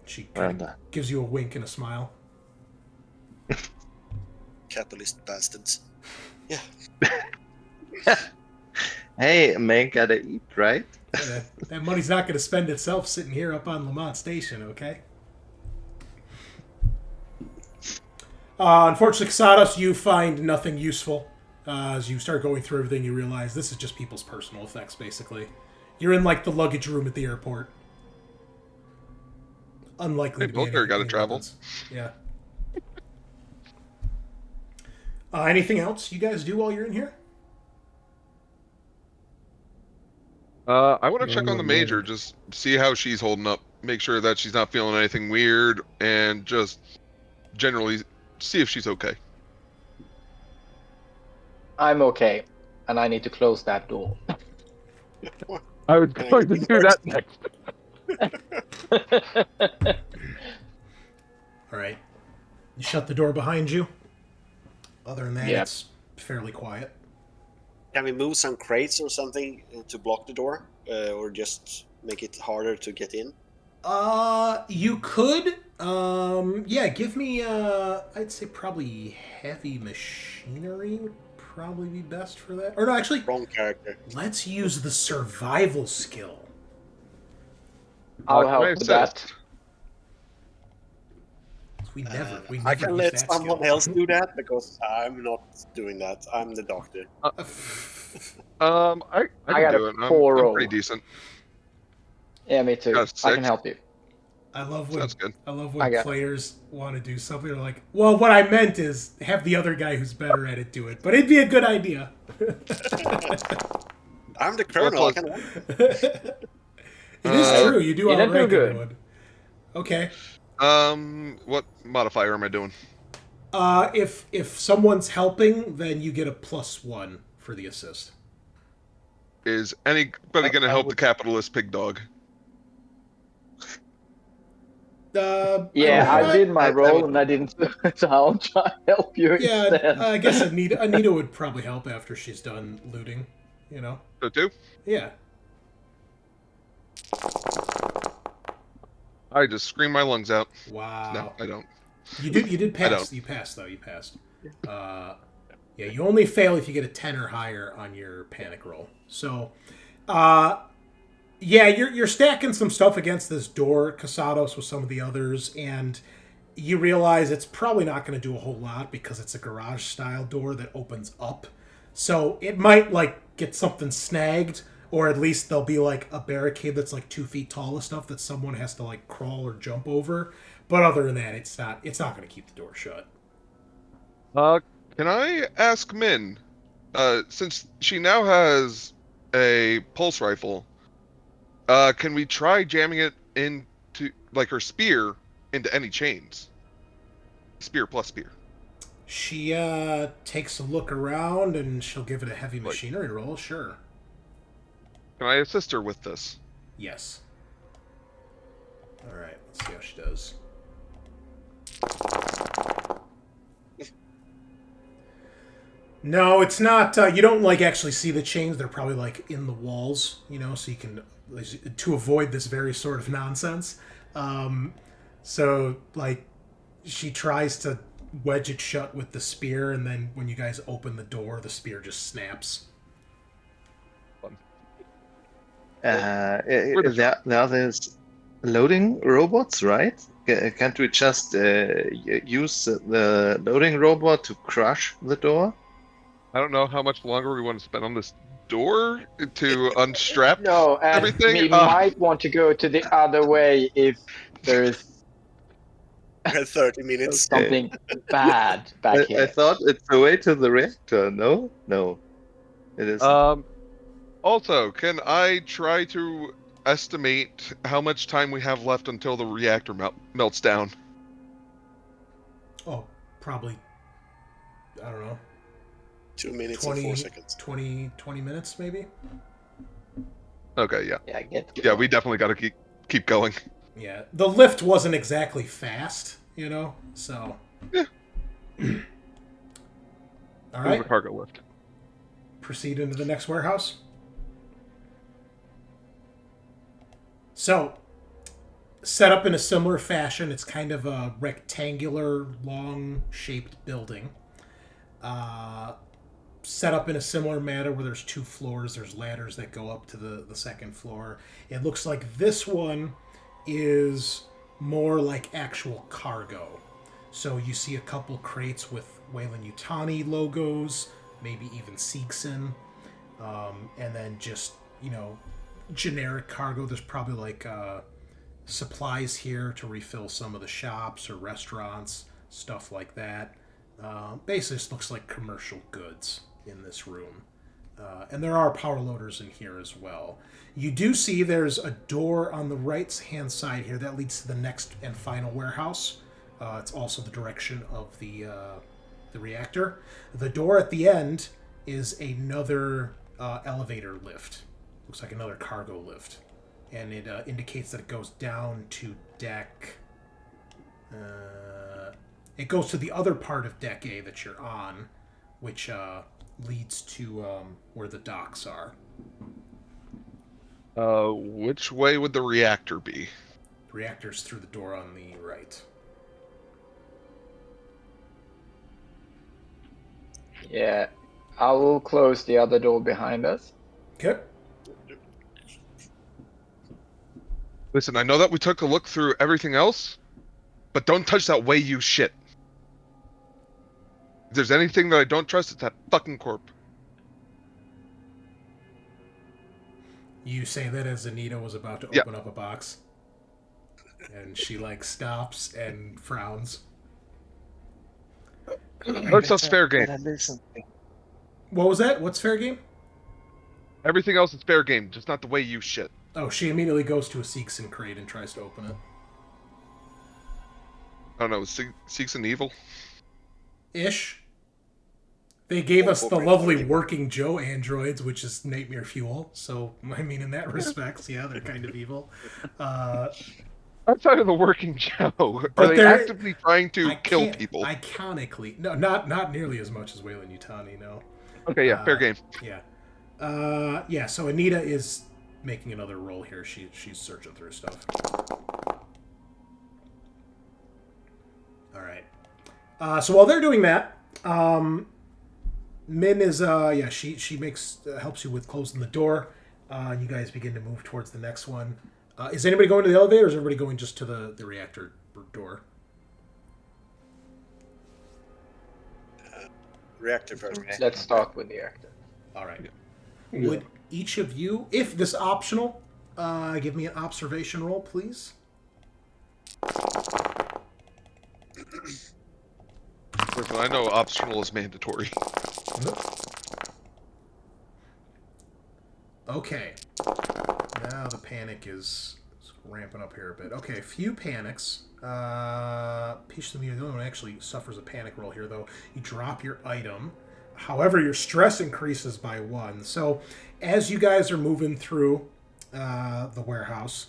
She kind of gives you a wink and a smile. Capitalist bastards. Yeah. Hey, man, gotta eat, right? That money's not going to spend itself sitting here up on Lamont Station, okay? Unfortunately, Casados, you find nothing useful. As you start going through everything, you realize this is just people's personal effects, basically. You're in, like, the luggage room at the airport. Unlikely to be Volker got to anything travel. happens. Yeah. Anything else you guys do while you're in here? I want to check on the Major, just see how she's holding up. Make sure that she's not feeling anything weird, and just generally see if she's okay. I'm okay, and I need to close that door. I was going to do that next. All right. You shut the door behind you. Other than that, Yep. it's fairly quiet. Can we move some crates or something to block the door, or just make it harder to get in? You could. Yeah, give me, I'd say probably heavy machinery would probably be best for that. Or no, actually, Wrong character. let's use the survival skill. I'll Can help I with assist? that. We never I can use let that someone skill. else do that because I'm not doing that. I'm the doctor. I I can got do a it. 4 I'm roll. pretty decent. Yeah, me too. Got a I can 6. help you. I love when Sounds good. I love I when got it. players want to do something. They're like, "Well, what I meant is have the other guy who's better at it do it." But it'd be a good idea. I'm the colonel. I plus- can. It is true. You do you didn't do outrank good. everyone. Okay. What modifier am I doing? If someone's helping, then you get a +1 for the assist. Is anybody going to I help would- the capitalist pig dog? Yeah, I don't know. did my I roll would- and I didn't. So I'll try to help you Yeah, instead. I guess Anita would probably help after she's done looting. You know. So 2? Yeah. I just scream my lungs out. Wow. No, I don't. You did pass. don't. You passed though. You passed. Yeah, you only fail if you get a 10 or higher on your panic roll. So, yeah, you're stacking some stuff against this door, Casados, with some of the others, and you realize it's probably not going to do a whole lot because it's a garage style door that opens up. So it might like get something snagged, or at least there'll be like a barricade that's like 2 feet tall and stuff that someone has to like crawl or jump over. But other than that, it's not going to keep the door shut. Can I ask Min, since she now has a pulse rifle, can we try jamming it into, like, her spear into any chains? Spear plus spear. She takes a look around and she'll give it a heavy machinery roll. Sure. Can I assist her with this? Yes. All right. Let's see how she does. No, it's not. You don't like actually see the chains. They're probably like in the walls, you know, so you can to avoid this very sort of nonsense. So like, she tries to wedge it shut with the spear, and then when you guys open the door, the spear just snaps. There's loading robots, right? Can't we just use the loading robot to crush the door? I don't know how much longer we want to spend on this door to unstrap No, and everything. we might want to go to the other way if there's 30 minutes. something bad back I here. thought it's the way to the reactor. No, it is. Also, can I try to estimate how much time we have left until the reactor melts down? Oh, probably. I don't know. 2 minutes and 4 seconds. 20 minutes maybe. Okay, yeah. Yeah, We definitely got to keep going. Yeah, the lift wasn't exactly fast, you know, so. Yeah. All right. The cargo lift. Proceed into the next warehouse. So, set up in a similar fashion, it's kind of a rectangular, long-shaped building. set up in a similar manner where there's 2 floors. There's ladders that go up to the second floor. It looks like this one is more like actual cargo. So you see a couple crates with Weyland-Yutani logos, maybe even Seegson, and then just, generic cargo. There's probably like supplies here to refill some of the shops or restaurants, stuff like that. Basically, this looks like commercial goods in this room. And there are power loaders in here as well. You do see there's a door on the right-hand side here that leads to the next and final warehouse. It's also the direction of the reactor. The door at the end is another elevator lift. Looks like another cargo lift. And it indicates that it goes down to deck... it goes to the other part of deck A that you're on, which leads to where the docks are. Which way would the reactor be? The reactor's through the door on the right. Yeah, I will close the other door behind us. Okay. Listen, I know that we took a look through everything else, but don't touch that Wei-Yu shit. If there's anything that I don't trust, it's that fucking corp. You say that as Anita was about to open up a box. And she, stops and frowns. That's us fair game. What was that? What's fair game? Everything else is fair game, just not the Wei-Yu shit. Oh, she immediately goes to a Seegson crate and tries to open it. I don't know, is Seegson evil? Ish. They gave us the lovely Working Joe androids, which is nightmare fuel. So, I mean, in that respect, yeah, they're kind of evil. Outside of the Working Joe, are they actively trying to kill people? Iconically. No, not nearly as much as Weyland-Yutani, no. Okay, yeah, fair game. Yeah. So Anita is making another roll here. She's searching through stuff. All right. So while they're doing that, Min is she makes helps you with closing the door. You guys begin to move towards the next one. Is anybody going to the elevator, or is everybody going just to the reactor door? Reactor first. Let's start with the reactor. All right. Yeah. Would each of you, if this optional, give me an observation roll, please? Listen, I know optional is mandatory. Okay. Now the panic is ramping up here a bit. Okay, few panics. Pichilemu, the only one actually suffers a panic roll here, though. You drop your item. However, your stress increases by 1. So, as you guys are moving through the warehouse,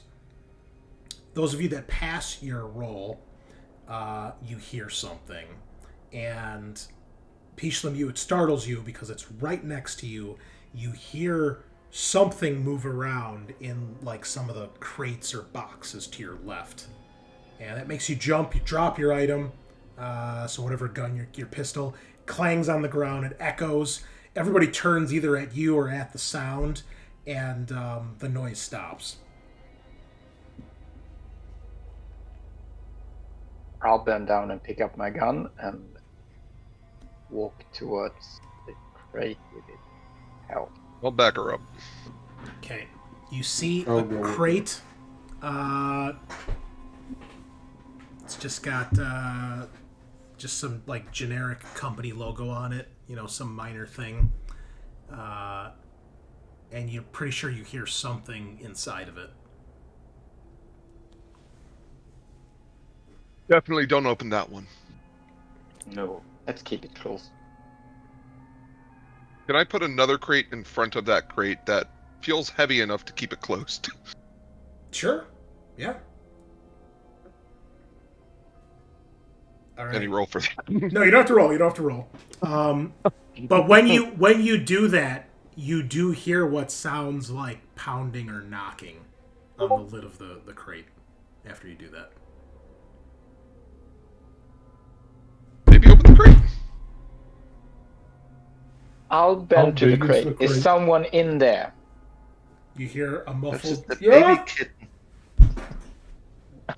those of you that pass your roll, you hear something. And Pichilemu, it startles you because it's right next to you. You hear something move around in some of the crates or boxes to your left. And that makes you jump. You drop your item. So whatever gun, your pistol, clangs on the ground. It echoes. Everybody turns either at you or at the sound, and the noise stops. I'll bend down and pick up my gun and walk towards the crate with it. Help. I'll back her up. Okay. You see a crate. It's just got just some generic company logo on it. Some minor thing. And you're pretty sure you hear something inside of it. Definitely don't open that one. No, let's keep it close. Can I put another crate in front of that crate that feels heavy enough to keep it closed? Sure. Yeah. All right. Any roll for that? No, you don't have to roll. You don't have to roll. But when you do that, you do hear what sounds like pounding or knocking on the lid of the crate after you do that. Maybe open the crate. I'll bend to the big is crate. the Is crate? someone in there? You hear a That's muffled just a "Yeah!" baby kitten.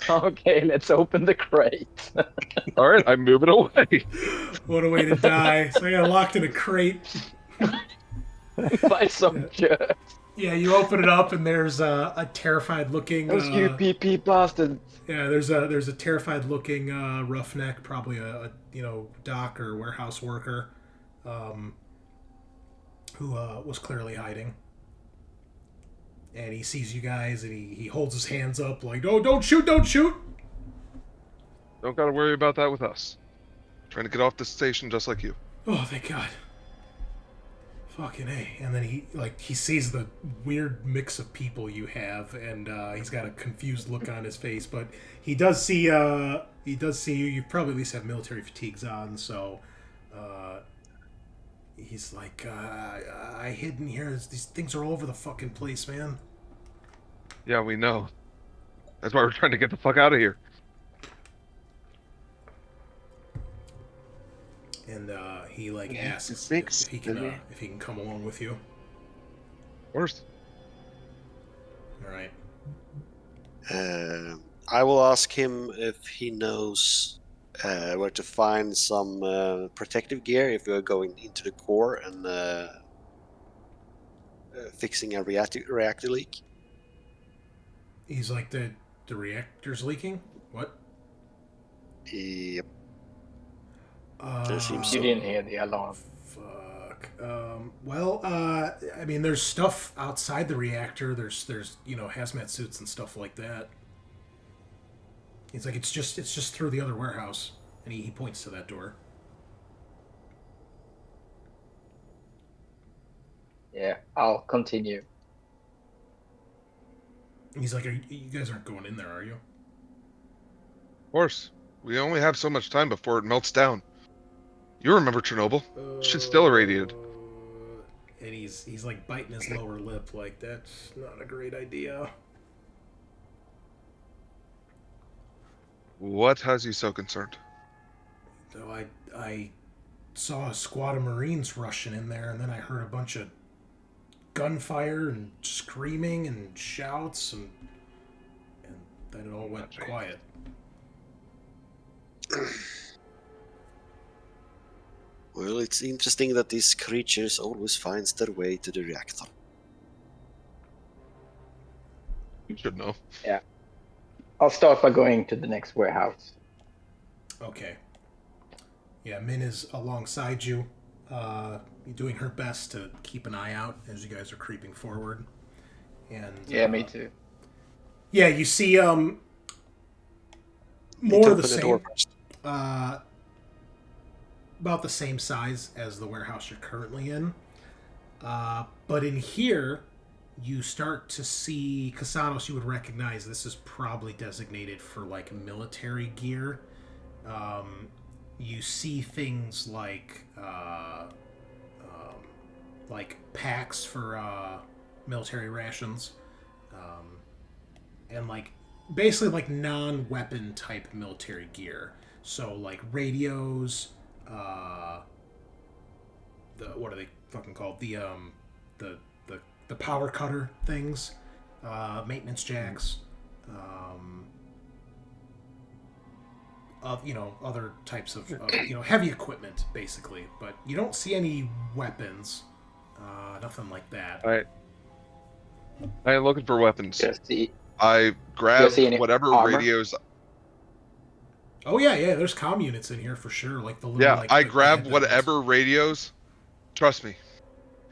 Okay, let's open the crate. All right, I move it away. What a way to die. So I got locked in a crate. By some jerk. Yeah, you open it up and there's a terrified looking Those UPP bastards. yeah, there's a terrified looking roughneck, probably a dock or warehouse worker, who was clearly hiding. And he sees you guys and he holds his hands up like, "No, don't shoot, don't shoot!" Don't gotta worry about that with us. Trying to get off the station just like you. Oh, thank God. Fucking A. And then he sees the weird mix of people you have, and he's got a confused look on his face, but he does see you. You probably at least have military fatigues on, so he's like, I hid in here. These things are all over the fucking place, man. Yeah, we know. That's why we're trying to get the fuck out of here. And he asks Fix if he can come along with you. Of course. All right. I will ask him if he knows where to find some protective gear if we are going into the core and fixing a reactor leak. He's like, the reactor's leaking? What? Yep. There seems You so. didn't hear the alarm. Fuck. Well, I mean, there's stuff outside the reactor. There's hazmat suits and stuff like that. He's like, it's just through the other warehouse, and he points to that door. Yeah, I'll continue. He's like, you guys aren't going in there, are you? Of course. We only have so much time before it melts down. You remember Chernobyl? Shit's still irradiated. And he's like biting his lower lip, like, that's not a great idea. What has you so concerned? So I saw a squad of Marines rushing in there, and then I heard a bunch of gunfire and screaming and shouts, and then it all went quiet. Well, it's interesting that these creatures always finds their way to the reactor. You should know. Yeah. I'll start by going to the next warehouse. Okay. Yeah, Min is alongside you, doing her best to keep an eye out as you guys are creeping forward. And Yeah, me too. yeah, you see more of the same. About the same size as the warehouse you're currently in. But in here, you start to see Casados. You would recognize this is probably designated for like military gear. You see things like packs for military rations, and like basically like non-weapon type military gear. So like radios. What are they fucking called? The power cutter things, maintenance jacks, other types of heavy equipment basically. But you don't see any weapons, nothing like that. I am looking for weapons. Just the I grab see any whatever armor? radios. Oh yeah, there's comm units in here for sure. Like the little, Yeah, like, I the grab headphones. whatever radios. Trust me.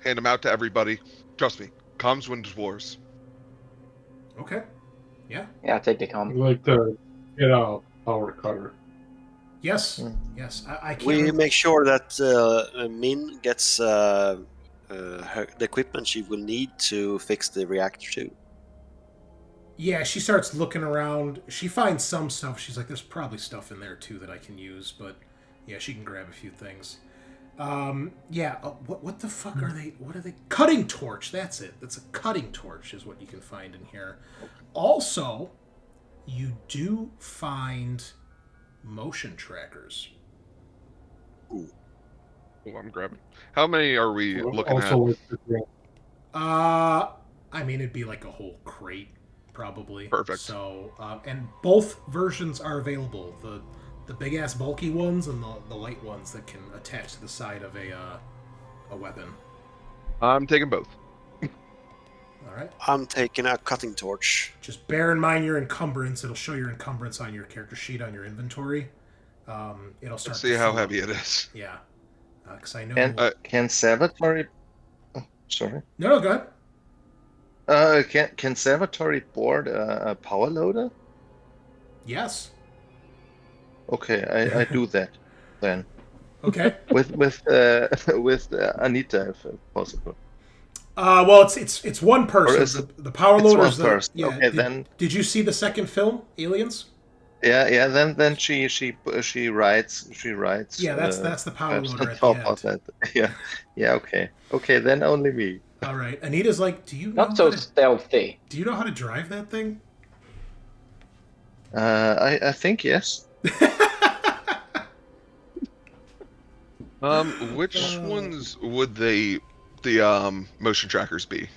Hand them out to everybody. Trust me. Comms wins wars. Okay. Yeah. Yeah, take the I'd com. like to get a power cutter. Yes. Yes. I can't. We remember- make sure that Min gets the equipment she will need to fix the reactor too. Yeah, she starts looking around. She finds some stuff. She's like, there's probably stuff in there too that I can use, but yeah, she can grab a few things. What the fuck are they? What are they? Cutting torch. That's it. That's a cutting torch is what you can find in here. Also, you do find motion trackers. Ooh. Oh, I'm grabbing. How many are we looking at? Also, I mean, it'd be like a whole crate, probably. Perfect. So, and both versions are available. The big ass bulky ones and the light ones that can attach to the side of a weapon. I'm taking both. All right. I'm taking a cutting torch. Just bear in mind your encumbrance. It'll show your encumbrance on your character sheet on your inventory. It'll start. Let's see how heavy it is. Yeah. Because I know. Can Salvatore? Oh, sorry. No, go ahead. Can Salvatore board a power loader? Yes. Okay, I do that then. Okay. with Anita, if possible. Well, it's one person. Or is it, the power it's loader one is the. person. Yeah. Okay, then. Did you see the second film, Aliens? Yeah. Then she rides. Yeah, that's the power perhaps loader on at top the of end. that. Yeah. Okay. Then only me. All right. Anita's like, do you know Not so stealthy. do you know how to drive that thing? I think yes. Which ones would the motion trackers be?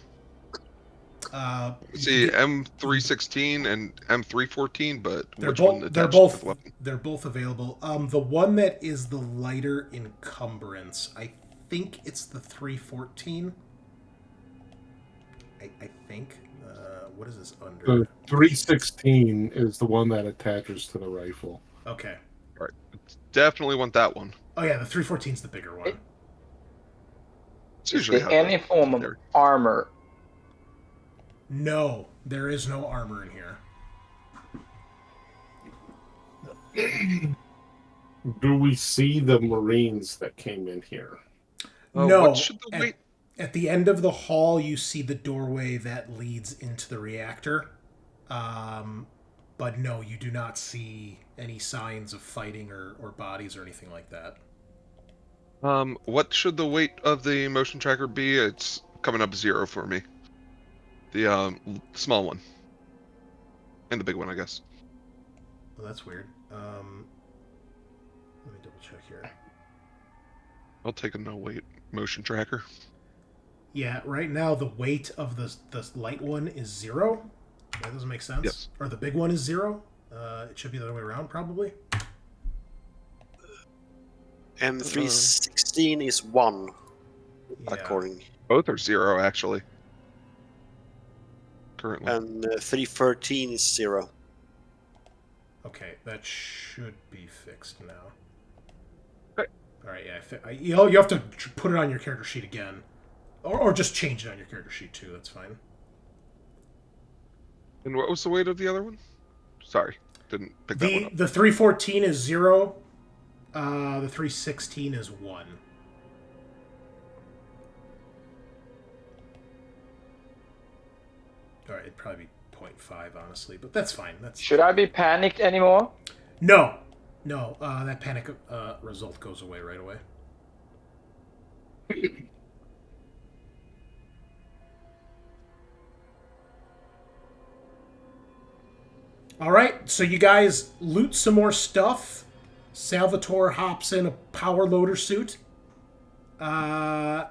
See, M316 and M314, but which one attached to the weapon? They're both available. The one that is the lighter encumbrance, I think it's the 314. I think. What is this under? The 316 is the one that attaches to the rifle. Okay. All right, definitely want that one. Oh yeah, the 314 is the bigger one. It's Is usually there how any form of there. armor? No, there is no armor in here. Do we see the Marines that came in here? No. What should the weight? At the end of the hall, you see the doorway that leads into the reactor. But no, you do not see any signs of fighting or bodies or anything like that. What should the weight of the motion tracker be? It's coming up 0 for me. The small one. And the big one, I guess. Well, that's weird. Let me double check here. I'll take a no weight motion tracker. Yeah, right now the weight of the light one is 0. That doesn't make sense. Yes. Or the big one is 0. It should be the other way around, probably. M316 is 1, Yeah. according. Both are 0, actually. Currently. And 313 is 0. Okay, that should be fixed now. Okay. All right, yeah. You have to put it on your character sheet again. Or just change it on your character sheet, too. That's fine. And what was the weight of the other one? Sorry, didn't pick that one up. The 314 is 0. The 316 is 1. All right, it'd probably be 0.5, honestly, but that's fine. Should I be panicked anymore? No. That panic result goes away right away. All right, so you guys loot some more stuff. Salvatore hops in a power loader suit. And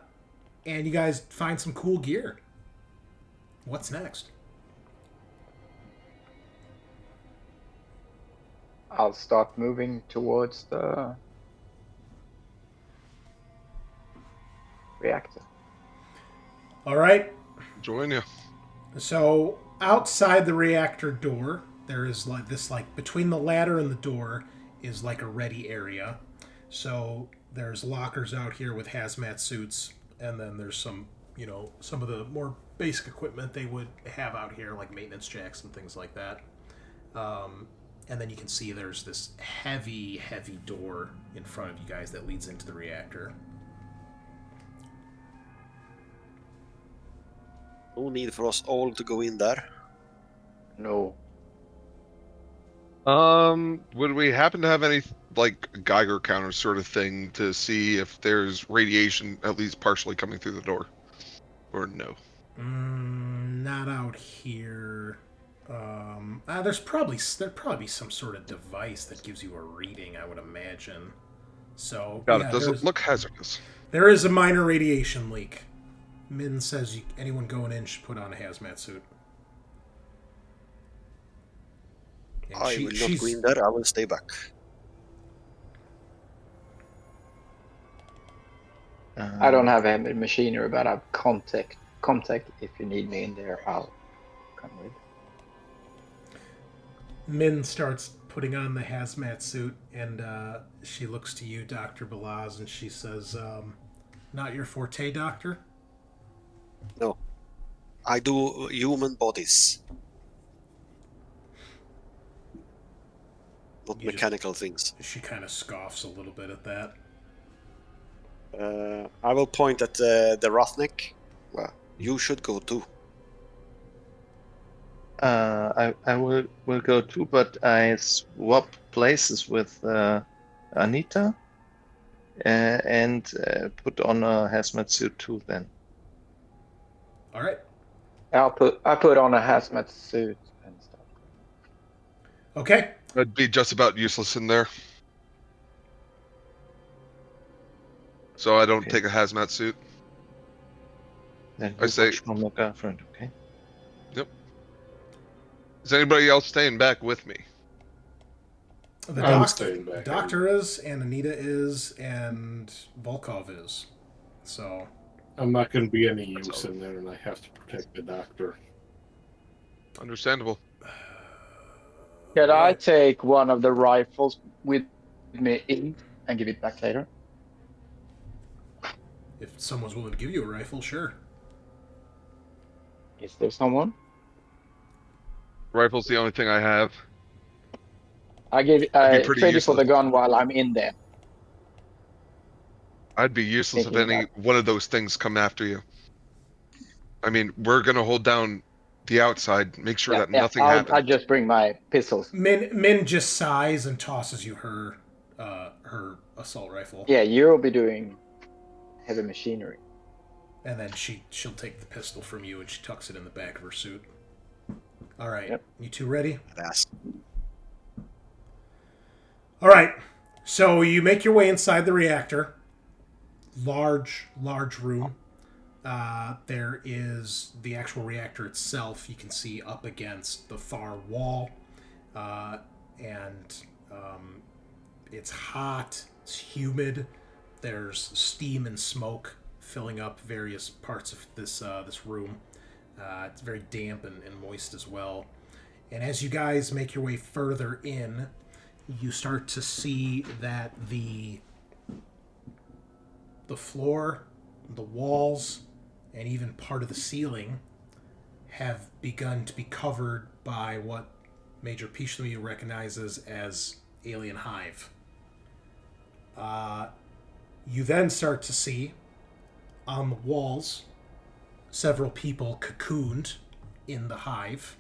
you guys find some cool gear. What's next? I'll start moving towards the reactor. All right. Join you. So outside the reactor door, there is like this, like between the ladder and the door is like a ready area. So there's lockers out here with hazmat suits, and then there's some of the more basic equipment they would have out here, like maintenance jacks and things like that. And then you can see there's this heavy door in front of you guys that leads into the reactor. No need for us all to go in there. No. Would we happen to have any, like, Geiger counter sort of thing to see if there's radiation at least partially coming through the door? Or no? Not out here. There'd probably be some sort of device that gives you a reading, I would imagine. So God, yeah, it doesn't look hazardous. there is a minor radiation leak. Min says anyone going in should put on a hazmat suit. And I will not go in there. I will stay back. I don't have heavy machinery, but I have contact. If you need me in there, I'll come with. Min starts putting on the hazmat suit, and she looks to you, Dr. Balazs, and she says, not your forte, Doctor? No. I do human bodies. Not mechanical things. She kind of scoffs a little bit at that. I will point at the roughneck. Well, you should go too. I will go too, but I swap places with Anita and put on a hazmat suit too. Then. All right. I put on a hazmat suit and stuff. Okay. I'd be just about useless in there. So I don't take a hazmat suit. Then I say from my girlfriend, okay? Yep. Is anybody else staying back with me? The staying back. doctor is, and Anita is, and Volkov is. So I'm not going to be any use in there, and I have to protect the doctor. Understandable. Could I take one of the rifles with me in and give it back later? if someone's willing to give you a rifle, sure. Is there someone? Rifle's the only thing I have. I trade you for useless. the gun while I'm in there. I'd be useless if Thinking any about- one of those things come after you. I mean, we're gonna hold down the outside, make sure that nothing happens. I just bring my pistols. Min just sighs and tosses you her assault rifle. Yeah, you'll be doing heavy machinery. And then she'll take the pistol from you and she tucks it in the back of her suit. All right, Yep. You two ready? Badass. All right, so you make your way inside the reactor. Large room. There is the actual reactor itself. You can see up against the far wall, and it's hot. It's humid. There's steam and smoke filling up various parts of this room. It's very damp and moist as well. And as you guys make your way further in, you start to see that the floor, the walls, and even part of the ceiling have begun to be covered by what Major Pichilemu recognizes as alien hive. You then start to see on the walls several people cocooned in the hive,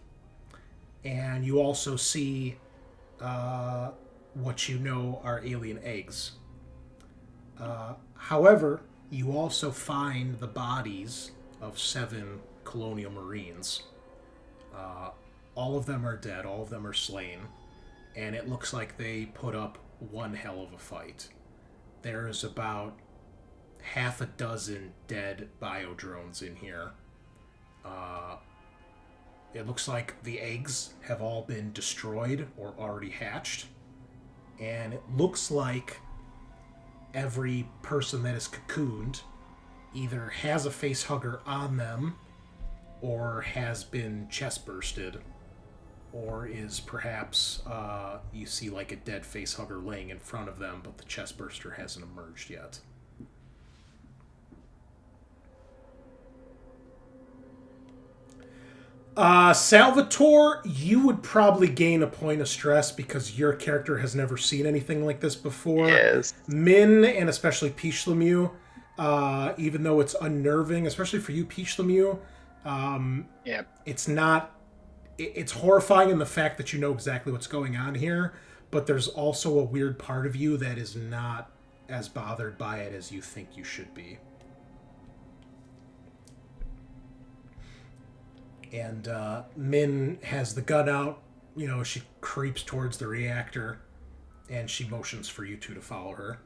and you also see what you know are alien eggs. However, you also find the bodies of 7 colonial marines. All of them are dead, all of them are slain, and it looks like they put up one hell of a fight. There's about half a dozen dead biodrones in here. It looks like the eggs have all been destroyed or already hatched, and it looks like every person that is cocooned either has a face hugger on them or has been chest bursted, or is perhaps you see like a dead face hugger laying in front of them, but the chest burster hasn't emerged yet. Salvatore, you would probably gain a point of stress because your character has never seen anything like this before. Yes. Min, and especially Pichilemu, even though it's unnerving, especially for you, Pichilemu, Yeah. it's not... It's horrifying in the fact that you know exactly what's going on here, but there's also a weird part of you that is not as bothered by it as you think you should be. And Min has the gun out. You know, she creeps towards the reactor, and she motions for you two to follow her.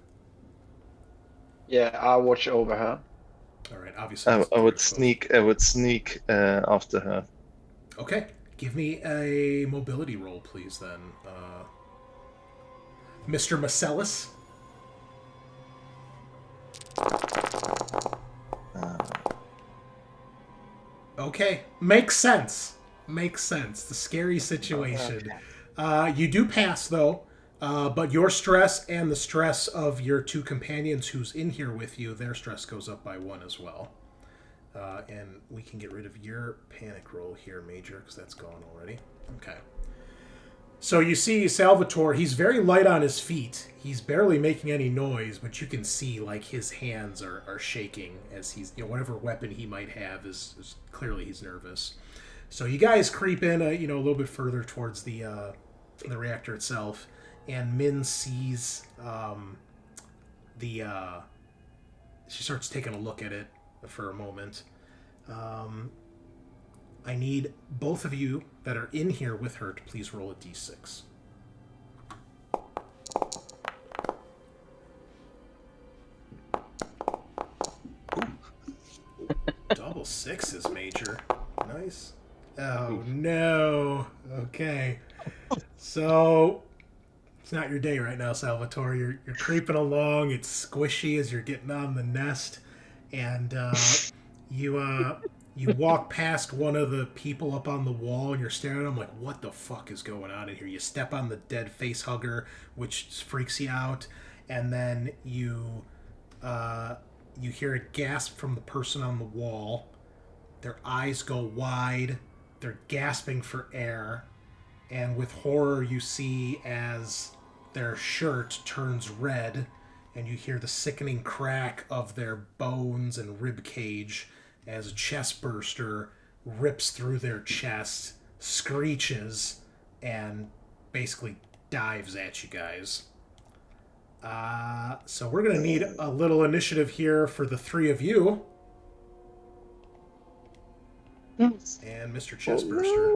Yeah, I'll watch over her. All right, obviously. I would sneak. I would sneak after her. Okay, give me a mobility roll, please, then. Mr. Masellis. Okay, makes sense. Makes sense. The scary situation. You do pass, though, but your stress and the stress of your two companions who's in here with you, their stress goes up by 1 as well. And we can get rid of your panic roll here, Major, because that's gone already. Okay. So you see Salvatore, he's very light on his feet. He's barely making any noise, but you can see, like, his hands are shaking as he's, whatever weapon he might have is clearly he's nervous. So you guys creep in, a little bit further towards the reactor itself, and Min sees she starts taking a look at it for a moment. I need both of you that are in here with her to please roll a d6. Double sixes, Major. Nice. Oh, no. Okay. So, it's not your day right now, Salvatore. You're creeping along. It's squishy as you're getting on the nest. And you walk past one of the people up on the wall, and you're staring at them like, what the fuck is going on in here? You step on the dead face hugger, which freaks you out. And then you hear a gasp from the person on the wall. Their eyes go wide. They're gasping for air. And with horror, you see as their shirt turns red, and you hear the sickening crack of their bones and rib cage as a chest burster rips through their chest, screeches, and basically dives at you guys. So we're going to need a little initiative here for the 3 of you. And Mr. Chestburster.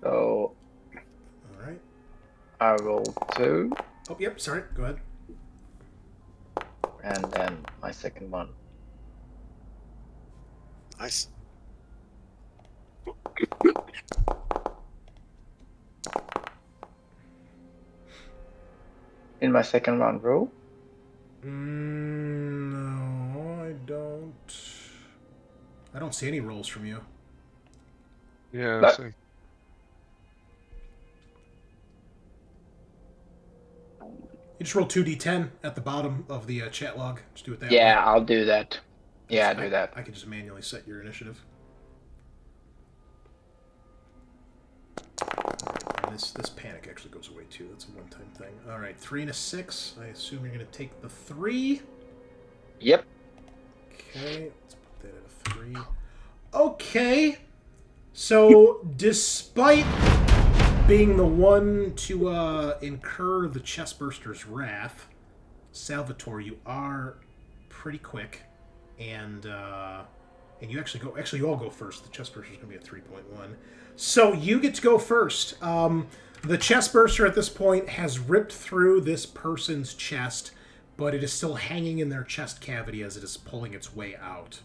So, All right. I roll 2, Oh, yep, sorry. Go ahead. and then my second one. Nice. In my second round roll, No, I don't see any rolls from you. Yeah, But- same. You just roll 2d10 at the bottom of the chat log. Just do it that way. yeah, I'll do that. Yeah, I do that. I can just manually set your initiative. And this panic actually goes away too. That's a one-time thing. All right, 3 and a 6. I assume you're going to take the 3. Yep. Okay, let's put that at a 3. Okay. So, despite being the one to incur the chestburster's wrath, Salvatore, you are pretty quick, and you actually go. Actually, you all go first. The chestburster's going to be at 3.1. So you get to go first. The chestburster at this point has ripped through this person's chest, but it is still hanging in their chest cavity as it is pulling its way out.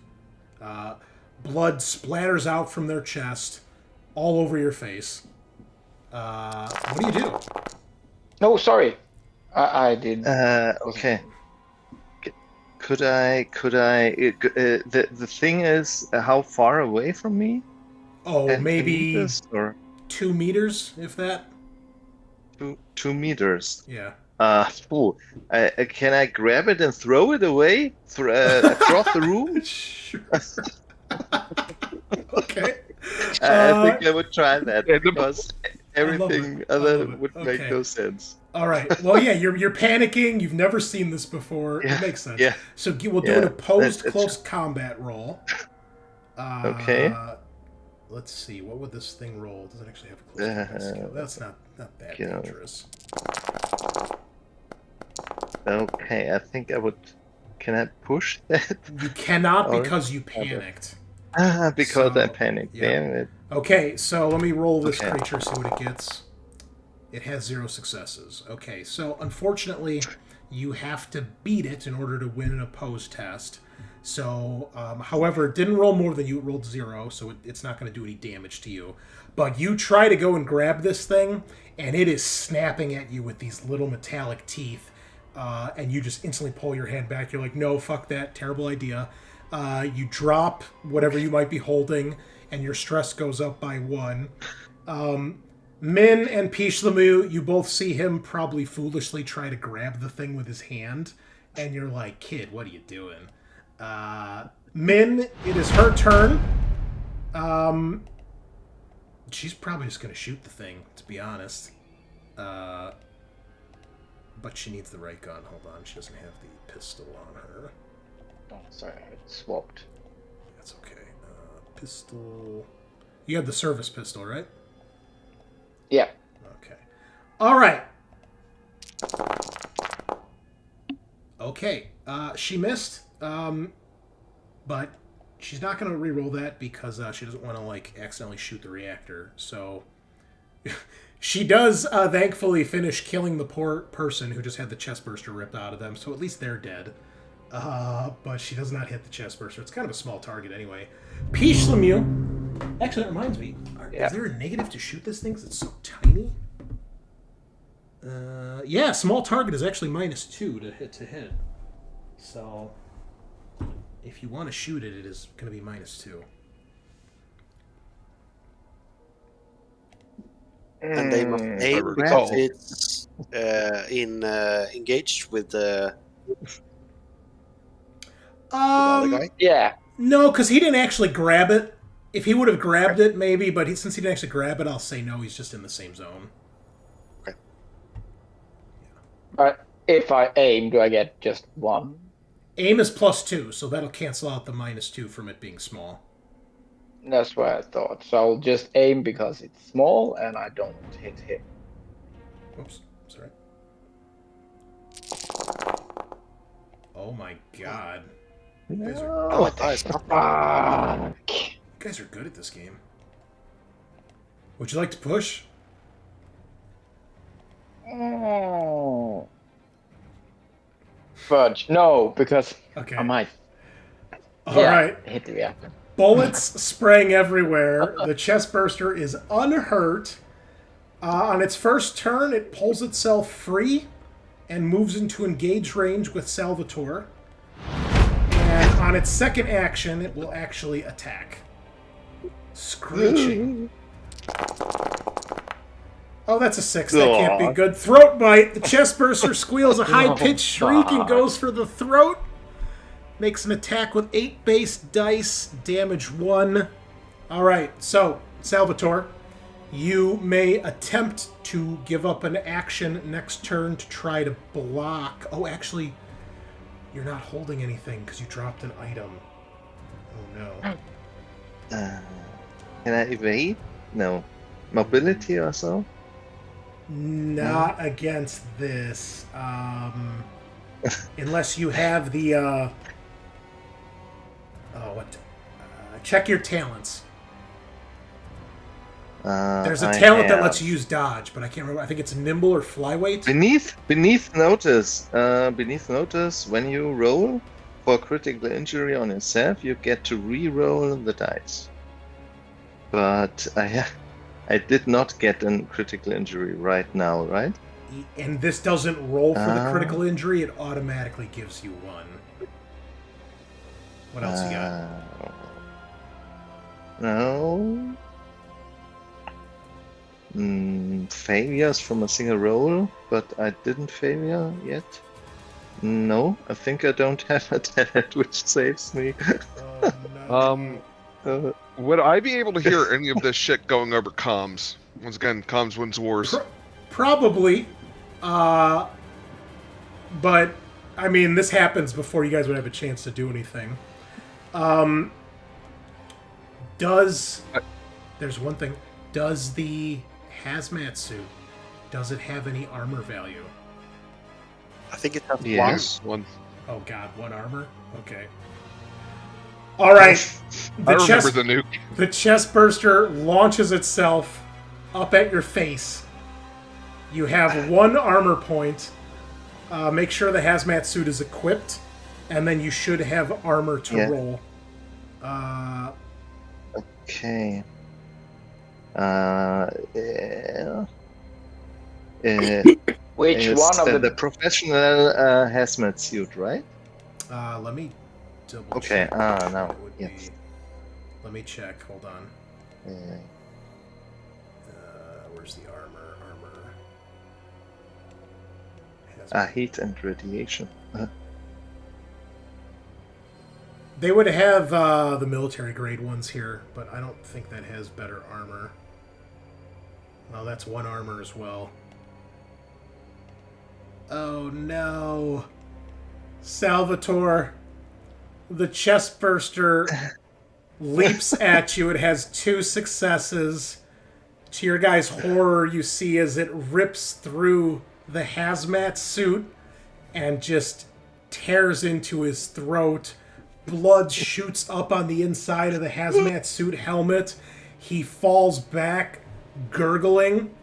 Blood splatters out from their chest all over your face. What do you do? No, sorry. I did. Okay. Could I? The thing is, how far away from me? Oh, Can maybe you this, or 2 meters, if that. 2 meters. Yeah. Can I grab it and throw it away across the room? Sure. Okay. I think I would try that Yeah, because everything it. I other love it. would make Okay. no sense. All right. Well, yeah, you're panicking. You've never seen this before. Yeah, It makes sense. yeah, So we'll do yeah, an opposed that's- close combat roll. Okay. Let's see. What would this thing roll? Does it actually have a close combat skill? That's not that you know. dangerous. Okay, I think I would. Can I push that? You cannot Or- because you panicked. Because So, I panicked. yeah. Damn it. Okay, so let me roll this Okay. creature, see what it gets. It has 0 successes. Okay, so unfortunately, you have to beat it in order to win an opposed test. So, however, it didn't roll more than you. It rolled 0, so it's not going to do any damage to you. But you try to go and grab this thing, and it is snapping at you with these little metallic teeth. And you just instantly pull your hand back. You're like, no, fuck that. Terrible idea. You drop whatever you might be holding, and your stress goes up by 1. Min and Pichilemu, you both see him probably foolishly try to grab the thing with his hand, and you're like, kid, what are you doing? Min, it is her turn. She's probably just going to shoot the thing, to be honest. But she needs the right gun. Hold on, she doesn't have the pistol on her. Oh, sorry, I swapped. That's okay. Pistol... You have the service pistol, right? Yeah. Okay. All right. Okay. She missed, but she's not going to re-roll that because she doesn't want to, like, accidentally shoot the reactor. So she does, thankfully, finish killing the poor person who just had the chest burster ripped out of them. So at least they're dead. But she does not hit the chest burster. It's kind of a small target anyway. Pichilemu. Actually, that reminds me. Is there a negative to shoot this thing because it's so tiny? Yeah, small target is actually -2 to hit. So, if you want to shoot it, it is going to be -2. And they must aim because it's engaged with the other guy. Yeah. No, because he didn't actually grab it. If he would have grabbed it, maybe, but since he didn't actually grab it, I'll say no, he's just in the same zone. Okay. But if I aim, do I get just 1? Aim is +2, so that'll cancel out the -2 from it being small. That's what I thought. So I'll just aim because it's small and I don't hit him. Oops, sorry. Oh my god. You guys are, Oh, nice. Fuck. you guys are good at this game. Would you like to push? Oh. Fudge. No, because Okay. I might All right. hit the reactor. Bullets spraying everywhere. The chest burster is unhurt. On its first turn, it pulls itself free and moves into engage range with Salvatore. And on its second action, it will actually attack. Screeching. Oh, that's a 6. That can't be good. Throat bite. The chest burster squeals a high-pitched shriek and goes for the throat. Makes an attack with 8 base dice. Damage 1. All right, so, Salvatore, you may attempt to give up an action next turn to try to block. Oh, actually, you're not holding anything because you dropped an item. Oh, no. Can I evade? No. Mobility or so? Not against this. Unless you have the... check your talents. There's a talent that lets you use dodge, but I can't remember. I think it's nimble or flyweight. Beneath notice. Beneath notice, when you roll for critical injury on yourself, you get to re-roll the dice. But I did not get a critical injury right now, right? And this doesn't roll for the critical injury, it automatically gives you 1. What else you got? No. Failures from a single roll, but I didn't failure yet. No, I think I don't have a talent which saves me. No. Would I be able to hear any of this shit going over comms? Once again, comms wins wars. Probably. But, I mean, this happens before you guys would have a chance to do anything. There's one thing. Does the hazmat suit, does it have any armor value? I think it has Yes. One. Oh god, 1 armor? Okay. Alright. I remember the nuke. The chest burster launches itself up at your face. You have 1 armor point. Make sure the hazmat suit is equipped, and then you should have armor to roll. Okay. Which it's one of the professional hazmat suit, right? Let me double Okay. check. Now It would yes. be- Let me check. Hold on. Where's the armor? Hazmat. Heat and radiation. They would have the military grade ones here, but I don't think that has better armor. Well, that's 1 armor as well. Oh no. Salvatore, the chest burster leaps at you. It has 2 successes. To your guys' horror, you see as it rips through the hazmat suit and just tears into his throat. Blood shoots up on the inside of the hazmat suit helmet. He falls back, gurgling,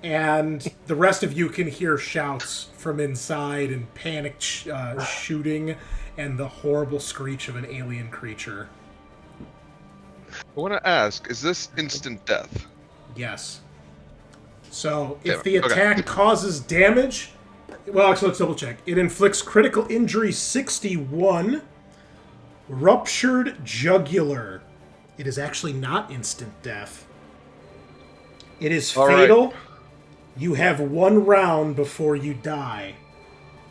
and the rest of you can hear shouts from inside and panic shooting and the horrible screech of an alien creature. I want to ask, is this instant death? Yes. So, Yeah, if the okay. attack causes damage... Well, actually, let's double check. It inflicts critical injury 61... Ruptured jugular. It is actually not instant death. It is All right. fatal. You have 1 round before you die.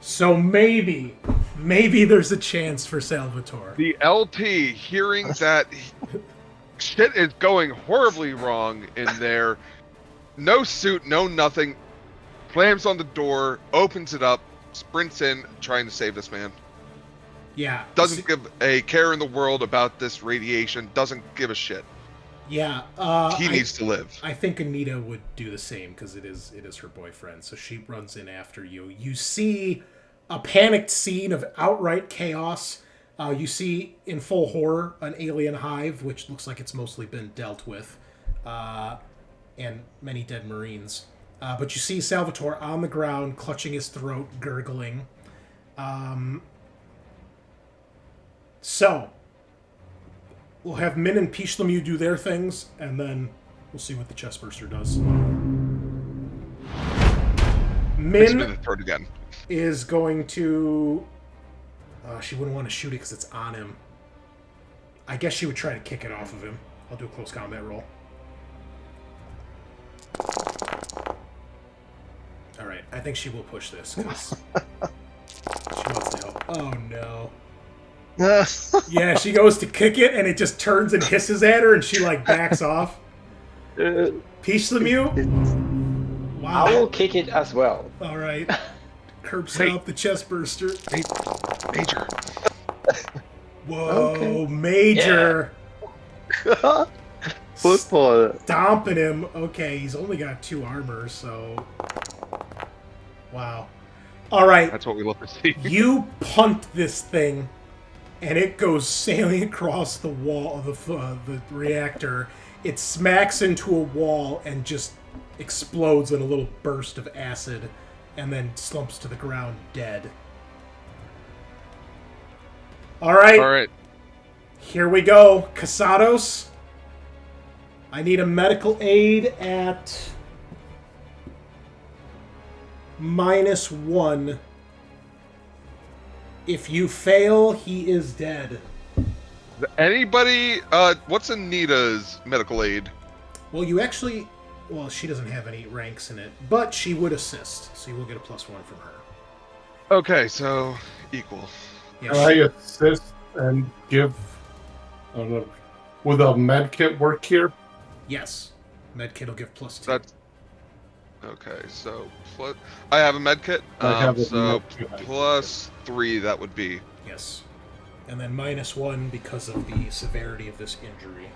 So maybe there's a chance for Salvatore. The LT, hearing that shit is going horribly wrong in there, no suit, no nothing, slams on the door, opens it up, sprints in, trying to save this man. Yeah. Doesn't give a care in the world about this radiation, doesn't give a shit. Yeah. He needs to live. I think Anita would do the same because it is her boyfriend. So she runs in after you. You see a panicked scene of outright chaos. You see in full horror an alien hive, which looks like it's mostly been dealt with, and many dead Marines. But you see Salvatore on the ground, clutching his throat, gurgling. So, we'll have Min and Pichilemu do their things, and then we'll see what the chestburster does. Min Min the throat again. is going to... she wouldn't want to shoot it because it's on him. I guess she would try to kick it off of him. I'll do a close combat roll. Alright, I think she will push this, because she wants to help. Oh no. Yeah, she goes to kick it, and it just turns and hisses at her, and she, like, backs off. Pichilemu? Wow. I will kick it as well. All right. Curb stomp the chestburster. Major. Whoa, Okay. Major. Football. Stomping him. Okay, he's only got 2 armor, so... Wow. All right. That's what we love to see. You punt this thing, and it goes sailing across the wall of the reactor. It smacks into a wall and just explodes in a little burst of acid, and then slumps to the ground dead. All right. All right. Here we go. Casados. I need a medical aid at -1. If you fail, he is dead. Anybody, what's Anita's medical aid? Well, you actually... Well, she doesn't have any ranks in it, but she would assist, so you will get a +1 from her. Okay, so equal. Yeah, Can I assist and give... I don't know. Would a med kit work here? yes. Medkit will give +2. That's okay. So I have a med kit. I have a So med kit. +3 that would be. Yes. And then -1 because of the severity of this injury.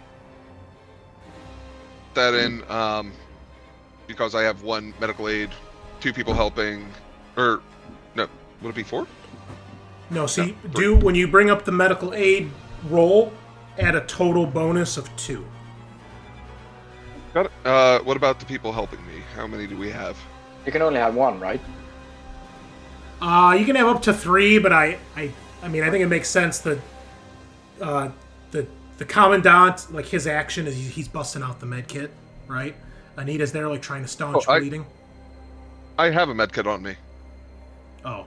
That in because I have 1 medical aid, 2 people helping, or no, would it be 4? No, see, No, do when you bring up the medical aid roll, add a total bonus of 2. Got it. What about the people helping me? How many do we have? You can only have one, right? You can have up to 3, but I mean, I think it makes sense that the Commandant, like, his action is he's busting out the med kit, right? Anita's there, like, trying to staunch bleeding. I have a med kit on me. Oh.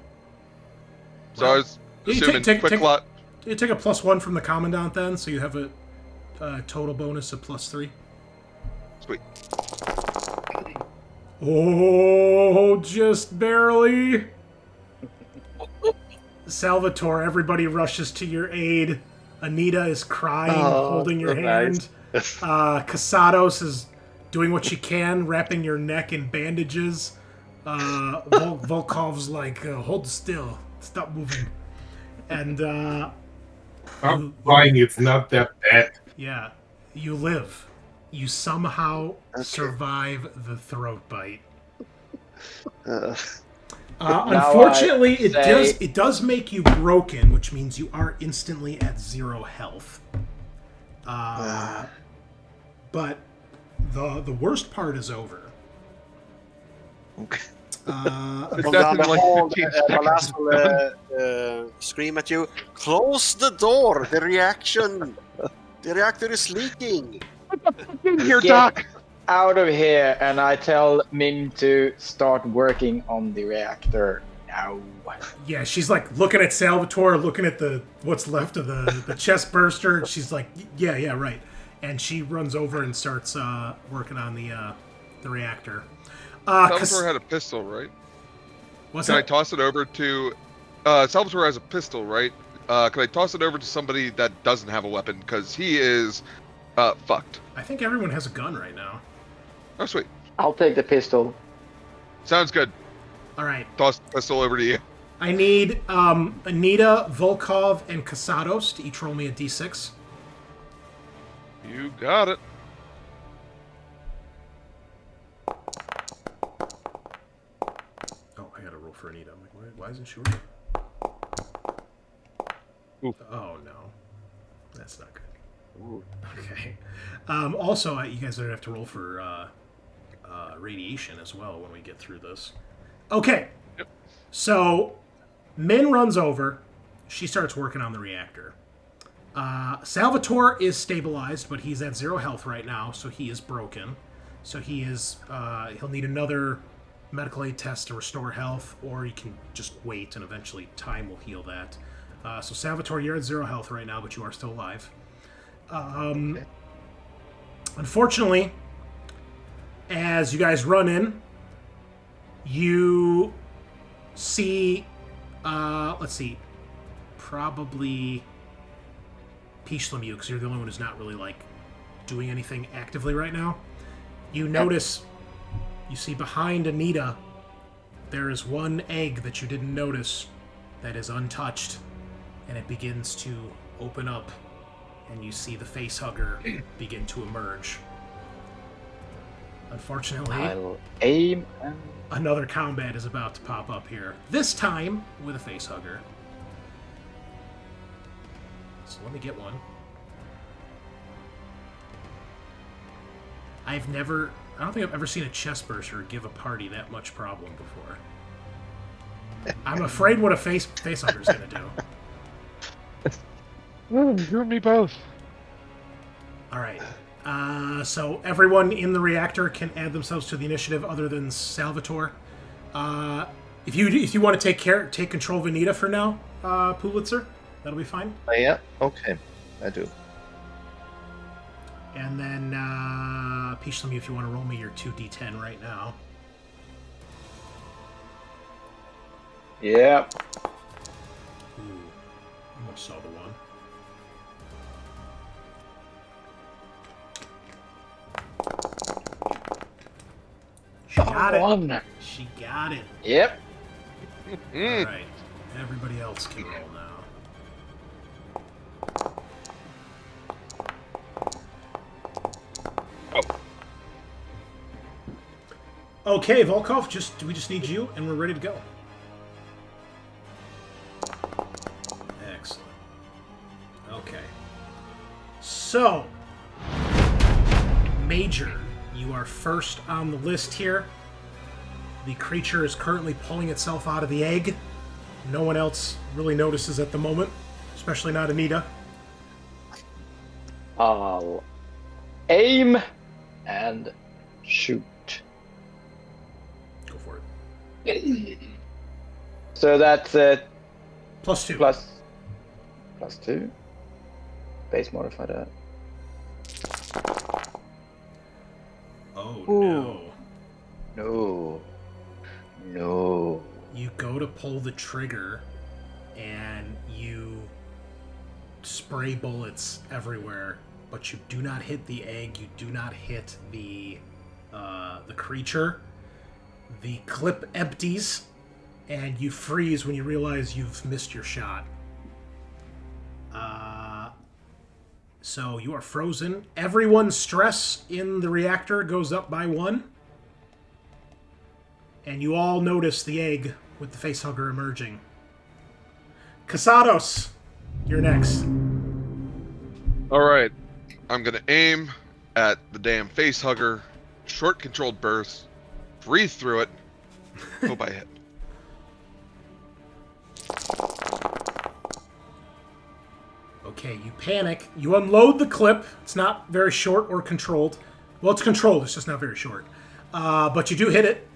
So I was assuming quick lot. You take a +1 from the Commandant then, so you have a total bonus of +3. Sweet. Oh, just barely. Salvatore, everybody rushes to your aid. Anita is crying, holding your hand. Nice. Casados is doing what she can, wrapping your neck in bandages. Volkov's like, hold still, stop moving. And I'm fine, it's not that bad. yeah, you live. You somehow survive the throat bite. Unfortunately, it does make you broken, which means you are instantly at 0 health. But the worst part is over. Okay. Down the hall, Balazs will scream at you, close the door, the reactor is leaking. Here, Get Doc. out of here, and I tell Min to start working on the reactor now. Yeah, she's like looking at Salvatore, looking at what's left of the chest burster. She's like, yeah, right. And she runs over and starts working on the reactor. Salvatore had a pistol, right? What's Can I that? toss it over to... Salvatore has a pistol, right? Can I toss it over to somebody that doesn't have a weapon? Because he is fucked. I think everyone has a gun right now. Oh, sweet. I'll take the pistol. Sounds good. All right. Toss the pistol over to you. I need Anita, Volkov, and Casados to each roll me a d6. You got it. Oh, I gotta roll for Anita. I'm like, why isn't she rolling? Ooh. Oh, no. That's not good. Ooh. Okay. Also, you guys are gonna have to roll for radiation as well when we get through this. Okay. Yep. So, Min runs over. She starts working on the reactor. Salvatore is stabilized, but he's at 0 health right now, so he is broken. So he is, he'll need another medical aid test to restore health, or you can just wait and eventually time will heal that. So Salvatore, you're at 0 health right now, but you are still alive. Okay. Unfortunately, as you guys run in, you see, let's see, probably Pichilemu, because you're the only one who's not really, like, doing anything actively right now. You notice, you see behind Anita, there is one egg that you didn't notice that is untouched, and it begins to open up, and you see the facehugger begin to emerge. Unfortunately, I'll aim and... another combat is about to pop up here. This time with a facehugger. So let me get one. I don't think I've ever seen a chest burster give a party that much problem before. I'm afraid what a facehugger's gonna do. You and me both. Alright. So everyone in the reactor can add themselves to the initiative other than Salvatore. If you want to take control of Anita for now, Poolitzer, that'll be fine. Yeah, okay. I do. And then Pichilemu, if you want to roll me your 2d10 right now. Yeah. Ooh, almost saw the one. She got it. One. She got it. Yep. All right. Everybody else can roll now. Okay, Volkov, we just need you, and we're ready to go. Excellent. Okay. So, Major, you are first on the list here. The creature is currently pulling itself out of the egg. No one else really notices at the moment, especially not Anita. I'll aim and shoot. Go for it. So that's +2. plus 2. Base modify that. Oh, Ooh. no. No. You go to pull the trigger, and you spray bullets everywhere, but you do not hit the egg. You do not hit the creature. The clip empties, and you freeze when you realize you've missed your shot. So you are frozen. Everyone's stress in the reactor goes up by 1. And you all notice the egg with the facehugger emerging. Casados, you're next. All right, I'm gonna aim at the damn facehugger, short controlled burst, breathe through it, hope I hit. Okay, you panic. You unload the clip. It's not very short or controlled. Well, it's controlled. It's just not very short. But you do hit it.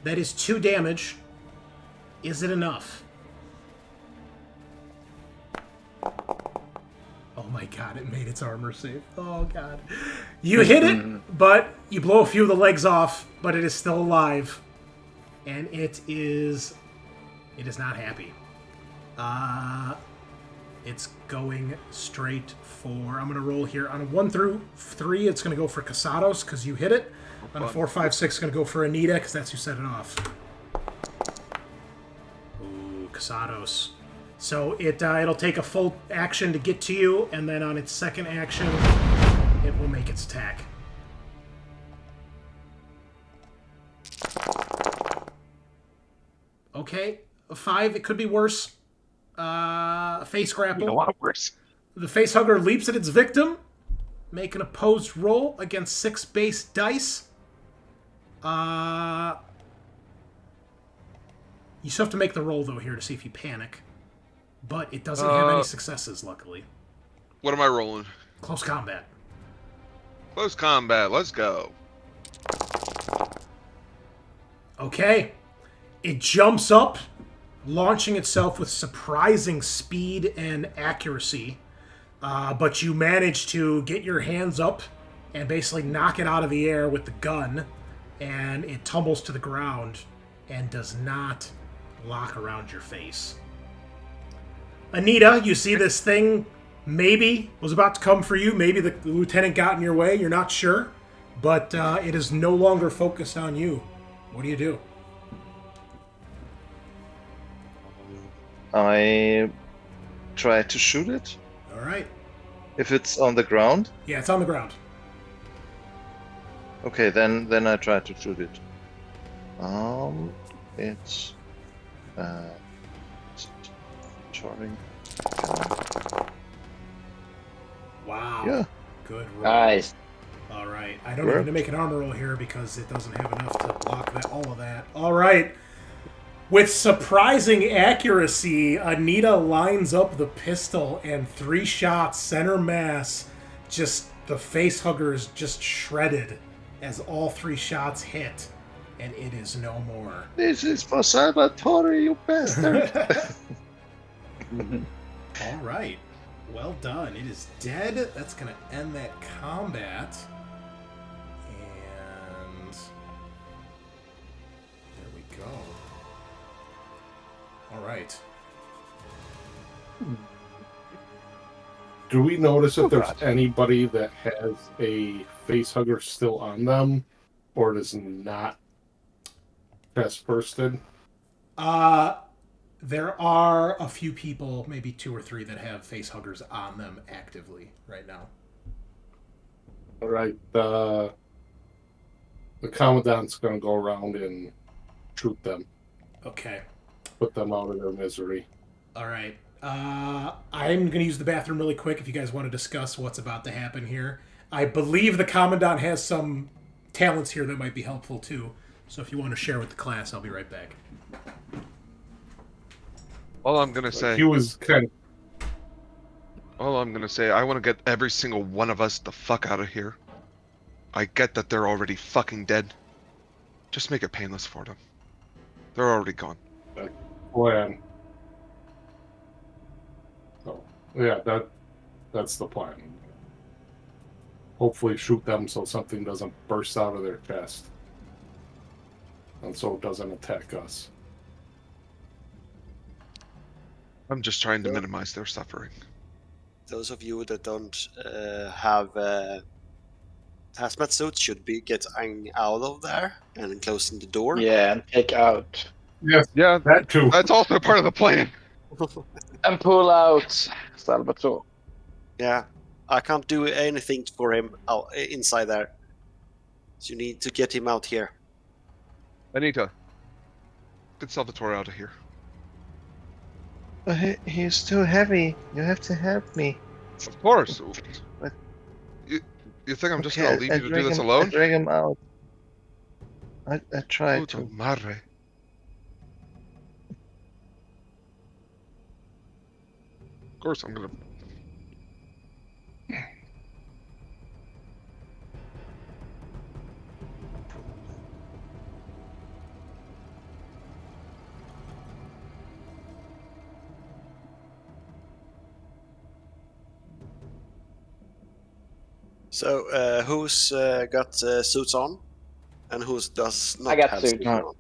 That is 2 damage. Is it enough? Oh my god, it made its armor save. Oh god. You hit it, but you blow a few of the legs off, but it is still alive. And it is not happy. It's going straight for... I'm going to roll here. On a 1 through 3, it's going to go for Casados, because you hit it. On a 4, 5, 6, it's going to go for Anita, because that's who set it off. Ooh, Casados. So it'll take a full action to get to you, and then on its second action, it will make its attack. Okay, a 5. It could be worse. Face grapple. A lot worse. The facehugger leaps at its victim. Make an opposed roll against 6 base dice. You still have to make the roll, though, here to see if you panic. But it doesn't have any successes, luckily. What am I rolling? Close combat. Close combat, let's go. Okay. It jumps up, launching itself with surprising speed and accuracy. But you manage to get your hands up and basically knock it out of the air with the gun. And it tumbles to the ground and does not lock around your face. Anita, you see this thing maybe was about to come for you. Maybe the lieutenant got in your way. You're not sure. But it is no longer focused on you. What do you do? I try to shoot it. All right. If it's on the ground. Yeah, it's on the ground. Okay, then I try to shoot it. It's charting. Wow. Yeah. Good roll. Nice. All right. I don't need to make an armor roll here because it doesn't have enough to block all of that. All right. With surprising accuracy, Anita lines up the pistol and 3 shots, center mass, just the facehugger is just shredded as all 3 shots hit, and it is no more. This is for Salvatore, you bastard. All right. Well done. It is dead. That's going to end that combat. And there we go. All right. Do we notice if there's anybody that has a facehugger still on them, or it is not chest bursted? There are a few people, maybe 2 or 3, that have facehuggers on them actively right now. All right. The Commandant's going to go around and shoot them. Okay. Put them out of their misery. All right. I'm going to use the bathroom really quick if you guys want to discuss what's about to happen here. I believe the Commandant has some talents here that might be helpful, too. So if you want to share with the class, I'll be right back. All I'm gonna say. He was kind of. All I'm gonna say. I want to get every single one of us the fuck out of here. I get that they're already fucking dead. Just make it painless for them. They're already gone. Plan. So yeah, that's the plan. Hopefully shoot them so something doesn't burst out of their chest. And so it doesn't attack us. I'm just trying to minimize their suffering. Those of you that don't have hazmat suits should be getting out of there and closing the door. Yeah, and take out. Yes, Yeah, that too. that's also part of the plan. And pull out Salvatore. Yeah, I can't do anything for him inside there. So you need to get him out here. Anita, get Salvatore out of here. He's too heavy. You have to help me. Of course. What? You think I'm just Okay, gonna leave I you to do drag this him- alone? I drag him out. I try Puta to. madre. Of course, I'm gonna. So who's got suits on, and who's does not I got have suits. suits on?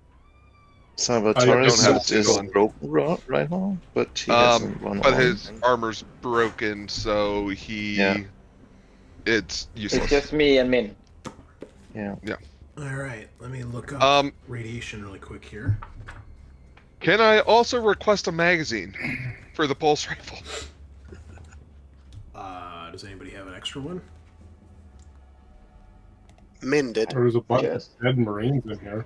Salvatore's don't have suit is to. broken right now, but he has one But on. his armor's broken, so he. Yeah. It's useless. It's just me and Min. Yeah. All right, let me look up Um, radiation really quick here. Can I also request a magazine for the pulse rifle? Does anybody have an extra one? Min did. There's a bunch Yes. of dead Marines in here.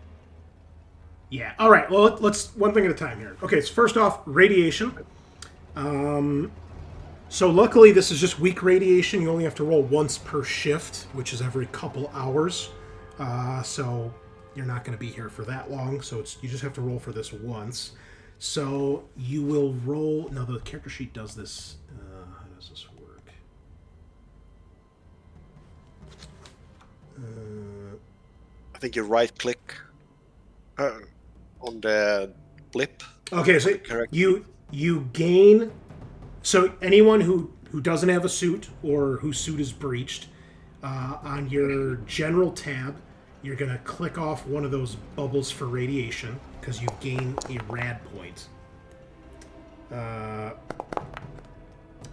Yeah. All right. Well, let's one thing at a time here. Okay. So first off, radiation. So luckily, this is just weak radiation. You only have to roll once per shift, which is every couple hours. So you're not going to be here for that long. So you just have to roll for this once. So you will roll. Now the character sheet does this. How does this work? I think you right click on the blip. Okay, so Correct. you gain. So anyone who doesn't have a suit or whose suit is breached, on your general tab, you're gonna click off one of those bubbles for radiation because you gain a rad point.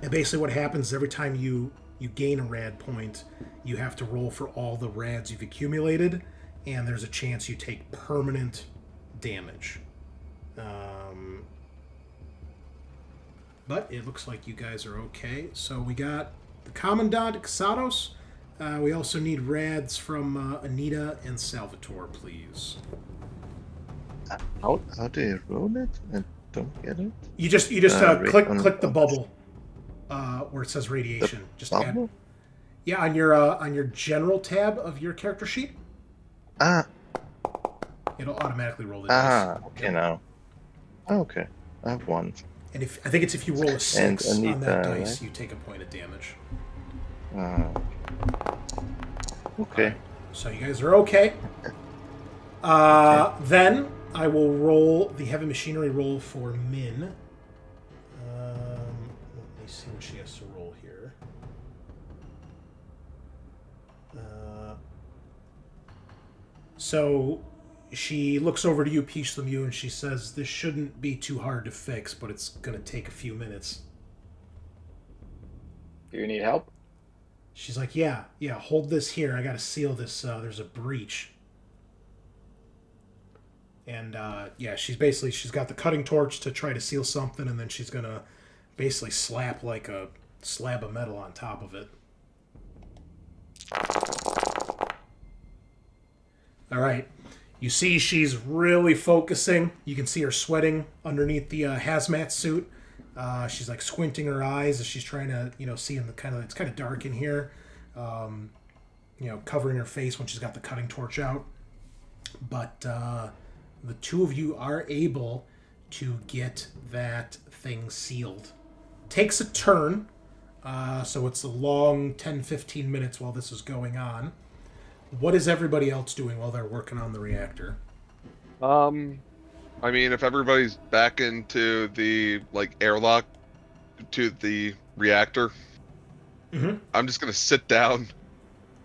And basically, what happens is every time you gain a rad point, you have to roll for all the rads you've accumulated, and there's a chance you take permanent damage. But it looks like you guys are okay. So we got the Commandant, Casados. We also need rads from Anita and Salvatore, please. How do you roll it? I don't get it. You just click the bubble where it says radiation. Just add, Bubble? yeah, on your general tab of your character sheet, Ah, it'll automatically roll the dice. okay now. Oh, okay, I have one. And I think it's if you roll a 6 on Anita, that dice, right? you take a point of damage. Okay. So you guys are okay. Then I will roll the heavy machinery roll for Min. Let me see what she has to roll here. So she looks over to you, Pichilemu, and she says, "This shouldn't be too hard to fix, but it's going to take a few minutes." Do you need help? She's like, yeah, hold this here. I got to seal this. There's a breach. And, she's got the cutting torch to try to seal something, and then she's going to basically slap like a slab of metal on top of it. All right. You see she's really focusing. You can see her sweating underneath the hazmat suit. She's like squinting her eyes as she's trying to, see in it's kind of dark in here. Covering her face when she's got the cutting torch out. but the two of you are able to get that thing sealed. Takes a turn, so it's a long 10-15 minutes while this is going on. What is everybody else doing while they're working on the reactor? I mean, if everybody's back into the airlock to the reactor, I'm just gonna sit down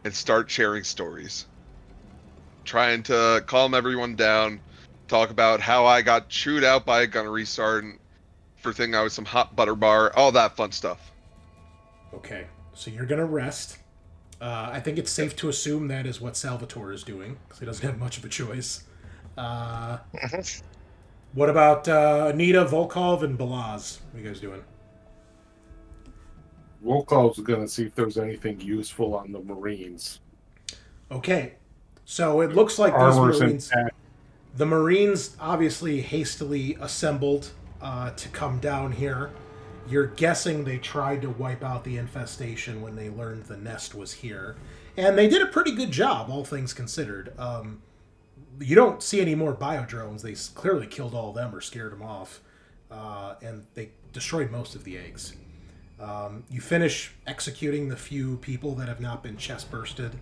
and start sharing stories, trying to calm everyone down, talk about how I got chewed out by a gunnery sergeant for thinking I was some hot butter bar, all that fun stuff. Okay, so you're gonna rest. I think it's safe to assume that is what Salvatore is doing, because he doesn't have much of a choice. What about Anita, Volkov, and Balazs? What are you guys doing? Volkov's gonna see if there's anything useful on the Marines. Okay, so it looks like these Armor's Marines... intact. The Marines obviously hastily assembled to come down here. You're guessing they tried to wipe out the infestation when they learned the nest was here. And they did a pretty good job, all things considered. You don't see any more biodrones. They clearly killed all of them or scared them off. And they destroyed most of the eggs. You finish executing the few people that have not been chest bursted.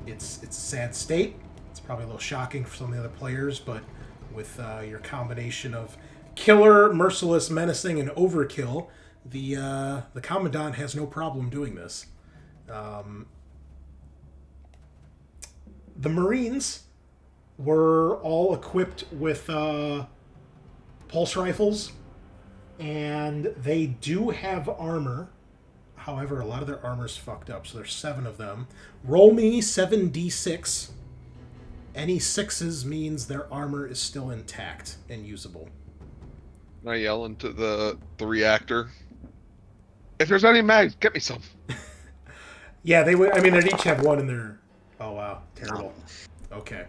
It's a sad state. It's probably a little shocking for some of the other players, but with your combination of killer, merciless, menacing, and overkill, the Commandant has no problem doing this. The Marines were all equipped with pulse rifles, and they do have armor. However, a lot of their armor's fucked up, so there's 7 of them. Roll me 7d6. Any 6s means their armor is still intact and usable. I yell into the reactor, if there's any mags, get me some. Yeah, they would. I mean, they'd each have 1 in their... Oh, wow. Terrible. Okay.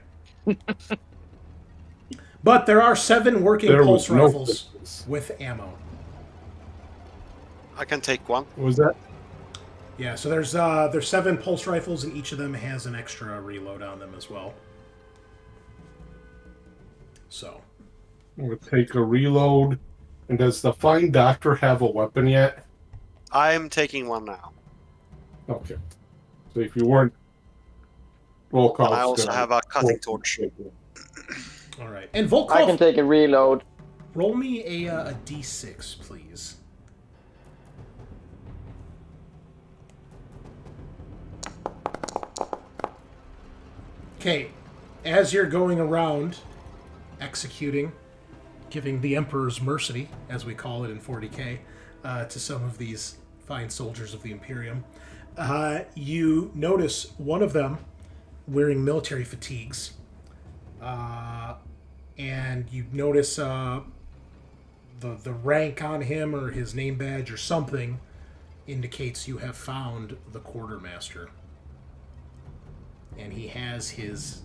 But there are 7 working pulse rifles with ammo. I can take one. What was that? Yeah, so there's 7 pulse rifles, and each of them has an extra reload on them as well. So... We'll take a reload. And does the fine doctor have a weapon yet? I'm taking one now. Okay. So if you weren't... Volkov's And I also have a cutting torch. All right. And Volkov, I can take a reload. roll me a d6, please. Okay. As you're going around executing, giving the Emperor's mercy, as we call it in 40k, to some of these fine soldiers of the Imperium, you notice one of them wearing military fatigues, and you notice the rank on him or his name badge or something indicates you have found the quartermaster, and he has his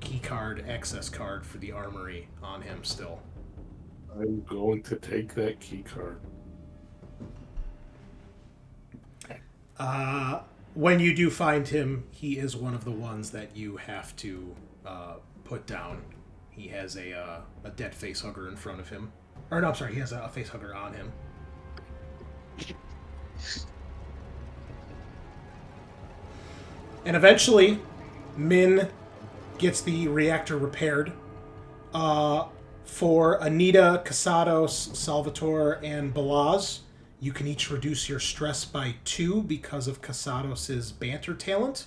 key card, access card for the armory on him still. I'm going to take that key card. When you do find him, he is one of the ones that you have to put down. He has a dead facehugger in front of him. Or no, I'm sorry, he has a facehugger on him. And eventually, Min gets the reactor repaired. For Anita, Casados, Salvatore, and Balazs, you can each reduce your stress by 2 because of Casados' banter talent,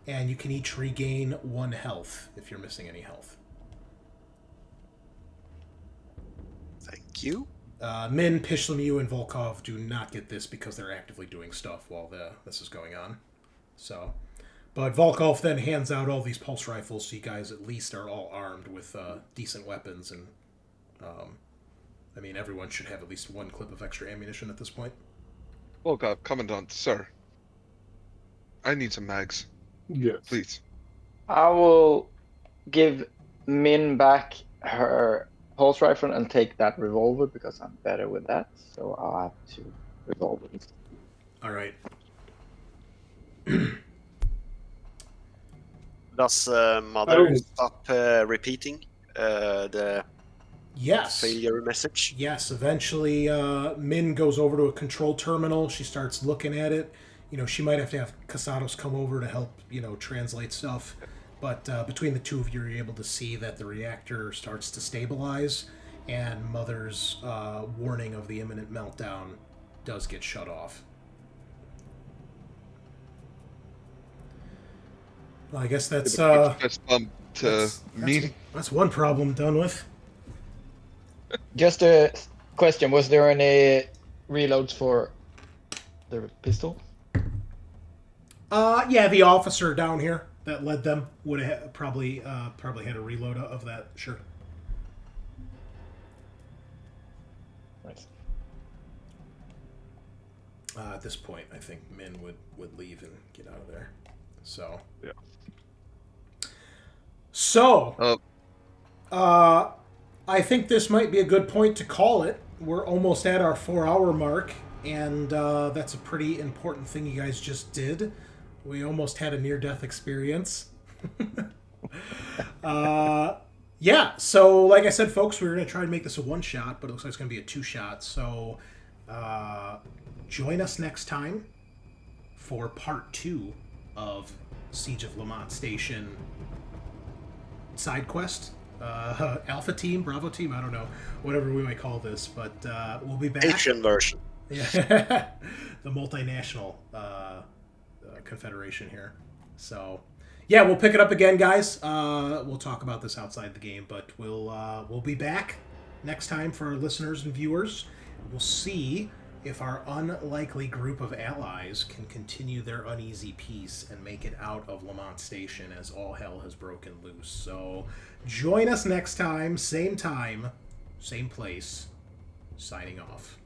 and you can each regain 1 health if you're missing any health. Thank you. Min, Pichilemu, and Volkov do not get this because they're actively doing stuff while this is going on. So, but Volkov then hands out all these pulse rifles, so you guys at least are all armed with decent weapons, and I mean, everyone should have at least 1 clip of extra ammunition at this point. Volkov, Commandant, sir. I need some mags. Yes. Please. I will give Min back her pulse rifle and take that revolver because I'm better with that. So I'll have 2 revolvers. All right. Does Mother Oh. stop repeating the Yes. failure message? Yes, eventually Min goes over to a control terminal. She starts looking at it. You know, she might have to have Casados come over to help, you know, translate stuff. But between the two of you, you're able to see that the reactor starts to stabilize, and Mother's warning of the imminent meltdown does get shut off. Well, I guess that's Fist bump to me. That's one problem done with. Just a question: was there any reloads for the pistol? Yeah, the officer down here that led them would have probably had a reload of that. Sure. Nice. At this point, I think Min would leave and get out of there. So. Yeah. So. I think this might be a good point to call it. We're almost at our 4-hour mark, and that's a pretty important thing you guys just did. We almost had a near-death experience. Yeah, so like I said, folks, we were going to try and make this a one-shot, but it looks like it's going to be a two-shot. So join us next time for part 2 of Siege of Lamont Station side quest. Alpha team, Bravo team, I don't know, whatever we might call this, but we'll be back. Asian version. Yeah, the multinational confederation here. So, yeah, we'll pick it up again, guys. We'll talk about this outside the game, but we'll be back next time for our listeners and viewers. We'll see if our unlikely group of allies can continue their uneasy peace and make it out of Lamont Station as all hell has broken loose. So join us next time, same place, signing off.